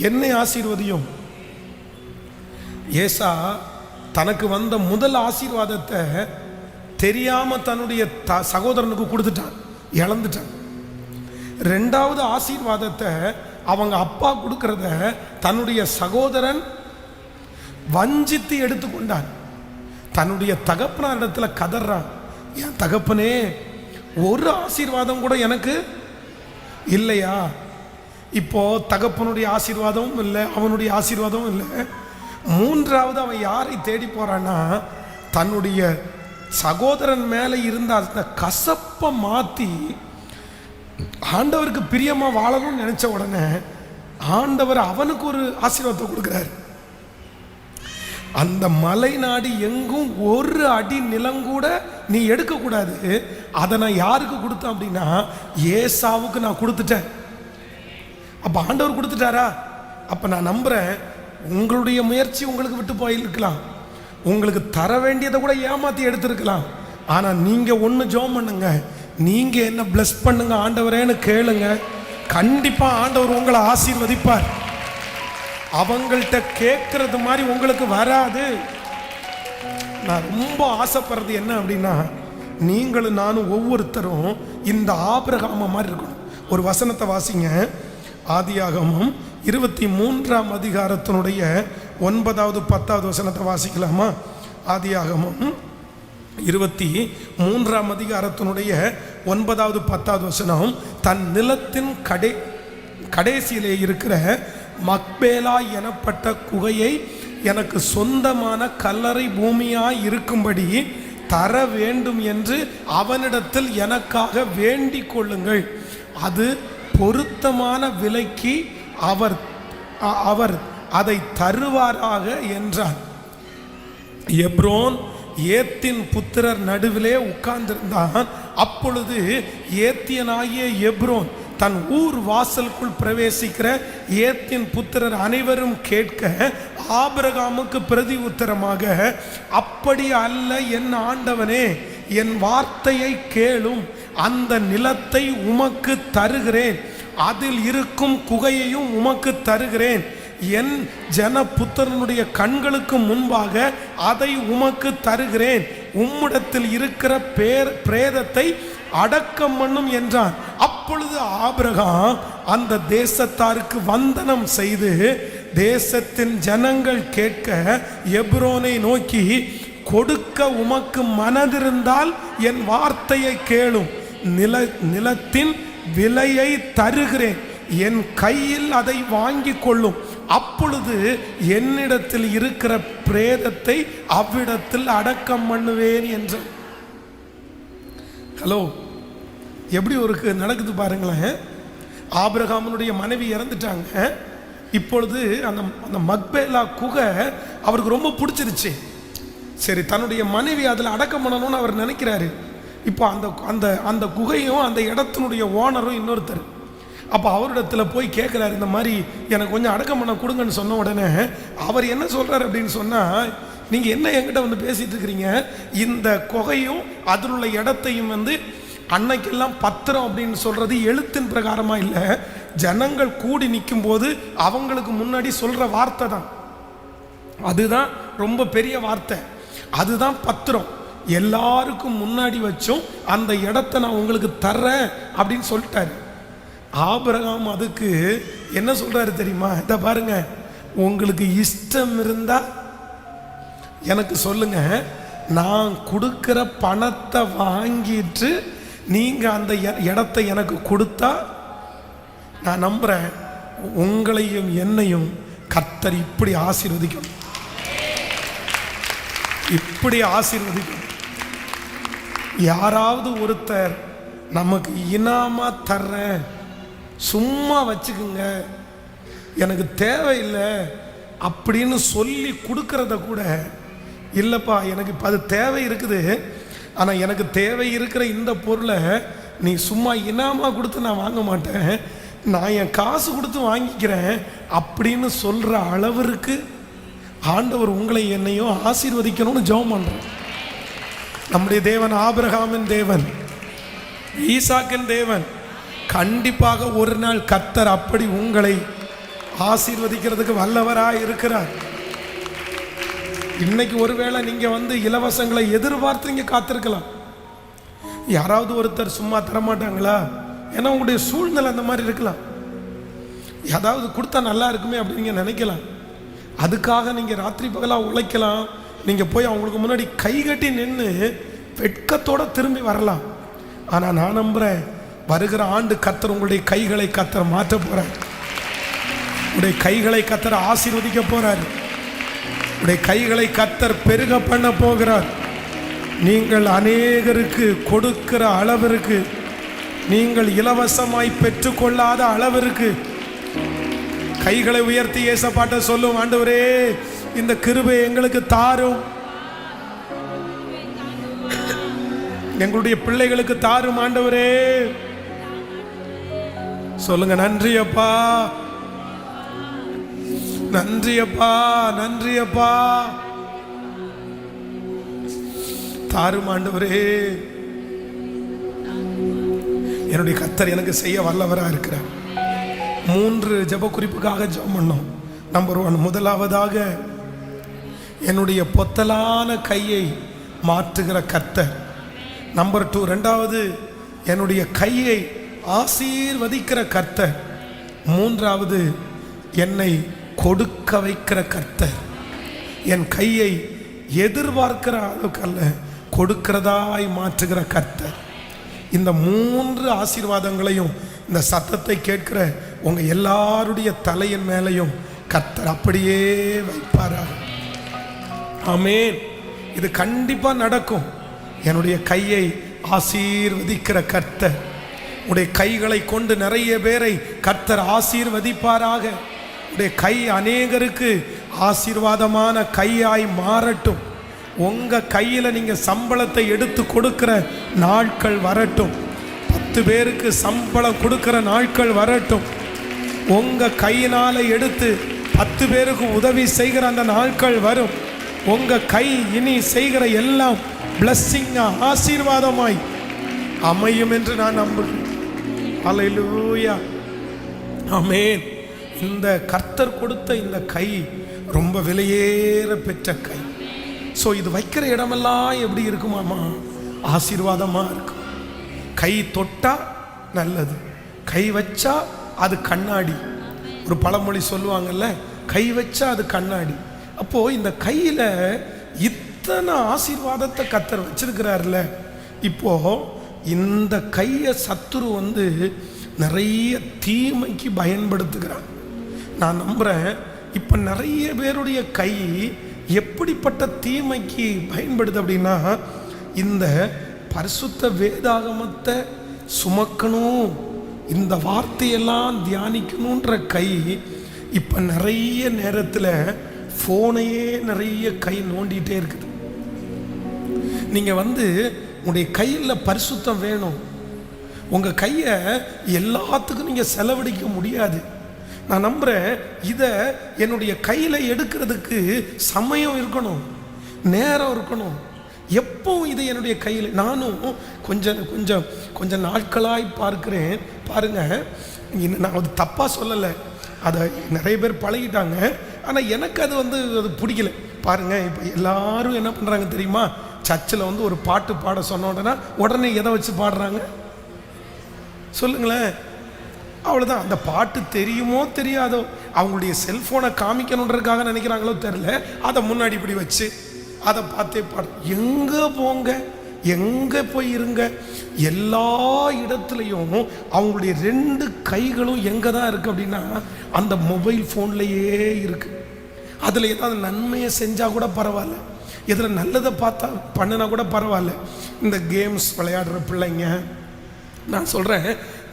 [SPEAKER 1] என்னை ஆசீர்வதியும். ஏசா தனக்கு வந்த முதல் ஆசீர்வாதத்தை தெரியாம தன்னுடைய சகோதரனுக்கு கொடுத்துட்டான், இழந்துட்டான். ரெண்டாவது ஆசீர்வாதத்தை அவங்க அப்பா கொடுக்கிறத தன்னுடைய சகோதரன் வஞ்சித்து எடுத்துக்கொண்டான். தன்னுடைய தகப்பனார் இடத்துல கதறான், என் தகப்பனே ஒரு ஆசீர்வாதம் கூட எனக்கு இல்லையா? இப்போ தகப்பனுடைய ஆசீர்வாதமும் இல்லை, அவனுடைய ஆசீர்வாதமும் இல்லை. மூன்றாவது அவன் யாரை தேடி போறான்னா, தன்னுடைய சகோதரன் மேலே இருந்த அந்த கசப்பை மாற்றி ஆண்டவருக்கு பிரியமா வாழணும்னு நினைச்ச உடனே ஆண்டவர் அவனுக்கு ஒரு ஆசீர்வாதத்தை கொடுக்கிறார். அந்த மலை நாடு எங்கும் ஒரு அடி நிலங்கூட நீ எடுக்க கூடாது. அதை நான் யாருக்கு கொடுத்தேன் அப்படின்னா, ஏசாவுக்கு நான் கொடுத்துட்டேன். அப்ப ஆண்டவர் கொடுத்துட்டாரா? அப்ப நான் நம்புறேன், உங்களுடைய முயற்சி உங்களுக்கு விட்டு போயிருக்கலாம், உங்களுக்கு தர வேண்டியதை கூட ஏமாத்தி எடுத்திருக்கலாம். ஆனா நீங்க ஒண்ணு ஜெபம் பண்ணுங்க, நீங்க என்ன பிளஸ் பண்ணுங்க ஆண்டவரேன்னு கேளுங்க. கண்டிப்பா ஆண்டவர் உங்களை ஆசீர்வதிப்பார். அவங்கள்ட்ட கேட்கறது மாதிரி உங்களுக்கு வராது. நான் ரொம்ப ஆசைப்படுறது என்ன அப்படின்னா, நீங்களும் நானும் ஒவ்வொருத்தரும் இந்த ஆபிரகாம மாதிரி இருக்கணும். ஒரு வசனத்தை வாசிங்க. ஆதியாகமம் 23ஆம் அதிகாரத்தினுடைய 9வது 10வது வசனத்தை வாசிக்கலாமா? ஆதியாகமம் 23ஆம் அதிகாரத்தினுடைய 9வது 10வது வசனம். தன் நிலத்தின் கடைசியிலே இருக்கிற மக்பேலா எனப்பட்ட குகையை எனக்கு சொந்தமான கல்லறை பூமியாய் இருக்கும்படி தர வேண்டும் என்று அவனிடத்தில் எனக்காக வேண்டிக் கொள்ளுங்கள், அது பொருத்தமான விலைக்கு அவர் அதை தருவாராக என்றார். எப்ரோன் ஏத்தின் புத்திரர் நடுவிலே உட்கார்ந்திருந்தான். அப்பொழுது ஏத்தியனாகிய எப்ரோன் தன் ஊர் வாசலுக்குள் பிரவேசிக்கிற ஏத்தின் புத்திரர் அனைவரும் கேட்க, ஆபிரகாமுக்கு பிரதி உத்தரமாக, அப்படி அல்ல என் ஆண்டவனே, என் வார்த்தையை கேளும், அந்த நிலத்தை உமக்கு தருகிறேன், அதில் இருக்கும் குகையையும் உமக்கு தருகிறேன், என் ஜன புத்திரனுடைய கண்களுக்கு முன்பாக அதை உமக்கு தருகிறேன், உம்மிடத்தில் இருக்கிற பிரேதத்தை அடக்கம் பண்ணும் என்றான். அப்பொழுது ஆபிரகாம் அந்த தேசத்தாருக்கு வந்தனம் செய்து, தேசத்தின் ஜனங்கள் கேட்க எப்ரோனை நோக்கி, கொடுக்க உமக்கு மனதிருந்தால் என் வார்த்தையை கேளும், நிலத்தின் விலையை தருகிறேன், என் கையில் அதை வாங்கி கொள்ளும், அப்பொழுது என்னிடத்தில் இருக்கிற பிரேதத்தை அவ்விடத்தில் அடக்கம் பண்ணுவேன் என்றான். ஹலோ, எப்படி ஒரு நடக்குது பாருங்களேன். ஆபிரகாமனுடைய மனைவி இறந்துட்டாங்க. இப்பொழுது அந்த மக்பேலா குகை அவருக்கு ரொம்ப பிடிச்சிருச்சு. சரி, தன்னுடைய மனைவி அதில் அடக்கம் பண்ணணும்னு அவர் நினைக்கிறாரு. இப்போ அந்த குகையும் அந்த இடத்தினுடைய ஓனரும் இன்னொருத்தர். அப்போ அவரிடத்துல போய் கேட்குறாரு, இந்த மாதிரி எனக்கு கொஞ்சம் அடக்கம் பண்ண கொடுங்கன்னு சொன்ன உடனே அவர் என்ன சொல்கிறார் அப்படின்னு சொன்னால், நீங்க என்ன என்கிட்ட வந்து பேசிட்டு இருக்கிறீங்க? இந்த குகையும் அதில் உள்ள இடத்தையும் வந்து அன்னைக்கெல்லாம் பத்திரம் அப்படின்னு சொல்றது எழுத்தின் பிரகாரமா இல்லை, ஜனங்கள் கூடி நிற்கும் போது அவங்களுக்கு முன்னாடி சொல்ற வார்த்தை தான். அதுதான் ரொம்ப பெரிய வார்த்தை, அதுதான் பத்திரம். எல்லாருக்கும் முன்னாடி வச்சும் அந்த இடத்தை நான் உங்களுக்கு தர்றேன் அப்படின்னு சொல்லிட்டாரு. ஆபிரகாம் அதுக்கு என்ன சொல்றாரு தெரியுமா? இத பாருங்க, உங்களுக்கு இஷ்டம் இருந்தா எனக்கு சொல்லுங்க, நான் கொடுக்கிற பணத்தை வாங்கிட்டு நீங்க அந்த இடத்தை எனக்கு கொடுத்தா நான் நம்புறேன் உங்களையும் என்னையும் கர்த்தர் இப்படி ஆசீர்வதிக்கணும், இப்படி ஆசீர்வதிக்கணும். யாராவது ஒருத்தர் நமக்கு இனாமா தர்றேன், சும்மா வச்சுக்குங்க, எனக்கு தேவையில்லை அப்படின்னு சொல்லி கொடுக்கறத கூட, இல்லைப்பா எனக்கு இப்போ அது தேவை இருக்குது, ஆனால் எனக்கு தேவை இருக்கிற இந்த பொருளை நீ சும்மா இனாமா கொடுத்து நான் வாங்க மாட்டேன், நான் என் காசு கொடுத்து வாங்கிக்கிறேன் அப்படின்னு சொல்கிற அளவிற்கு ஆண்டவர் உங்களை என்னையும் ஆசீர்வதிக்கணும்னு ஜெபம் பண்ணுறேன். நம்முடைய தேவன் ஆபிரகாமின் தேவன், ஈசாக்கின் தேவன். கண்டிப்பாக ஒரு நாள் கர்த்தர் அப்படி உங்களை ஆசீர்வதிக்கிறதுக்கு வல்லவராக இருக்கிறார். இன்னைக்கு ஒருவேளை நீங்க வந்து இலவசங்களை எதிர்பார்த்து நீங்க காத்திருக்கலாம். யாராவது ஒருத்தர் சும்மா தரமாட்டாங்களா? ஏன்னா உங்களுடைய சூழ்நிலை அந்த மாதிரி இருக்கலாம். ஏதாவது கொடுத்தா நல்லா இருக்குமே அப்படின்னு நீங்க நினைக்கலாம். அதுக்காக நீங்க ராத்திரி பகலா உழைக்கலாம். நீங்க போய் அவங்களுக்கு முன்னாடி கை கட்டி நின்று வெட்கத்தோட திரும்பி வரலாம். ஆனா நான் நம்புறேன், வருகிற ஆண்டு கர்த்தர் உங்களுடைய கைகளை கர்த்தர் மாற்ற போறார். உங்களுடைய கைகளை கர்த்தர் ஆசீர்வதிக்க போறார். உங்களுடைய கைகளை கர்த்தர் பெருக பண்ண போகிறார். நீங்கள் அநேகருக்கு கொடுக்கிற அளவிற்கு, நீங்கள் இலவசமாய் பெற்றுக்கொள்ளாத அளவிற்கு கைகளை உயர்த்தி ஏசப்பாட்ட சொல்லும், ஆண்டவரே இந்த கிருபை எங்களுக்கு தாரும், எங்களுடைய பிள்ளைகளுக்கு தாரும் ஆண்டவரே. சொல்லுங்க, நன்றி அப்பா, நன்றி அப்பா, நன்றி அப்பா, தாரும் ஆண்டவரே. என்னுடைய கர்த்தர் எனக்கு செய்ய வல்லவரா இருக்கிறார். 3 ஜெப குறிப்புக்காக ஜெபம் பண்ணோம். நம்பர் 1, முதலாவதாக என்னுடைய பொத்தலான கையை மாற்றுகிற கர்த்தர். நம்பர் 2, இரண்டாவது என்னுடைய கையை ஆசீர்வதிக்கிற கர்த்தர். 3வது என்னை கொடுக்க வைக்கிற கர்த்தர். என் கையை எதிர்பார்க்கிற அளவுக்கு அல்ல, கொடுக்கிறதாய் மாற்றுகிற கர்த்தர். இந்த 3 ஆசீர்வாதங்களையும் இந்த சத்தத்தை கேட்கிற உங்க எல்லாருடைய தலையின் மேலையும் கர்த்தர் அப்படியே வைப்பாராக. ஆமென். இது கண்டிப்பா நடக்கும். என்னுடைய கையை ஆசீர்வதிக்கிற கர்த்தர், உடைய கைகளை கொண்டு நிறைய பேரை கர்த்தர் ஆசீர்வதிப்பாராக. உடைய கை அநேகருக்கு ஆசீர்வாதமான கையாய் மாறட்டும். உங்க கையில நீங்க சம்பளத்தை எடுத்து கொடுக்கிற நாட்கள் வரட்டும். 10 பேருக்கு சம்பளம் கொடுக்கிற நாட்கள் வரட்டும். உங்க கையினால எடுத்து 10 பேருக்கு உதவி செய்கிற அந்த நாட்கள் வரும். உங்க கை இனி செய்கிற எல்லாம் பிளஸ்ஸிங்கா, ஆசீர்வாதமாய் அமையும் என்று நான் நம்புகிறேன். அல்லேலூயா, ஆமென். இந்த கர்த்தர் கொடுத்த இந்த கை ரொம்ப விலையேற பெற்ற கை. ஸோ இது வைக்கிற இடமெல்லாம் எப்படி இருக்குமாமா? ஆசீர்வாதமா இருக்கும். கை தொட்டா நல்லது, கை வச்சா அது கண்ணாடி. ஒரு பழமொழி சொல்லுவாங்கல்ல, கை வச்சா அது கண்ணாடி. அப்போ இந்த கையில இத்தனை ஆசீர்வாதத்தை கர்த்தர் வச்சிருக்கிறார்ல, இப்போ இந்த கையை சத்துரு வந்து நிறைய தீமைக்கு பயன்படுத்துகிறான். நான் நம்புறேன் இப்ப நிறைய பேருடைய கை எப்படிப்பட்ட தீமைக்கு பயன்படுது அப்படின்னா, இந்த பரிசுத்த வேதாகமத்தை சுமக்கணும், இந்த வார்த்தையெல்லாம் தியானிக்கணுன்ற கை இப்ப நிறைய நேரத்தில் போனையே நிறைய கை நோண்டிட்டே இருக்குது. நீங்க வந்து உங்களுடைய கையில் பரிசுத்தம் வேணும். உங்க கையை எல்லாத்துக்கும் நீங்க செலவழிக்க முடியாது. நான் நம்புறேன் இதை என்னுடைய கையில் எடுக்கிறதுக்கு சமயம் இருக்கணும். நேரம் இருக்கணும். எப்பவும் இது என்னுடைய கையில். நானும் கொஞ்சம் கொஞ்சம் கொஞ்சம் நாட்களாய் பார்க்கிறேன். பாருங்க, நான் அது தப்பாக சொல்லலை, அதை நிறைய பேர் பழகிட்டாங்க. ஆனால் எனக்கு அது பிடிக்கல. பாருங்க, இப்போ எல்லாரும் என்ன பண்ணுறாங்க தெரியுமா? சர்ச்சில் ஒரு பாட்டு பாட சொன்ன உடனே எதை வச்சு பாடுறாங்க சொல்லுங்களேன்? அவ்வளோதான். அந்த பாட்டு தெரியுமோ தெரியாதோ, அவங்களுடைய செல்ஃபோனை காமிக்கணுன்றதுக்காக நினைக்கிறாங்களோ தெரியல, அதை முன்னாடி இப்படி வச்சு அதை பார்த்தே பாடு. எங்கே போங்க, எங்கே போய் இருங்க, எல்லா இடத்துலையும் அவங்களுடைய 2 கைகளும் எங்கே தான் இருக்குது அப்படின்னா அந்த மொபைல் ஃபோன்லேயே இருக்குது. அதில் ஏதாவது நன்மையை செஞ்சால் கூட பரவாயில்ல, இதில் நல்லதை பார்த்தா பண்ணினா கூட பரவாயில்ல. இந்த கேம்ஸ் விளையாடுற பிள்ளைங்க, நான் சொல்கிறேன்,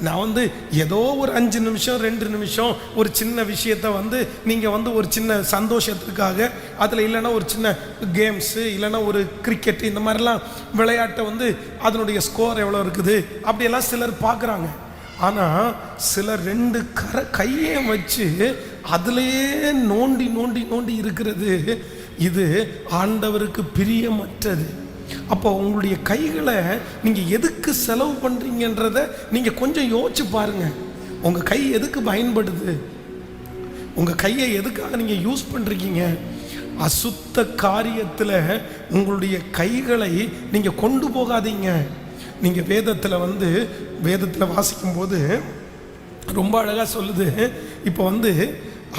[SPEAKER 1] நான் ஏதோ ஒரு 5 நிமிஷம் 2 நிமிஷம் ஒரு சின்ன விஷயத்தை நீங்கள் ஒரு சின்ன சந்தோஷத்துக்காக அதில் இல்லைன்னா ஒரு சின்ன கேம்ஸு இல்லைன்னா ஒரு கிரிக்கெட் இந்த மாதிரிலாம் விளையாட்டை அதனுடைய ஸ்கோர் எவ்வளோ இருக்குது அப்படியெல்லாம் சிலர் பார்க்குறாங்க. ஆனால் சிலர் 2 கையையும் வச்சு அதிலேயே நோண்டி நோண்டி நோண்டி இருக்கிறது, இது ஆண்டவருக்கு பிரியமற்றது. அப்போ உங்களுடைய கைகளை நீங்கள் எதுக்கு செலவு பண்ணுறீங்கன்றத நீங்கள் கொஞ்சம் யோசிச்சு பாருங்க. உங்கள் கை எதுக்கு பயன்படுது? உங்கள் கையை எதுக்காக நீங்கள் யூஸ் பண்ணுறீங்க? அசுத்த காரியத்தில் உங்களுடைய கைகளை நீங்கள் கொண்டு போகாதீங்க. நீங்கள் வேதத்தில் வாசிக்கும்போது ரொம்ப அழகாக சொல்லுது. இப்போ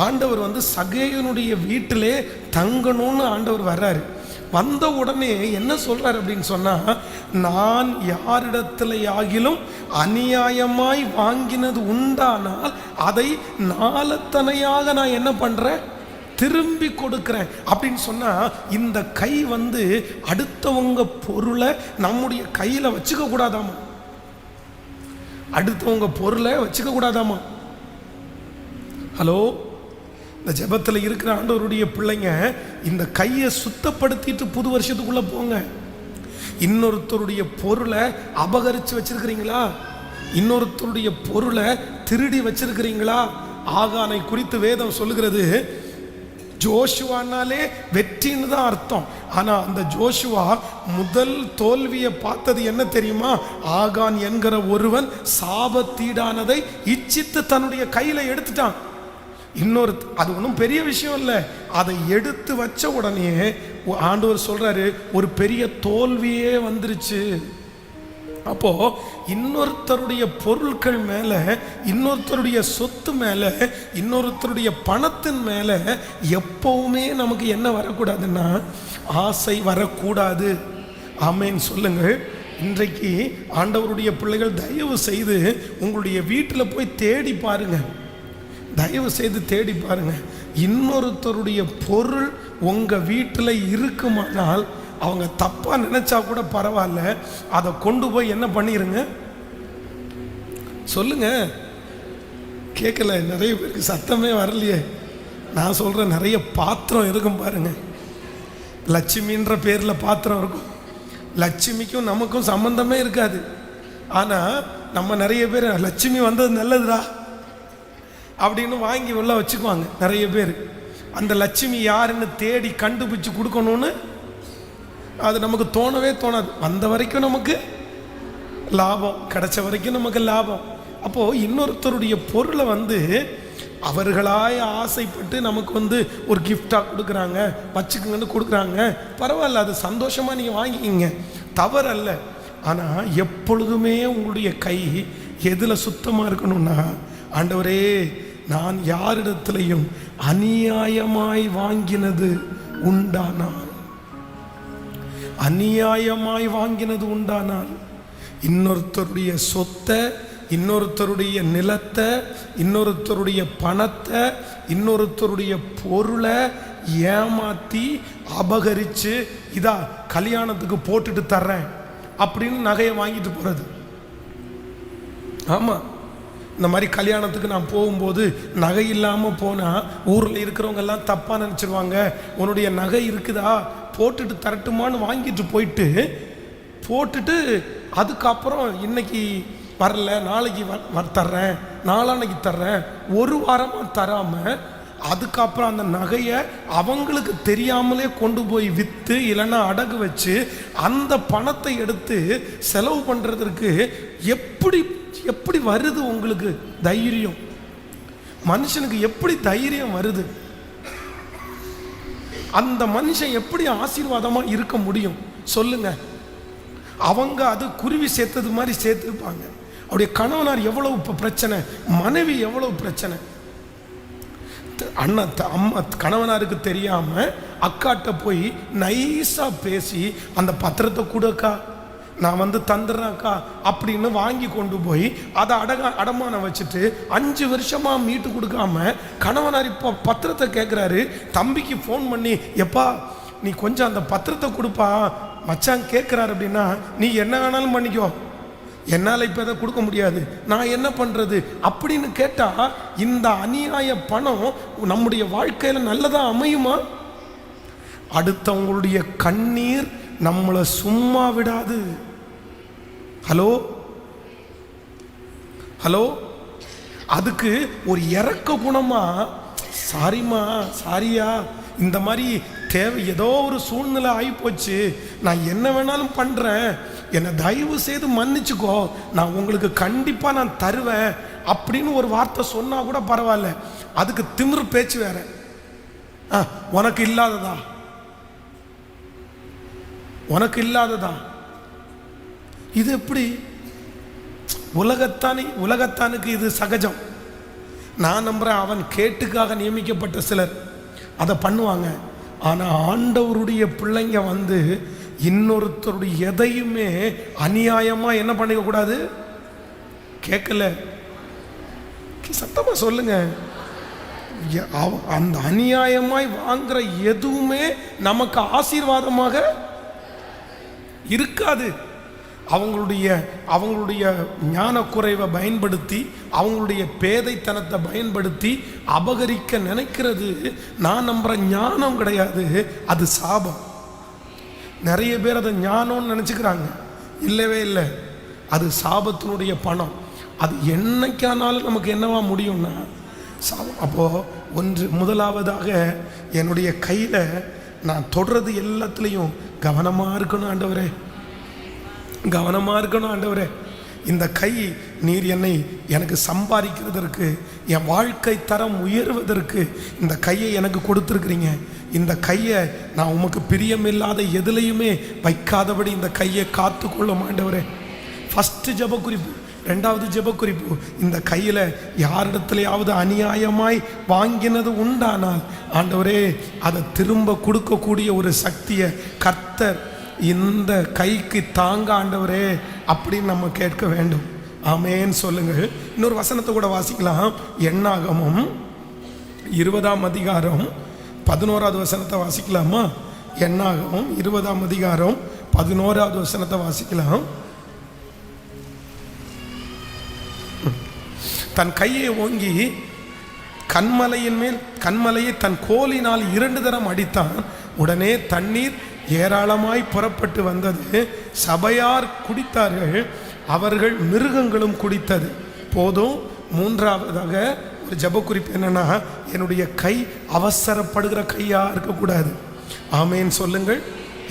[SPEAKER 1] ஆண்டவர் சகேயனுடைய வீட்டிலே தங்கணும்னு ஆண்டவர் வர்றாரு. வந்த உடனே என்ன சொல்றாரு அப்படின்னு சொன்னா, நான் யாரிடத்துல ஆகிலும் அநியாயமாய் வாங்கினது உண்டானால் அதை நாளத்தனையாக நான் என்ன பண்றேன், திரும்பி கொடுக்கிறேன் அப்படின்னு சொன்னா, இந்த கை அடுத்தவங்க பொருளை நம்முடைய கையில வச்சுக்க கூடாதாமா, அடுத்தவங்க பொருளை வச்சுக்க கூடாதாமா. ஹலோ, இந்த ஜெபத்தில் இருக்கிற ஆண்டவருடைய பிள்ளைங்க, இந்த கையை சுத்தப்படுத்திட்டு புது வருஷத்துக்குள்ள போங்க. இன்னொருத்தருடைய பொருளை அபகரித்து வச்சிருக்கிறீங்களா? இன்னொருத்தருடைய பொருளை திருடி வச்சிருக்கிறீங்களா? ஆகானை குறித்து வேதம் சொல்லுகிறது, ஜோஷுவானாலே வெற்றின்னு தான் அர்த்தம். ஆனால் அந்த ஜோஷுவா முதல் தோல்வியை பார்த்தது என்ன தெரியுமா? ஆகான் என்கிற ஒருவன் சாபத்தீடானதை இச்சித்து தன்னுடைய கையில் எடுத்துட்டான். அது ஒன்றும் பெரிய விஷயம் இல்லை. அதை எடுத்து வச்ச உடனே ஆண்டவர் சொல்றாரு, ஒரு பெரிய தோல்வியே வந்துருச்சு. அப்போ இன்னொருத்தருடைய பொருட்கள் மேல, இன்னொருத்தருடைய சொத்து மேல, இன்னொருத்தருடைய பணத்தின் மேல எப்பவுமே நமக்கு என்ன வரக்கூடாதுன்னா ஆசை வரக்கூடாது. ஆமேன் சொல்லுங்கள். இன்றைக்கு ஆண்டவருடைய பிள்ளைகள் தயவு செய்து உங்களுடைய வீட்டில் போய் தேடி பாருங்க, தயவு செய்து தேடி பாருங்க. இன்னொருத்தருடைய பொருள் உங்க வீட்டில் இருக்குமானால் அவங்க தப்பா நினைச்சா கூட பரவாயில்ல, அதை கொண்டு போய் என்ன பண்ணிருங்க சொல்லுங்க. கேட்கல, நிறைய பேருக்கு சத்தமே வரலையே. நான் சொல்றேன், நிறைய பாத்திரம் இருக்கும் பாருங்க. லட்சுமின்ற பேர்ல பாத்திரம் இருக்கும். லட்சுமிக்கும் நமக்கும் சம்பந்தமே இருக்காது. ஆனா நம்ம நிறைய பேர் லட்சுமி வந்தது நல்லதுடா அப்படின்னு வாங்கி உள்ள வச்சுக்குவாங்க. நிறைய பேர் அந்த லட்சுமி யாருன்னு தேடி கண்டுபிடிச்சு கொடுக்கணும்னு அது நமக்கு தோணவே தோணாது. வந்த வரைக்கும் நமக்கு லாபம், கிடைச்ச வரைக்கும் நமக்கு லாபம். அப்போ இன்னொருத்தருடைய பொருளை அவர்களாய் ஆசைப்பட்டு நமக்கு ஒரு கிஃப்டாக கொடுக்குறாங்க, வச்சுக்கோங்கன்னு கொடுக்குறாங்க, பரவாயில்ல, அது சந்தோஷமா நீங்க வாங்கிக்கிங்க, தவறல்ல. ஆனா எப்பொழுதுமே உங்களுடைய கை எதுல சுத்தமா இருக்கணும்னா, ஆண்டவரே, நான் யாரிடத்திலையும் அநியாயமாய் வாங்கினது உண்டானால், அநியாயமாய் வாங்கினது உண்டானால், இன்னொருத்தருடைய சொத்தை, இன்னொருத்தருடைய நிலத்தை, இன்னொருத்தருடைய பணத்தை, இன்னொருத்தருடைய பொருளை ஏமாத்தி அபகரிச்சு, இதா கல்யாணத்துக்கு போட்டுட்டு தர்றேன் அப்படின்னு நகையை வாங்கிட்டு போறது. ஆமா, இந்த மாதிரி கல்யாணத்துக்கு நான் போகும்போது நகை இல்லாமல் போனால் ஊரில் இருக்கிறவங்க எல்லாம் தப்பாக நினச்சிருவாங்க. உன்னுடைய நகை இருக்குதா, போட்டுட்டு தரட்டுமான்னு வாங்கிட்டு போட்டுட்டு அதுக்கப்புறம் இன்னைக்கு வரல, நாளைக்கு தர்றேன், நாளான்னைக்கு தர்றேன், ஒரு வாரமாக தராமல் அதுக்கப்புறம் அந்த நகையை அவங்களுக்கு தெரியாமலே கொண்டு போய் விற்று இல்லைன்னா அடகு வச்சு அந்த பணத்தை எடுத்து செலவு பண்ணுறதுக்கு எப்படி எப்படி வருது உங்களுக்கு தைரியம்? மனுஷனுக்கு எப்படி தைரியம் வருது? அந்த மனுஷன் எப்படி ஆசீர்வாதமா இருக்க முடியும் சொல்லுங்க? அவங்க அது குருவி சேர்த்தது மாதிரி சேர்த்துருப்பாங்க. அவருடைய கணவனார் எவ்வளவு பிரச்சனை, மனைவி எவ்வளவு பிரச்சனை. அண்ணா அம்மா கணவனாருக்கு தெரியாம அக்காட்ட போய் நைஸா பேசி அந்த பத்திரத்தை கொடுக்கா, நான் வந்து தந்துடுறேன்க்கா அப்படின்னு வாங்கி கொண்டு போய் அதை அடமானம் வச்சுட்டு 5 வருஷமா மீட்டு கொடுக்காம கணவனார் இப்போ பத்திரத்தை கேட்குறாரு. தம்பிக்கு ஃபோன் பண்ணி, எப்பா நீ கொஞ்சம் அந்த பத்திரத்தை கொடுப்பா, மச்சான் கேட்குறாரு அப்படின்னா, நீ என்ன வேணாலும் பண்ணிக்கோ, என்னால் இப்போ அதை கொடுக்க முடியாது, நான் என்ன பண்ணுறது அப்படின்னு கேட்டால் இந்த அநியாய பணம் நம்முடைய வாழ்க்கையில் நல்லதா அமையுமா? அடுத்தவங்களுடைய கண்ணீர் நம்மளை சும்மா விடாது. ஹலோ ஹலோ அதுக்கு ஒரு இறக்க குணமா, சாரிம்மா சாரியா, இந்த மாதிரி தேவை ஏதோ ஒரு சூழ்நிலை ஆகிப்போச்சு, நான் என்ன வேணாலும் பண்ணுறேன், என்னை தயவு செய்து மன்னிச்சுக்கோ, நான் உங்களுக்கு கண்டிப்பாக நான் தருவேன் அப்படின்னு ஒரு வார்த்தை சொன்னால் கூட பரவாயில்ல. அதுக்கு திமிரு பேச்சு வேற. உனக்கு இல்லாததா, உனக்கு இல்லாததா, இது எப்படி? உலகத்தானுக்கு இது சகஜம். நான் நம்புறேன் அவன் கேட்டுக்காக நியமிக்கப்பட்ட சிலர் அதை பண்ணுவாங்க. ஆனால் ஆண்டவருடைய பிள்ளைங்க வந்து இன்னொருத்தருடைய எதையுமே அநியாயமா என்ன பண்ணிக்க கூடாது. கேட்கல, சத்தமா சொல்லுங்க. அந்த அநியாயமாய் வாங்குற எதுவுமே நமக்கு ஆசீர்வாதமாக இருக்காது. அவங்களுடைய ஞான குறைவை பயன்படுத்தி, அவங்களுடைய பேதைத்தனத்தை பயன்படுத்தி அபகரிக்க நினைக்கிறது நான் நம்புற ஞானம் கிடையாது, அது சாபம். நிறைய பேர் அதை ஞானம்னு நினச்சிக்கிறாங்க. இல்லவே இல்லை, அது சாபத்தினுடைய பணம். அது என்னைக்கானாலும் நமக்கு என்னவா முடியும்னா சாபம். அப்போது முதலாவதாக என்னுடைய கையில் நான் தொடுறது எல்லாத்துலேயும் கவனமாக இருக்கணும் ஆண்டவரே, கவனமாக இருக்கணும் ஆண்டவரே. இந்த கை நீர் எனக்கு சம்பாதிக்கிறதற்கு, என் வாழ்க்கை தரம் உயர்வதற்கு இந்த கையை எனக்கு கொடுத்துருக்குறீங்க. இந்த கையை நான் உமக்கு பிரியமில்லாத எதுலையுமே வைக்காதபடி இந்த கையை காத்துக்கொள்ளும் ஆண்டவரே. ஃபஸ்ட்டு ஜெப குறிப்பு. ரெண்டாவது ஜெப குறிப்பு, இந்த கையில் யாரிடத்துலையாவது அநியாயமாய் வாங்கினது உண்டானால் ஆண்டவரே அதை திரும்ப கொடுக்கக்கூடிய ஒரு சக்தியை கர்த்தர் இந்த கைக்கு தாங்க ஆண்டவரே அப்படின்னு நம்ம கேட்க வேண்டும். ஆமேன்னு சொல்லுங்கள். இன்னொரு வசனத்தை கூட வாசிக்கலாம். எண்ணாகமம் 20ஆம் அதிகாரம் 11வது வசனத்தை வாசிக்கலாமா? எண்ணாகமம் 20ஆம் அதிகாரம் 11வது வசனத்தை வாசிக்கலாம். தன் கையை ஓங்கி கண்மலையை தன் கோலினால் 2 தரம் அடித்தான். உடனே தண்ணீர் ஏராளமாய் புறப்பட்டு வந்தது. சபையார் குடித்தார்கள், அவர்கள் மிருகங்களும் குடித்தது. போதும். மூன்றாவதாக ஒரு ஜெப குறிப்பு என்னன்னா, என்னுடைய கை அவசரப்படுகிற கையா இருக்கக்கூடாது. ஆமேன்னு சொல்லுங்கள்.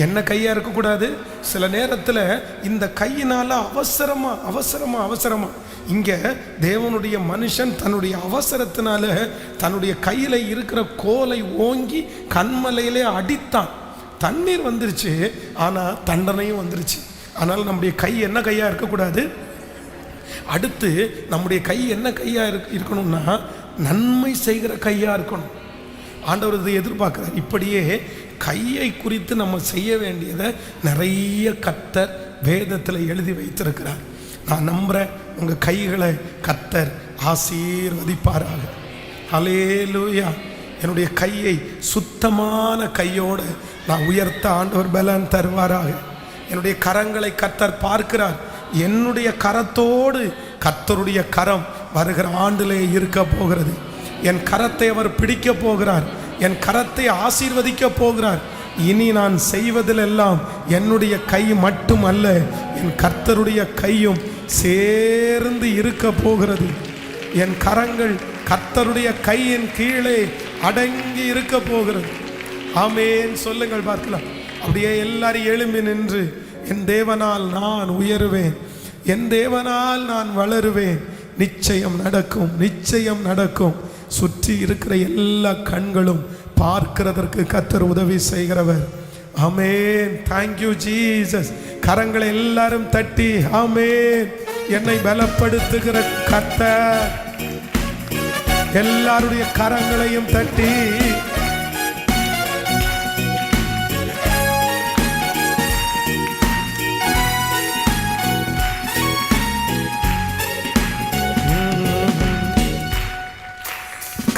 [SPEAKER 1] என்ன கையா இருக்கக்கூடாது? சில நேரத்தில் இந்த கையினால அவசரமா இங்க தேவனுடைய மனுஷன் தன்னுடைய அவசரத்தினால தன்னுடைய கையில இருக்கிற கோலை ஓங்கி கண்மலையிலே அடித்தான். தண்ணீர் வந்துருச்சு, ஆனால் தண்டனையும் வந்துருச்சு. ஆனால் நம்முடைய கை என்ன கையா இருக்கக்கூடாது? அடுத்து நம்முடைய கை என்ன கையா இருக்கணும்னா, நன்மை செய்கிற கையா இருக்கணும். ஆண்டவர் இதை எதிர்பார்க்கிறார். இப்படியே கையை குறித்து நம்ம செய்ய வேண்டியதை நிறைய கர்த்தர் வேதத்தில் எழுதி வைத்திருக்கிறார். நான் நம்புறேன் உங்கள் கைகளை கர்த்தர் ஆசீர்வதிப்பாராக. ஹல்லேலூயா. என்னுடைய கையை சுத்தமான கையோடு நான் உயர்த்த ஆண்டவர் பலன் தருவாராக. என்னுடைய கரங்களை கர்த்தர் பார்க்கிறார். என்னுடைய கரத்தோடு கர்த்தருடைய கரம் வருகிற ஆண்டிலே இருக்க போகிறது. என் கரத்தை அவர் பிடிக்க போகிறார். என் கரத்தை ஆசீர்வதிக்க போகிறார். இனி நான் செய்வதிலெல்லாம் என்னுடைய கை மட்டுமல்ல, என் கர்த்தருடைய கையும் சேர்ந்து இருக்க போகிறது. என் கரங்கள் கர்த்தருடைய கையின் கீழே அடங்கி இருக்க போகிறது. ஆமென் சொல்லுங்கள் பார்க்கலாம். அப்படியே எல்லாரும் எழும்பி நின்று, என் தேவனால் நான் உயருவேன், என் தேவனால் நான் வளருவேன், நிச்சயம் நடக்கும், நிச்சயம் நடக்கும். சுற்றி இருக்கிற எல்லா கண்களும் பார்க்கிறதற்கு கர்த்தர் உதவி செய்கிறவர். ஆமென். Thank you Jesus. கரங்களை எல்லாரும் தட்டி ஆமென். என்னை பலப்படுத்துகிற கர்த்தர். எல்லாருடைய கரங்களையும் தட்டி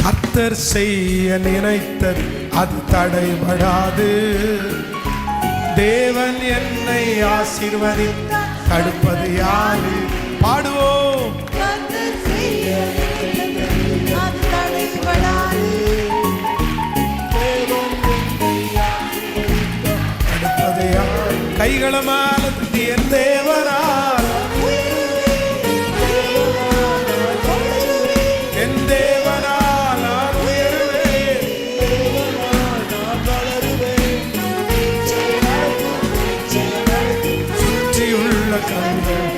[SPEAKER 1] கர்த்தர் செய்ய நினைத்தது அது தடைபடாது. தேவன் என்னை ஆசீர்வதித்தார், தடுப்பது யாரு? பாடுவோம். தடுப்பது யாரு? கைகளை மேல தட்டி என் தேவனால், என் தேவனால் நான் உயருவேன், சுற்றியுள்ள கண்கள்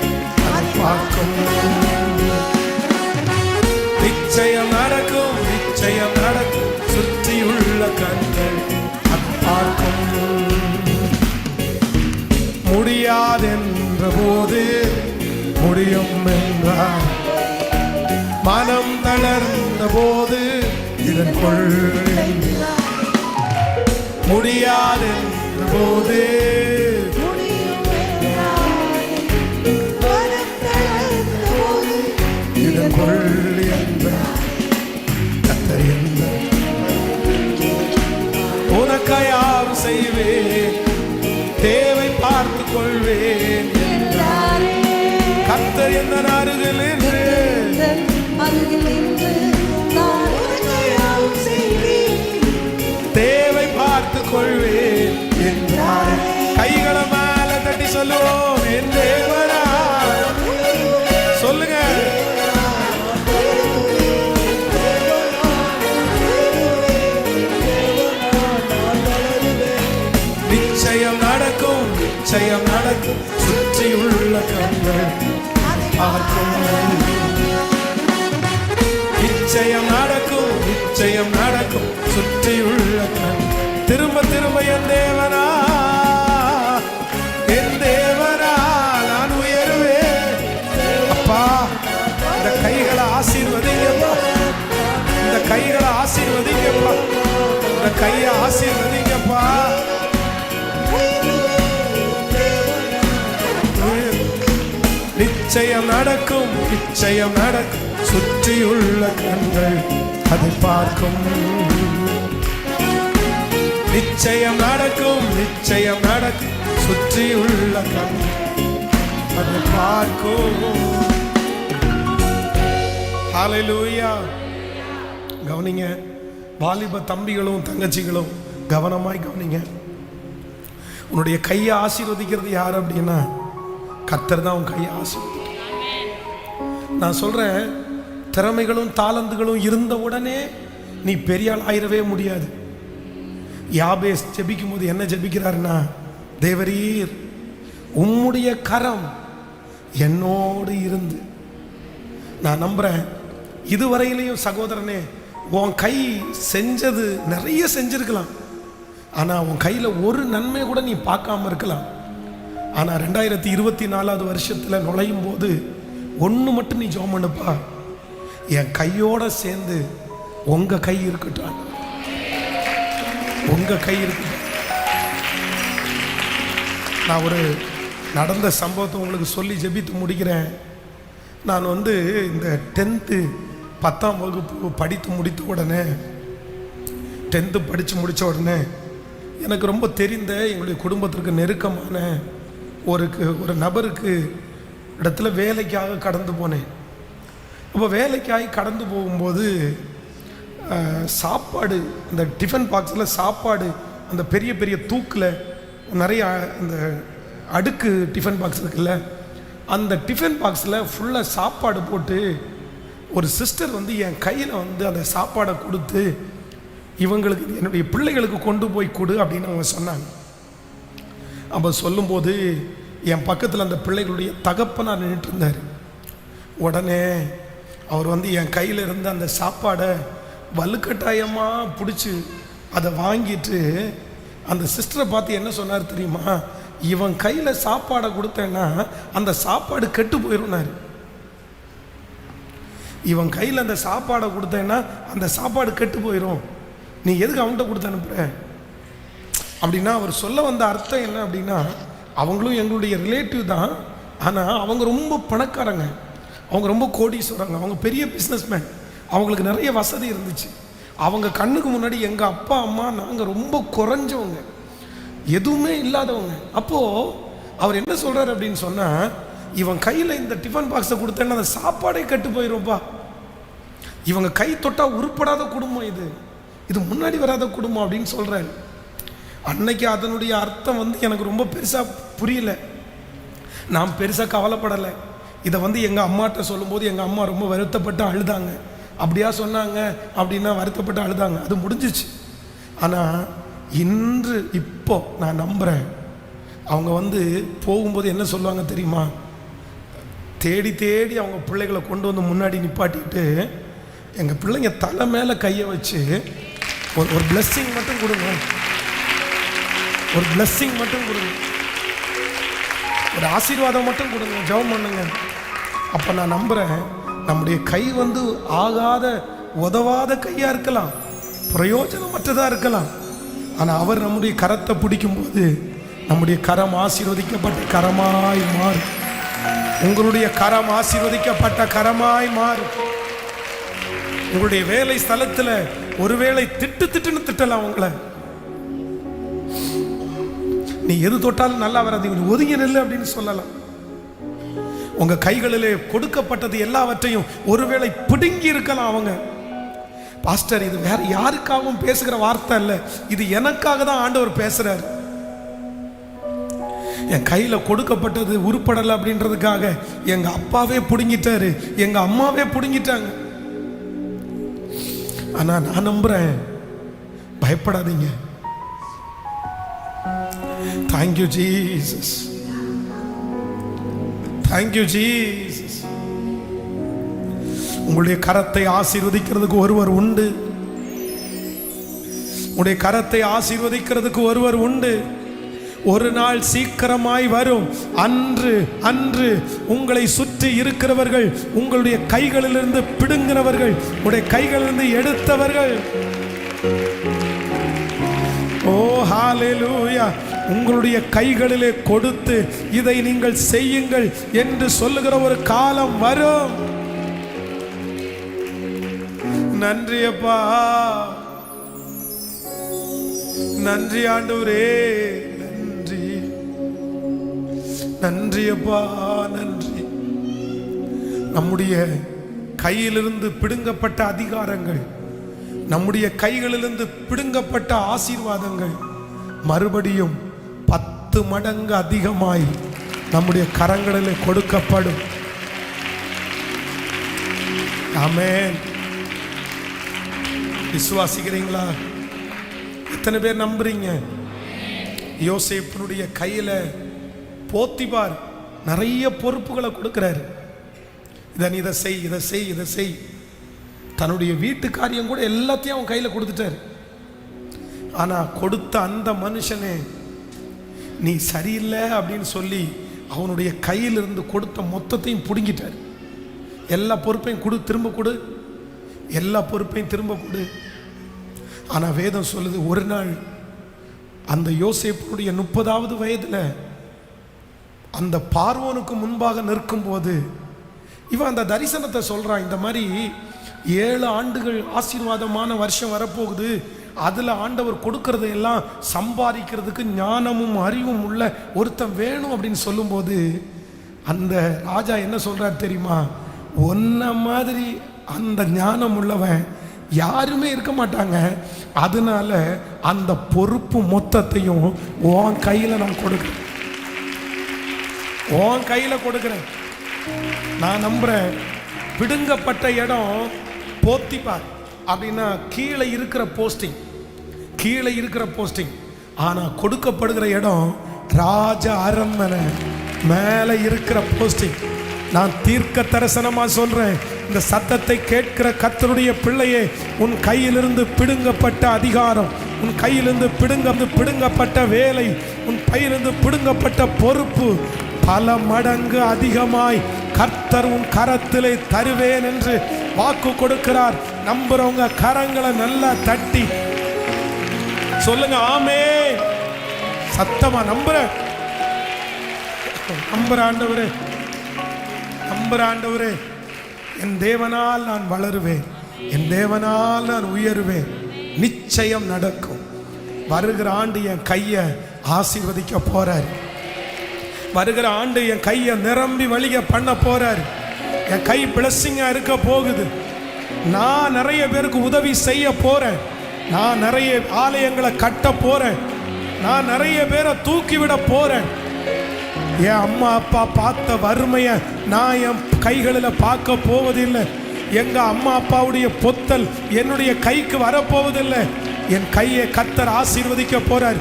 [SPEAKER 1] அதை பார்க்கும். நிச்சயம் நடக்கும், நிச்சயம் நடக்கும். சுற்றியுள்ள கண்கள் அதை பார்க்கும். முடியாதென்ற போது முடியும் என்றார், மனம் தளர்ந்த போது இதன் கொள். முடியாதென்ற போது இதன் கொள் என்றார். கர்த்தர் என்றார், உனக்காயாவும் செய்வேன், தேவை பார்த்து கொள்வேன் என்றாரே. கர்த்தர் எந்த அருகில் என்று தேவை பார்த்து கொள்வேன் என்றாரே. கைகளை மேல தட்டி சொல்லுவோம், என் தேவனா. சொல்லுங்க. நிச்சயம் நடக்கும், நிச்சயம் நடக்கும். சுற்றியுள்ள கண்கள் பார்க்கும். நிச்சயம் நடக்கும், நிச்சயம் நடக்கும். சுற்றியுள்ள கண். திரும்ப திரும்ப என் தேவனா, என் தேவனா நான் உயருவேன். அப்பா, இந்த கைகளை ஆசீர்வதிங்கப்பா, இந்த கைகளை ஆசீர்வதிங்கப்பா, இந்த கையை ஆசீர்வதிங்கப்பா. நிச்சயம் நடக்கும், நிச்சயம் நடக்கும். சுற்றியுள்ள கண்கள் அதை பார்க்கும். நிச்சயம் நடக்கும், நிச்சயம் நடக்கும். சுற்றியுள்ள கண்கள் அதை பார்க்கும். ஹல்லேலூயா. கவனிங்க வாலிப தம்பிகளும் தங்கச்சிகளும், கவனமாய் கவனிங்க. உன்னுடைய கையை ஆசீர்வதிக்கிறது யார் அப்படின்னா கர்த்தர் தான் உன் கையை ஆசீர்வதிக்கும். நான் சொல்றேன், திறமைகளும் தாளந்துகளும் இருந்த உடனே நீ பெரிய ஆள் ஆயிரவே முடியாது. யாபேஸ் ஜெபிக்கும் போது என்ன ஜெபிக்கிறாருன்னா, தேவரீர் உம்முடைய கரம் என்னோடு இருந்து. நான் நம்புறேன் இதுவரையிலையும் சகோதரனே, உன் கை செஞ்சது நிறைய செஞ்சிருக்கலாம், ஆனா உன் கையில ஒரு நன்மை கூட நீ பார்க்காம இருக்கலாம். ஆனா 2024 வருஷத்துல நுழையும் போது ஒன்று மட்டும் நீ ஜெபம் பண்ணுப்பா, என் கையோட சேர்ந்து உங்க கை இருக்கட்டும், உங்க கை இருக்கட்டும். நான் ஒரு நடந்த சம்பவத்தை உங்களுக்கு சொல்லி ஜெபித்து முடிக்கிறேன். நான் இந்த 10th 10ஆம் வகுப்பு படித்து முடித்த உடனே, 10th படித்து முடித்த உடனே எனக்கு ரொம்ப தெரிந்த எங்களுடைய குடும்பத்திற்கு நெருக்கமான ஒரு நபருக்கு இடத்துல வேலைக்காக கடந்து போனேன். அப்போ வேலைக்காக கடந்து போகும்போது சாப்பாடு, இந்த டிஃபன் பாக்ஸில் சாப்பாடு, அந்த பெரிய பெரிய தூக்கில் நிறைய அந்த அடுக்கு டிஃபன் பாக்ஸ் இருக்குல்ல, அந்த டிஃபன் பாக்ஸில் ஃபுல்லாக சாப்பாடு போட்டு ஒரு சிஸ்டர் என் கையில் அந்த சாப்பாடை கொடுத்து, இவங்களுக்கு என்னுடைய பிள்ளைகளுக்கு கொண்டு போய் கொடு அப்படின்னு அவங்க சொன்னாங்க. அப்போ சொல்லும்போது என் பக்கத்தில் அந்த பிள்ளைகளுடைய தகப்பனார் நின்றுட்டு இருந்தார். உடனே அவர் வந்து என் கையில் இருந்த அந்த சாப்பாடை வலுக்கட்டாயமாக பிடிச்சி அதை வாங்கிட்டு அந்த சிஸ்டரை பார்த்து என்ன சொன்னார் தெரியுமா? இவன் கையில் சாப்பாடை கொடுத்தேன்னா அந்த சாப்பாடு கெட்டு போயிடும்னாரு. இவன் கையில் அந்த சாப்பாடை கொடுத்தேன்னா அந்த சாப்பாடு கெட்டு போயிடும், நீ எதுக்கு அவன்கிட்ட கொடுத்து அனுப்புற அப்படின்னா அவர் சொல்ல வந்த அர்த்தம் என்ன அப்படின்னா, அவங்களும் எங்களுடைய ரிலேட்டிவ் தான், ஆனால் அவங்க ரொம்ப பணக்காரங்க, அவங்க ரொம்ப கோடீஸ்வரங்க, அவங்க பெரிய பிஸ்னஸ்மேன், அவங்களுக்கு நிறைய வசதி இருந்துச்சு. அவங்க கண்ணுக்கு முன்னாடி எங்கள் அப்பா அம்மா நாங்கள் ரொம்ப குறைஞ்சவங்க, எதுவுமே இல்லாதவங்க. அப்போது அவர் என்ன சொல்கிறார் அப்படின்னு சொன்னால், இவன் கையில் இந்த டிஃபன் பாக்ஸை கொடுத்தேன்னா அந்த சாப்பாடே கெட்டு போயிடும்ப்பா, இவங்க கை தொட்டால் உருப்படாத குடும்பம், இது முன்னாடி வராத குடும்பம் அப்படின்னு சொல்கிறாரு. அன்னைக்கு அதனுடைய அர்த்தம் வந்து எனக்கு ரொம்ப பெருசாக புரியல, நான் பெருசாக கவலைப்படலை. இதை வந்து எங்கள் அம்மாட்ட சொல்லும்போது எங்கள் அம்மா ரொம்ப வருத்தப்பட்டு அழுதாங்க. அப்படியா சொன்னாங்க அப்படின்னா வருத்தப்பட்டு அழுதாங்க, அது முடிஞ்சிச்சு. ஆனால் இன்று இப்போ நான் நம்புகிறேன், அவங்க வந்து போகும்போது என்ன சொல்லுவாங்க தெரியுமா? தேடி தேடி அவங்க பிள்ளைகளை கொண்டு வந்து முன்னாடி நிப்பாட்டிட்டு எங்கள் பிள்ளைங்க தலை மேலே கையை வச்சு ஒரு பிளெஸ்ஸிங் மட்டும் கொடுங்க, ஒரு பிளெஸ்ஸிங் மட்டும் கொடுங்க, ஒரு ஆசீர்வாதம் மட்டும் கொடுங்க, ஜெபம் பண்ணுங்க. அப்போ நான் நம்புகிறேன், நம்முடைய கை வந்து ஆகாத உதவாத கையாக இருக்கலாம், பிரயோஜனமற்றதாக இருக்கலாம், ஆனால் அவர் நம்முடைய கரத்தை பிடிக்கும்போது நம்முடைய கரம் ஆசீர்வதிக்கப்பட்ட கரமாய் மாறும். உங்களுடைய கரம் ஆசீர்வதிக்கப்பட்ட கரமாய் மாறும். உங்களுடைய வேலை ஸ்தலத்தில் ஒருவேளை திட்டுன்னு திட்டலாம் உங்களை, நீ எது தொட்டாலும் நல்லா வராது, ஒதுங்கி நெல்லு அப்படின்னு சொல்லலாம். உங்க கைகளிலே கொடுக்கப்பட்டது எல்லாவற்றையும் ஒருவேளை பிடுங்கி இருக்கலாம் அவங்க. பாஸ்டர், இது வேற யாருக்காகவும் பேசுகிற வார்த்தை இல்லை, இது எனக்காக தான் ஆண்டவர் பேசுறாரு. என் கையில கொடுக்கப்பட்டது உருப்படலை அப்படின்றதுக்காக எங்க அப்பாவே பிடுங்கிட்டாரு, எங்க அம்மாவே பிடுங்கிட்டாங்க. ஆனா நான் நம்புறேன், பயப்படாதீங்க. Thank you Jesus, thank you Jesus. உங்களுடைய கரத்தை ஆசீர்வதிக்கிறதுக்கு ஒருவர் உண்டு, உங்களுடைய கரத்தை ஆசீர்வதிக்கிறதுக்கு ஒருவர் உண்டு. ஒரு நாள் சீக்கிரமாய் வரும், அன்று அன்று உங்களை சுற்றி இருக்கிறவர்கள் உங்களுடைய கைகளிலிருந்து பிடுங்கினவர்கள், உங்களுடைய கைகளிலிருந்து எடுத்தவர்கள், ஓ ஹalleluya, உங்களுடைய கைகளிலே கொடுத்து இதை நீங்கள் செய்யுங்கள் என்று சொல்லுகிற ஒரு காலம் வரும். நன்றி அப்பா, நன்றி ஆண்டவரே, நன்றி நன்றி அப்பா, நன்றி. நம்முடைய கையிலிருந்து பிடுங்கப்பட்ட அதிகாரங்கள், நம்முடைய கைகளிலிருந்து பிடுங்கப்பட்ட ஆசீர்வாதங்கள் மறுபடியும் 10 மடங்கு அதிகமாய் நம்முடைய கரங்களிலே கொடுக்கப்படும். ஆமென். விசுவாசிக்கிறீங்களா? எத்தனை பேர் நம்புறீங்க? யோசேப்பினுடைய கையில போத்திபார் நிறைய பொறுப்புகளை கொடுக்கிறாரு. இதை செய், இதை செய், இதை செய். தன்னுடைய வீட்டு காரியம் கூட எல்லாத்தையும் அவன் கையில் கொடுத்துட்டாரு. ஆனால் கொடுத்த அந்த மனுஷனே நீ சரியில்லை அப்படின்னு சொல்லி அவனுடைய கையிலிருந்து கொடுத்த மொத்தத்தையும் பிடுங்கிட்டார். எல்லா பொறுப்பையும் கொடு, திரும்ப கொடு, எல்லா பொறுப்பையும் திரும்ப கொடு. ஆனால் வேதம் சொல்லுது, ஒரு நாள் அந்த யோசேப்புடைய 30வது வயதில் அந்த பார்வோனுக்கு முன்பாக நிற்கும் போது இவன் அந்த தரிசனத்தை சொல்றான். இந்த மாதிரி 7 ஆண்டுகள் ஆசீர்வாதமான வருஷம் வரப்போகுது, அதில் ஆண்டவர் கொடுக்கறதை எல்லாம் சம்பாதிக்கிறதுக்கு ஞானமும் அறிவும் உள்ள ஒருத்தன் வேணும் அப்படின்னு சொல்லும்போது அந்த ராஜா என்ன சொல்றார் தெரியுமா? ஒன்ன மாதிரி அந்த ஞானம் உள்ளவன் யாருமே இருக்க மாட்டாங்க, அதனால அந்த பொறுப்பு மொத்தத்தையும் உன் கையில் நான் கொடுக்குறேன், உன் கையில் கொடுக்குறேன். நான் நம்புறேன், பிடுங்கப்பட்ட இடம் போத்திபார், அப்படின்னா கீழே இருக்கிற போஸ்டிங், கீழே இருக்கிற போஸ்டிங். ஆனா கொடுக்கப்படுகிற இடம் ராஜ அரண்மனை, மேலே இருக்கிற போஸ்டிங். நான் தீர்க்க தரிசனமா சொல்றேன், இந்த சத்தத்தை கேட்கிற கர்த்தருடைய பிள்ளையே, உன் கையிலிருந்து பிடுங்கப்பட்ட அதிகாரம், உன் கையிலிருந்து பிடுங்கப்பட்ட வேலை, உன் கையிலிருந்து பிடுங்கப்பட்ட பொறுப்பு பல மடங்கு அதிகமாய் கர்த்தர் உன் கரத்திலே தருவேன் என்று வாக்கு கொடுக்கிறார். நம்புறவங்க கரங்களை நல்லா தட்டி சொல்லுங்க ஆமென். சத்தமா நம்புற ஆண்டவரே, நம்புற ஆண்டவரே, என் தேவனால் நான் வளருவேன், என் தேவனால் நான் உயருவேன், நிச்சயம் நடக்கும். வருகிற ஆண்டு என் கையை ஆசீர்வதிக்க போறார். வருகிற ஆண்டு என் கையை நிரம்பி வழிக பண்ண போறார். என் கை பிளஸிங்கா இருக்க போகுது. நான் நிறைய பேருக்கு உதவி செய்ய போறேன். நான் நிறைய ஆலயங்களை கட்ட போறேன். நான் நிறைய பேரை தூக்கிவிட போறேன். என் அம்மா அப்பா பார்த்த வறுமையை நான் என் கைகளில் பார்க்க போவதில்லை. எங்க அம்மா அப்பாவுடைய பொத்தல் என்னுடைய கைக்கு வரப்போவதில்லை. என் கையை கர்த்தர் ஆசீர்வதிக்க போறார்.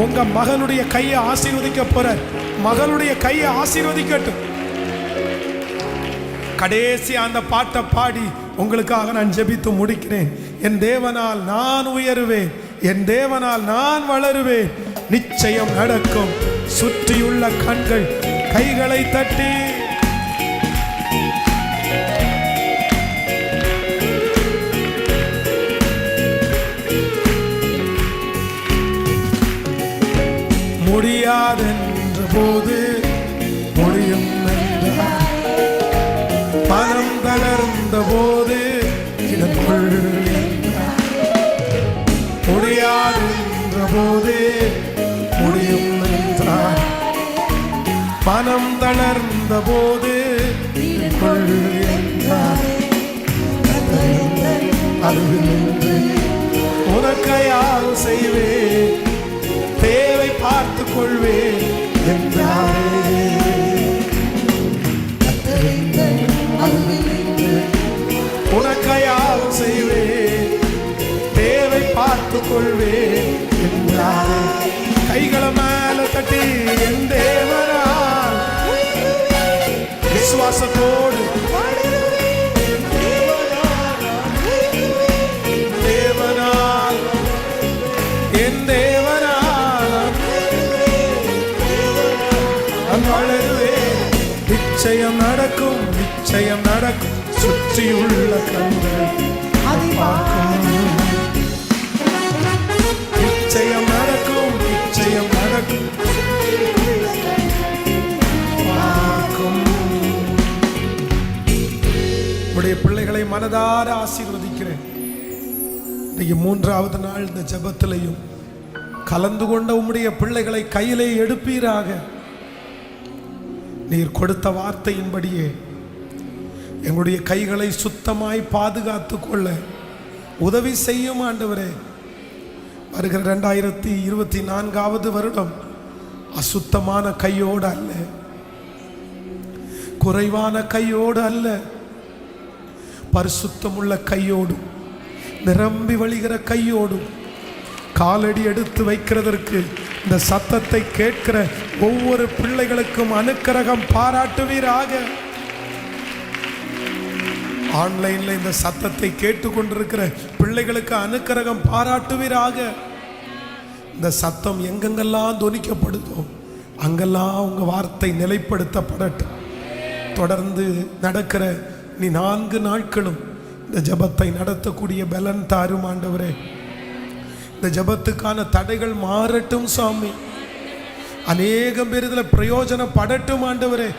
[SPEAKER 1] உங்க மகனுடைய கையை ஆசீர்வதிக்க போறார். மகளுடைய கையை ஆசீர்வதிக்கட்டும். கடைசி அந்த பாட்டை பாடி உங்களுக்காக நான் ஜெபித்து முடிக்கிறேன். என் தேவனால் நான் உயருவேன், என் தேவனால் நான் வளருவேன், நிச்சயம் நடக்கும். சுற்றியுள்ள கண்கள் கைகளை தட்டி முடியாதென்ற போது முடியும் என்றார். மனம் தளர்ந்த போது முடியாதென்ற போது முடியும் என்றார். மனம் தளர்ந்த போது உனக்கு யார் செய்வேன், தேவை பார்த்து கொள்வேன் என்றாரே. உனக்கு யார் செய்வேன், தேவை பார்த்து கொள்வேன் என்றாரே. கைகளை மேல தட்டி என் தேவனால் விசுவாசத்தோடு தேவனால் என் தேவனால் வளருவேன். நிச்சயம் நடக்கும், நிச்சயம் நடக்கும். சுற்றியுள்ள கண்கள் நிச்சயம் நடக்கும், நிச்சயம் நடக்கும். உடைய பிள்ளைகளை மனதார ஆசீர்வதிக்கிறேன். இன்னைக்கு 3வது நாள் இந்த ஜெபத்திலையும் கலந்து கொண்ட உம்முடைய பிள்ளைகளை கையிலே எடுப்பீராக. நீர் கொடுத்த வார்த்தையின்படியே எங்களுடைய கைகளை சுத்தமாய் பாதுகாத்து கொள்ள உதவி செய்யும் ஆண்டவரே. வருகிற 2024வது வருடம் அசுத்தமான கையோடு அல்ல, குறைவான கையோடு அல்ல, பரிசுத்தமுள்ள கையோடும் நிரம்பி வழிகிற கையோடும் காலடி எடுத்து வைக்கிறதற்கு இந்த சத்தத்தை கேட்கிற ஒவ்வொரு பிள்ளைகளுக்கும் அனுக்கிரகம் பாராட்டுவீராக. ஆன்லைன்ல இந்த சத்தத்தை கேட்டுக்கொண்டிருக்கிற பிள்ளைகளுக்கு அனுக்கிரகம் பாராட்டுவீராக. இந்த சத்தம் எங்கெங்கெல்லாம் துணிக்கப்படுதோ அங்கெல்லாம் உங்க வார்த்தை நிலைப்படுத்தப்படட்டும். தொடர்ந்து நடக்கிற நீ 4 நாட்களும் இந்த ஜபத்தை நடத்தக்கூடிய பலன் தாரும் ஆண்டவரே. இந்த ஜபத்துக்கான தடைகள் மாறட்டும் சாமி. அநேகம் பேர் இதில் பிரயோஜனப்படட்டும் ஆண்டவரே.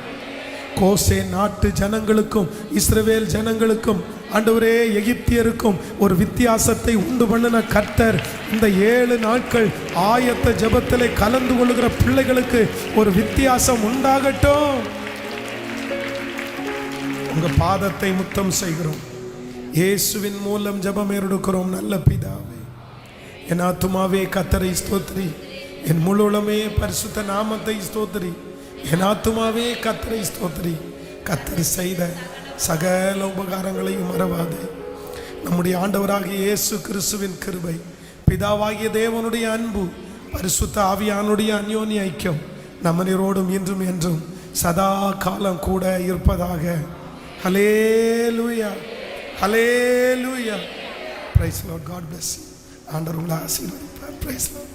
[SPEAKER 1] கோசே நாட்டு ஜனங்களுக்கும் இஸ்ரவேல் ஜனங்களுக்கும் ஆண்டவரே எகிப்தியருக்கும் ஒரு வித்தியாசத்தை உண்டு பண்ணின கர்த்தர் இந்த 7 நாட்கள் ஆயத்த ஜபத்திலே கலந்து கொள்ளுகிற பிள்ளைகளுக்கு ஒரு வித்தியாசம் உண்டாகட்டும். உங்க பாதத்தை முத்தம் செய்கிறோம். இயேசுவின் மூலம் ஜெபம் எடுக்கிறோம் நல்ல பிதாவே. என் ஆத்துமாவே கர்த்தரை ஸ்தோத்திரி, என் முழுமே பரிசுத்த நாமத்தை ஸ்தோத்திரி. என் ஆத்துமாவே கர்த்தரை ஸ்தோத்திரி. கர்த்தர் செய்த சகல உபகாரங்களையும் மறவாதே. நம்முடைய ஆண்டவராகிய இயேசு கிறிஸ்துவின் கிருபை, பிதாவாகிய தேவனுடைய அன்பு, பரிசுத்த ஆவியானுடைய அந்யோன்ய ஐக்கியம் நம்மனோடும் இன்றும் என்றும் சதா காலம் கூட இருப்பதாக. ஹல்லேலூயா, ஹல்லேலூயா. Praise the Lord. God bless you. ஆண்டவர் உங்களை ஆசீர்வதிப்பார். Praise the Lord.